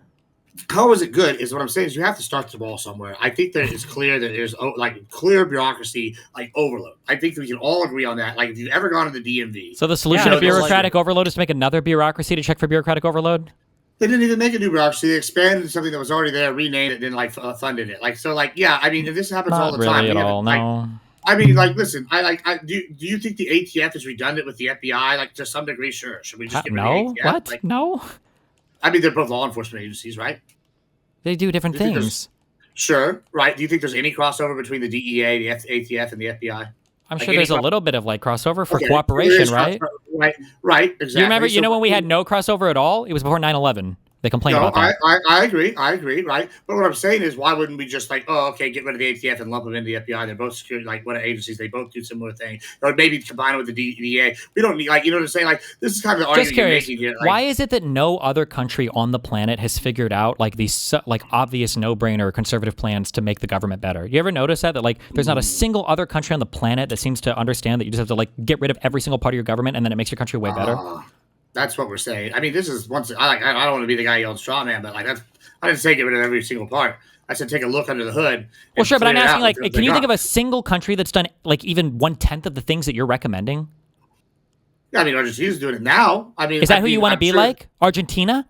How was it good? Is what I'm saying is you have to start the ball somewhere. I think that it's clear that there's like clear bureaucracy, like overload. I think that we can all agree on that. Like if you've ever gone to the DMV, so the solution to bureaucratic overload is to make another bureaucracy to check for bureaucratic overload. They didn't even make a new bureaucracy. They expanded something that was already there, renamed it, then like funded it. Like so, like yeah. I mean, this happens all the time. Not really at all. No. I mean, like, listen. Do you think the ATF is redundant with the FBI? Like, to some degree, sure. Should we just get rid of the ATF? What? Like, no. I mean, they're both law enforcement agencies, right? They do different things. Sure, right. Do you think there's any crossover between the DEA, the ATF, and the FBI? I'm sure there's a little bit of like crossover for cooperation, right? Right. Exactly. You remember? You know when we had no crossover at all? It was before 9/11. They complained about that. I agree, right? But what I'm saying is, why wouldn't we just like, oh, okay, get rid of the ATF and lump them into the FBI? They're both security, like what agencies? They both do similar things, or maybe combine it with the DEA. We don't need, like, you know what I'm saying? Like, this is kind of the argument you're making here. Like, why is it that no other country on the planet has figured out like these like obvious no-brainer conservative plans to make the government better? You ever notice that like there's not a single other country on the planet that seems to understand that you just have to like get rid of every single part of your government and then it makes your country way better? That's what we're saying. I mean, this is I don't want to be the guy yelling straw man, but like I didn't say get rid of every single part. I said take a look under the hood. Well, sure, but I'm asking like, can you think of a single country that's done like even 1/10 of the things that you're recommending? Yeah, I mean, Argentina's doing it now. I mean, is that who you want to be like? Argentina?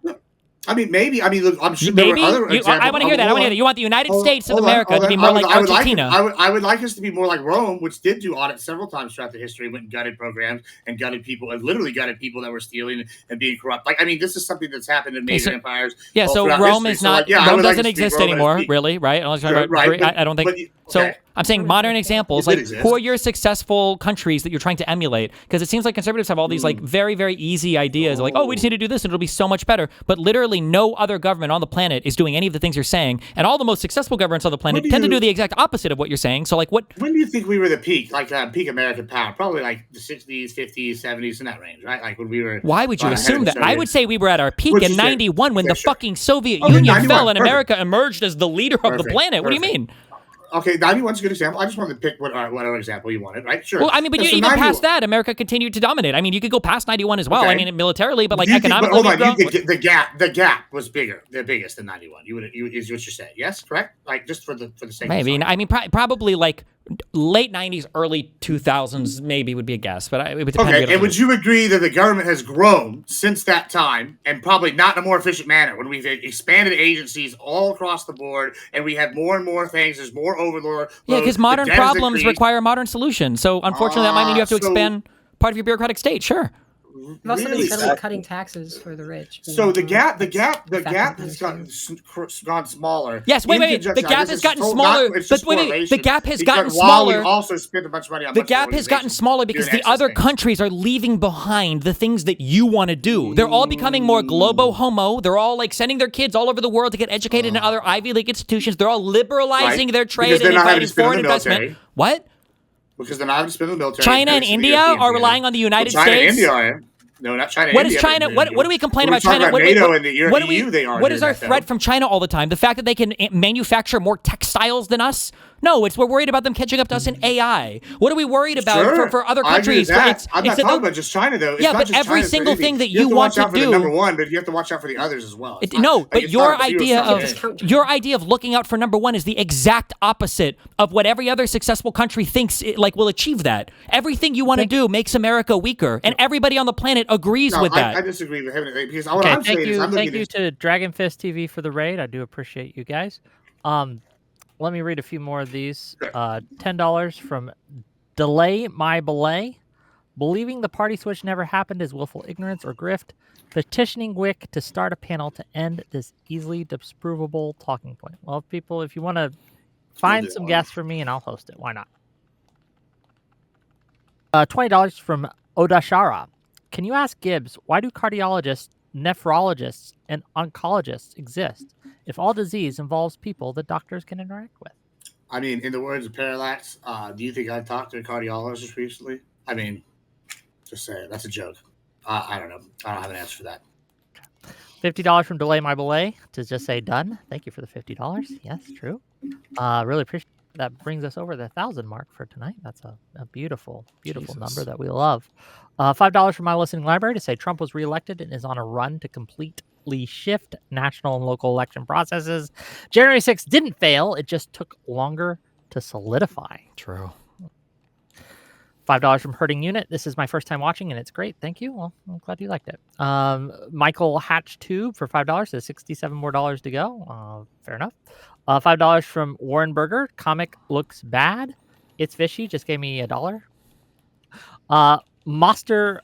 I mean, maybe. I mean, look, I'm sure maybe. There were other I want to hear that. I want to hear that. You want the United States of America to be more like Argentina. I would like us to be more like Rome, which did do audits several times throughout the history, went and gutted programs and gutted people, and literally gutted people that were stealing and being corrupt. Like, I mean, this is something that's happened in major empires. Yeah, so Rome is not. Rome doesn't exist anymore, really, right? I don't think so. I'm saying modern examples, like who are your successful countries that you're trying to emulate? Because it seems like conservatives have all these like very, very easy ideas, like, oh, we just need to do this and it'll be so much better. But literally no other government on the planet is doing any of the things you're saying, and all the most successful governments on the planet tend to do the exact opposite of what you're saying. So like, what? When do you think we were the peak, like peak American power? Probably like the 60s, 50s, 70s, in that range, right? Like when we were. Why would you assume that? I would say we were at our peak in '91 when the fucking Soviet Union fell and America emerged as the leader of the planet. What do you mean? Okay, 91's a good example. I just wanted to pick whatever example you wanted, right? Sure. Well, I mean, but even past that, America continued to dominate. I mean, you could go past 91 as well. Okay. I mean, militarily, but like economically. Hold on, the gap was bigger, the biggest than 91. Is what you're saying? Yes, correct. Like just for the sake. Maybe. I mean, probably like late 90s, early 2000s, maybe would be a guess, but it would depend. Okay, and would you agree that the government has grown since that time, and probably not in a more efficient manner when we've expanded agencies all across the board, and we have more and more things. There's more overload. Yeah, because modern problems require modern solutions. So unfortunately, that might mean you have to expand part of your bureaucratic state. Sure. You've also been steadily cutting taxes for the rich. So the gap has gone smaller. Yes, wait. The gap has gotten smaller. But wait, the gap has gotten smaller. We also spent a bunch of money on the gap has gotten smaller because the other countries are leaving behind the things that you want to do. They're all becoming more globo homo. They're all like sending their kids all over the world to get educated in other Ivy League institutions. They're all liberalizing their trade and inviting foreign investment. What? Because they're not having to spend in the military. China and India are relying on the United States. China and India are. No, not China. What India, is China? What do we complain about China? NATO and the EU, they are. What is our threat from China all the time? The fact that they can manufacture more textiles than us? No, we're worried about them catching up to us in AI. What are we worried about for other countries? I'm not talking about just China, though. It's yeah, not but just every China single thing that you want to have to watch out do. for the number one, but you have to watch out for the others as well. But your idea of looking out for number one is the exact opposite of what every other successful country thinks will achieve that. Everything you want to do makes America weaker, and everybody on the planet agrees with that. I disagree with him because what I'm saying is thank you to Dragonfist TV for the raid. I do appreciate you guys. Let me read a few more of these. $10 from Delay My Belay. Believing the party switch never happened is willful ignorance or grift. Petitioning Wick to start a panel to end this easily disprovable talking point. Well, people, if you want to find some guests for me and I'll host it. Why not? $20 from Odashara. Can you ask Gibbs, why do cardiologists, nephrologists, and oncologists exist if all disease involves people that doctors can interact with? I mean, in the words of Parallax, do you think I've talked to a cardiologist recently? I mean, just saying. That's a joke. I don't know. I don't have an answer for that. $50 from Delay My Belay to just say done. Thank you for the $50. Yes, true. Really appreciate it. That brings us over the 1,000 mark for tonight. That's a beautiful, beautiful number that we love. $5 from my listening library to say Trump was reelected and is on a run to completely shift national and local election processes. January 6th didn't fail. It just took longer to solidify. True. $5 from Herding Unit. This is my first time watching, and it's great. Thank you. Well, I'm glad you liked it. Michael Hatch Tube for $5. So 67 more dollars to go. Fair enough. $5 from Warren Berger. Comic looks bad. It's fishy. Just gave me $1. Mr.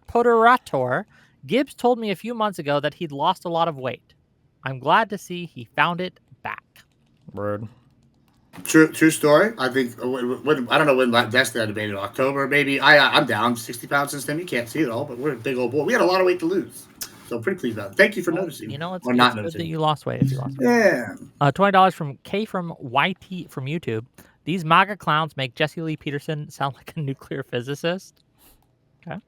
Poderator. Gibbs told me a few months ago that he'd lost a lot of weight. I'm glad to see he found it back. Word. True story. I think I don't know when Destiny had debated, October maybe. I'm down 60 pounds since then. You can't see it all, but we're a big old boy. We had a lot of weight to lose, so I'm pretty pleased about it. Thank you for noticing. You know, it's not good noticing that you lost weight. If you lost weight. Yeah. $20 from K from YT from YouTube. These MAGA clowns make Jesse Lee Peterson sound like a nuclear physicist. Okay.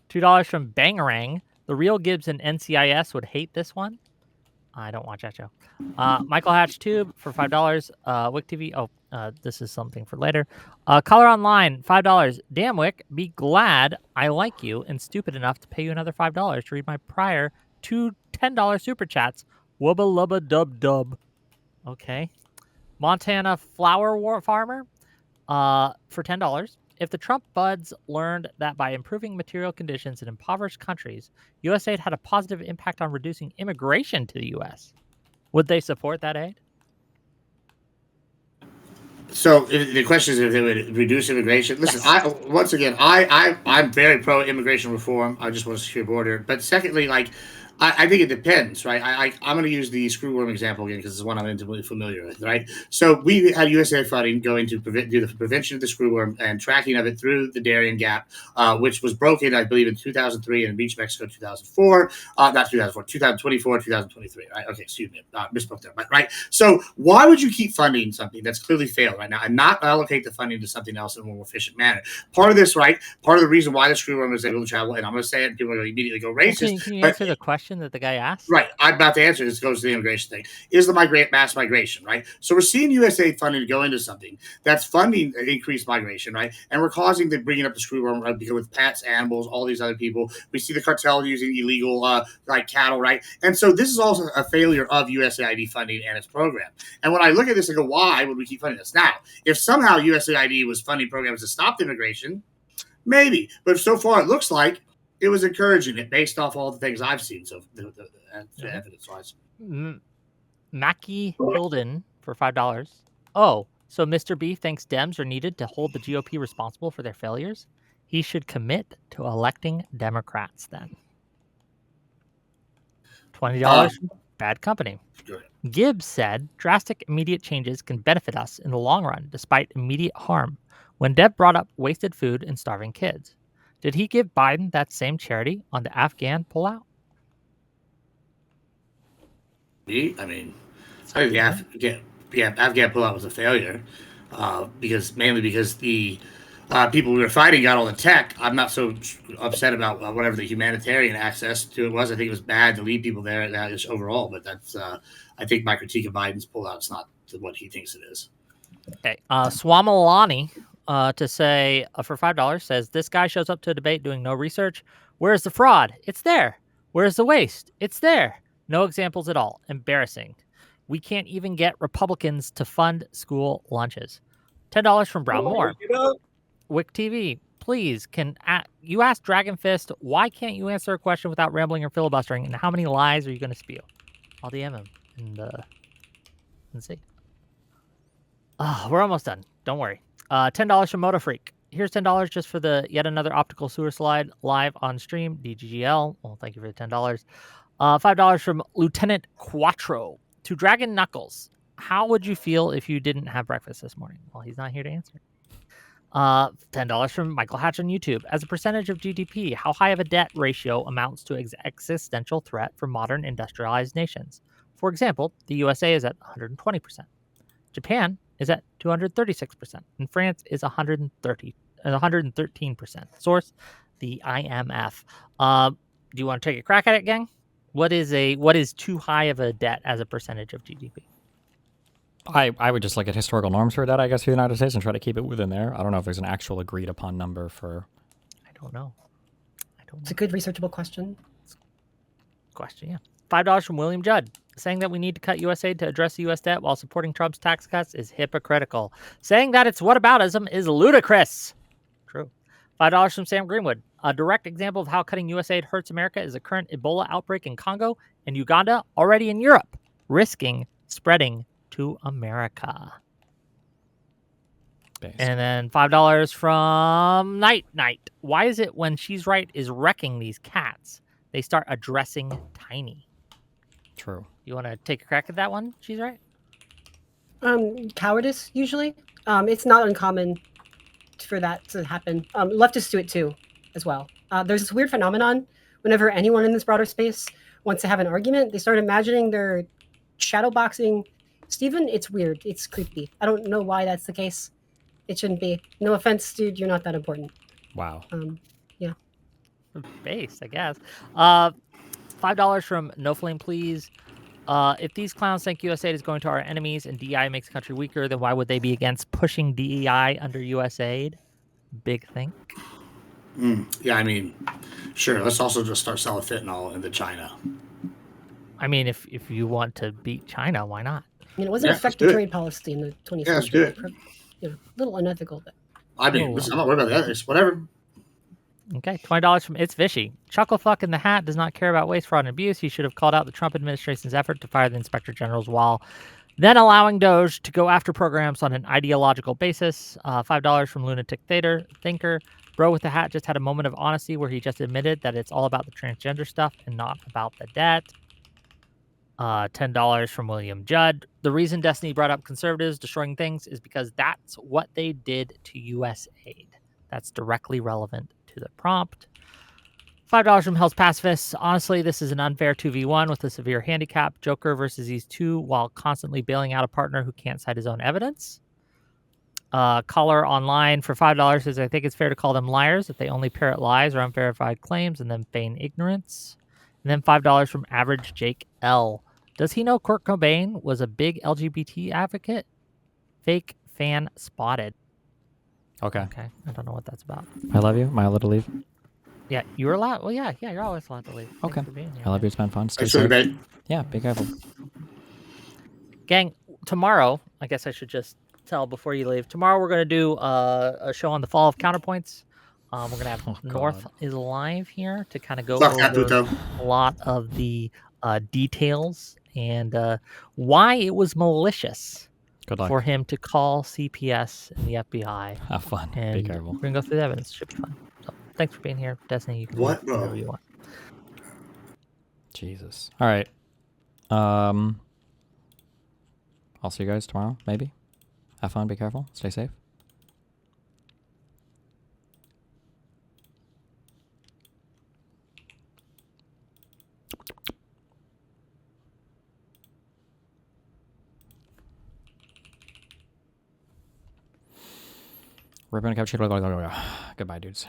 $2 from Bangarang. The real Gibbs and NCIS would hate this one. I don't watch that show. Michael Hatch Tube for $5. Wick TV. Oh, this is something for later. Color Online, $5. Damn, Wick, be glad I like you and stupid enough to pay you another $5 to read my prior two $10 super chats. Wubba lubba dub dub. Okay. Montana Flower Farmer for $10. If the Trump buds learned that by improving material conditions in impoverished countries, USAID had a positive impact on reducing immigration to the U.S., would they support that aid? So the question is if they would reduce immigration. Listen, yes. I'm very pro immigration reform. I just want a secure border. But secondly, I think it depends, right? I'm going to use the screwworm example again because it's one I'm intimately familiar with, right? So we had USAID funding going to do the prevention of the screwworm and tracking of it through the Darien Gap, which was broken, I believe, in 2003 and reached Mexico in 2004. Not 2004, 2024, 2023, right? Okay, excuse me. Misspoke there, right? So why would you keep funding something that's clearly failed right now and not allocate the funding to something else in a more efficient manner? Part of this, right? Part of the reason why the screwworm is able to travel, and I'm going to say it, and people are going to immediately go racist. Can you answer the question that the guy asked? Right. I'm about to answer. This goes to the immigration thing. Is the mass migration, right? So we're seeing USAID funding to go into something that's funding increased migration, right? And we're causing the bringing up the screwworm because with pets, animals, all these other people. We see the cartel using illegal cattle, right? And so this is also a failure of USAID funding and its program. And when I look at this, I go, why would we keep funding this? Now, if somehow USAID was funding programs to stop the immigration, maybe. But so far, it looks like it was encouraging it based off all the things I've seen. So the evidence-wise. Mackie Hilden for $5. Oh, so Mr. B thinks Dems are needed to hold the GOP responsible for their failures? He should commit to electing Democrats then. $20 Bad Company. Gibbs said drastic immediate changes can benefit us in the long run despite immediate harm when Deb brought up wasted food and starving kids. Did he give Biden that same charity on the Afghan pullout? I mean, I think the Afghan pullout was a failure mainly because the people we were fighting got all the tech. I'm not so upset about whatever the humanitarian access to it was. I think it was bad to leave people there just overall, but that's I think my critique of Biden's pullout's not what he thinks it is. Okay, Swamalani to say for $5 says this guy shows up to a debate doing no research. Where's the fraud? It's there. Where's the waste? It's there. No examples at all. Embarrassing. We can't even get Republicans to fund school lunches. $10 from Brown Moore. Wick TV, please, you ask Dragon Fist, why can't you answer a question without rambling or filibustering? And how many lies are you going to spew? I'll DM him and see. We're almost done. Don't worry. $10 from Moto Freak. Here's $10 just for the yet another optical sewer slide live on stream. DGGL. Well, thank you for the $10. $5 from Lieutenant Quattro. To Dragon Knuckles, how would you feel if you didn't have breakfast this morning? Well, he's not here to answer. $10 from Michael Hatch on YouTube. As a percentage of GDP, how high of a debt ratio amounts to existential threat for modern industrialized nations? For example, the USA is at 120%. Japan is at 236%, and France is 113%. Source, the IMF. Do you want to take a crack at it, gang? What is too high of a debt as a percentage of GDP? I would just look at historical norms for that, I guess, for the United States and try to keep it within there. I don't know if there's an actual agreed upon number for. I don't know. It's a good researchable question. Yeah. $5 from William Judd, saying that we need to cut USAID to address the U.S. debt while supporting Trump's tax cuts is hypocritical. Saying that it's whataboutism is ludicrous. True. $5 from Sam Greenwood. A direct example of how cutting USAID hurts America is the current Ebola outbreak in Congo and Uganda, already in Europe, risking spreading to America. Based. And then $5 from Night. Why is it when She's Right is wrecking these cats, they start addressing Tiny? True. You want to take a crack at that one? She's Right. Cowardice usually. It's not uncommon for that to happen. Leftists do it too, as well. There's this weird phenomenon. Whenever anyone in this broader space wants to have an argument, they start imagining they're shadowboxing Steven. It's weird. It's creepy. I don't know why that's the case. It shouldn't be. No offense, dude. You're not that important. Wow. Yeah. Base, I guess. $5 from No Flame, please. If these clowns think USAID is going to our enemies and DEI makes the country weaker, then why would they be against pushing DEI under USAID? Big think. Yeah, I mean, sure. Let's also just start selling fentanyl into China. I mean, if you want to beat China, why not? I mean, it wasn't effective trade policy in the 20th century. Let's do it. You know, a little unethical, but. I mean, listen, I'm not worried about the others. Whatever. Okay, $20 from It's Fishy. Chucklefuck in the hat does not care about waste, fraud, and abuse. He should have called out the Trump administration's effort to fire the inspector generals while then allowing Doge to go after programs on an ideological basis. $5 from Lunatic Thinker. Bro with the hat just had a moment of honesty where he just admitted that it's all about the transgender stuff and not about the debt. $10 from William Judd. The reason Destiny brought up conservatives destroying things is because that's what they did to USAID. That's directly relevant to the prompt. $5 from Hell's Pacifists. Honestly, this is an unfair 2v1 with a severe handicap. Joker versus these two while constantly bailing out a partner who can't cite his own evidence. Caller online for $5 says, I think it's fair to call them liars if they only parrot lies or unverified claims and then feign ignorance. And then $5 from Average Jake L. Does he know Kurt Cobain was a big LGBT advocate? Fake fan spotted. Okay. I don't know what that's about. I love you. Am I allowed to leave? Yeah, you're allowed. Well, yeah, you're always allowed to leave. Thanks Okay. for being here, I love man. you. It's been fun. Stay Thanks for the safe. debate. Yeah, be careful. Gang, tomorrow, I guess I should just tell before you leave. Tomorrow we're going to do a show on the fall of counterpoints. We're going to have North is live here to kind of go Fuck that, over Pluto. a lot of the details and why it was malicious Good luck. for him to call CPS and the FBI. Have fun. And Be careful. we're going to go through the evidence. It should be fun. So, thanks for being here. Destiny, you can What? leave whenever you want. Jesus. All right. I'll see you guys tomorrow, maybe. Have fun. Be careful. Stay safe. Ribbon couch. Goodbye, dudes.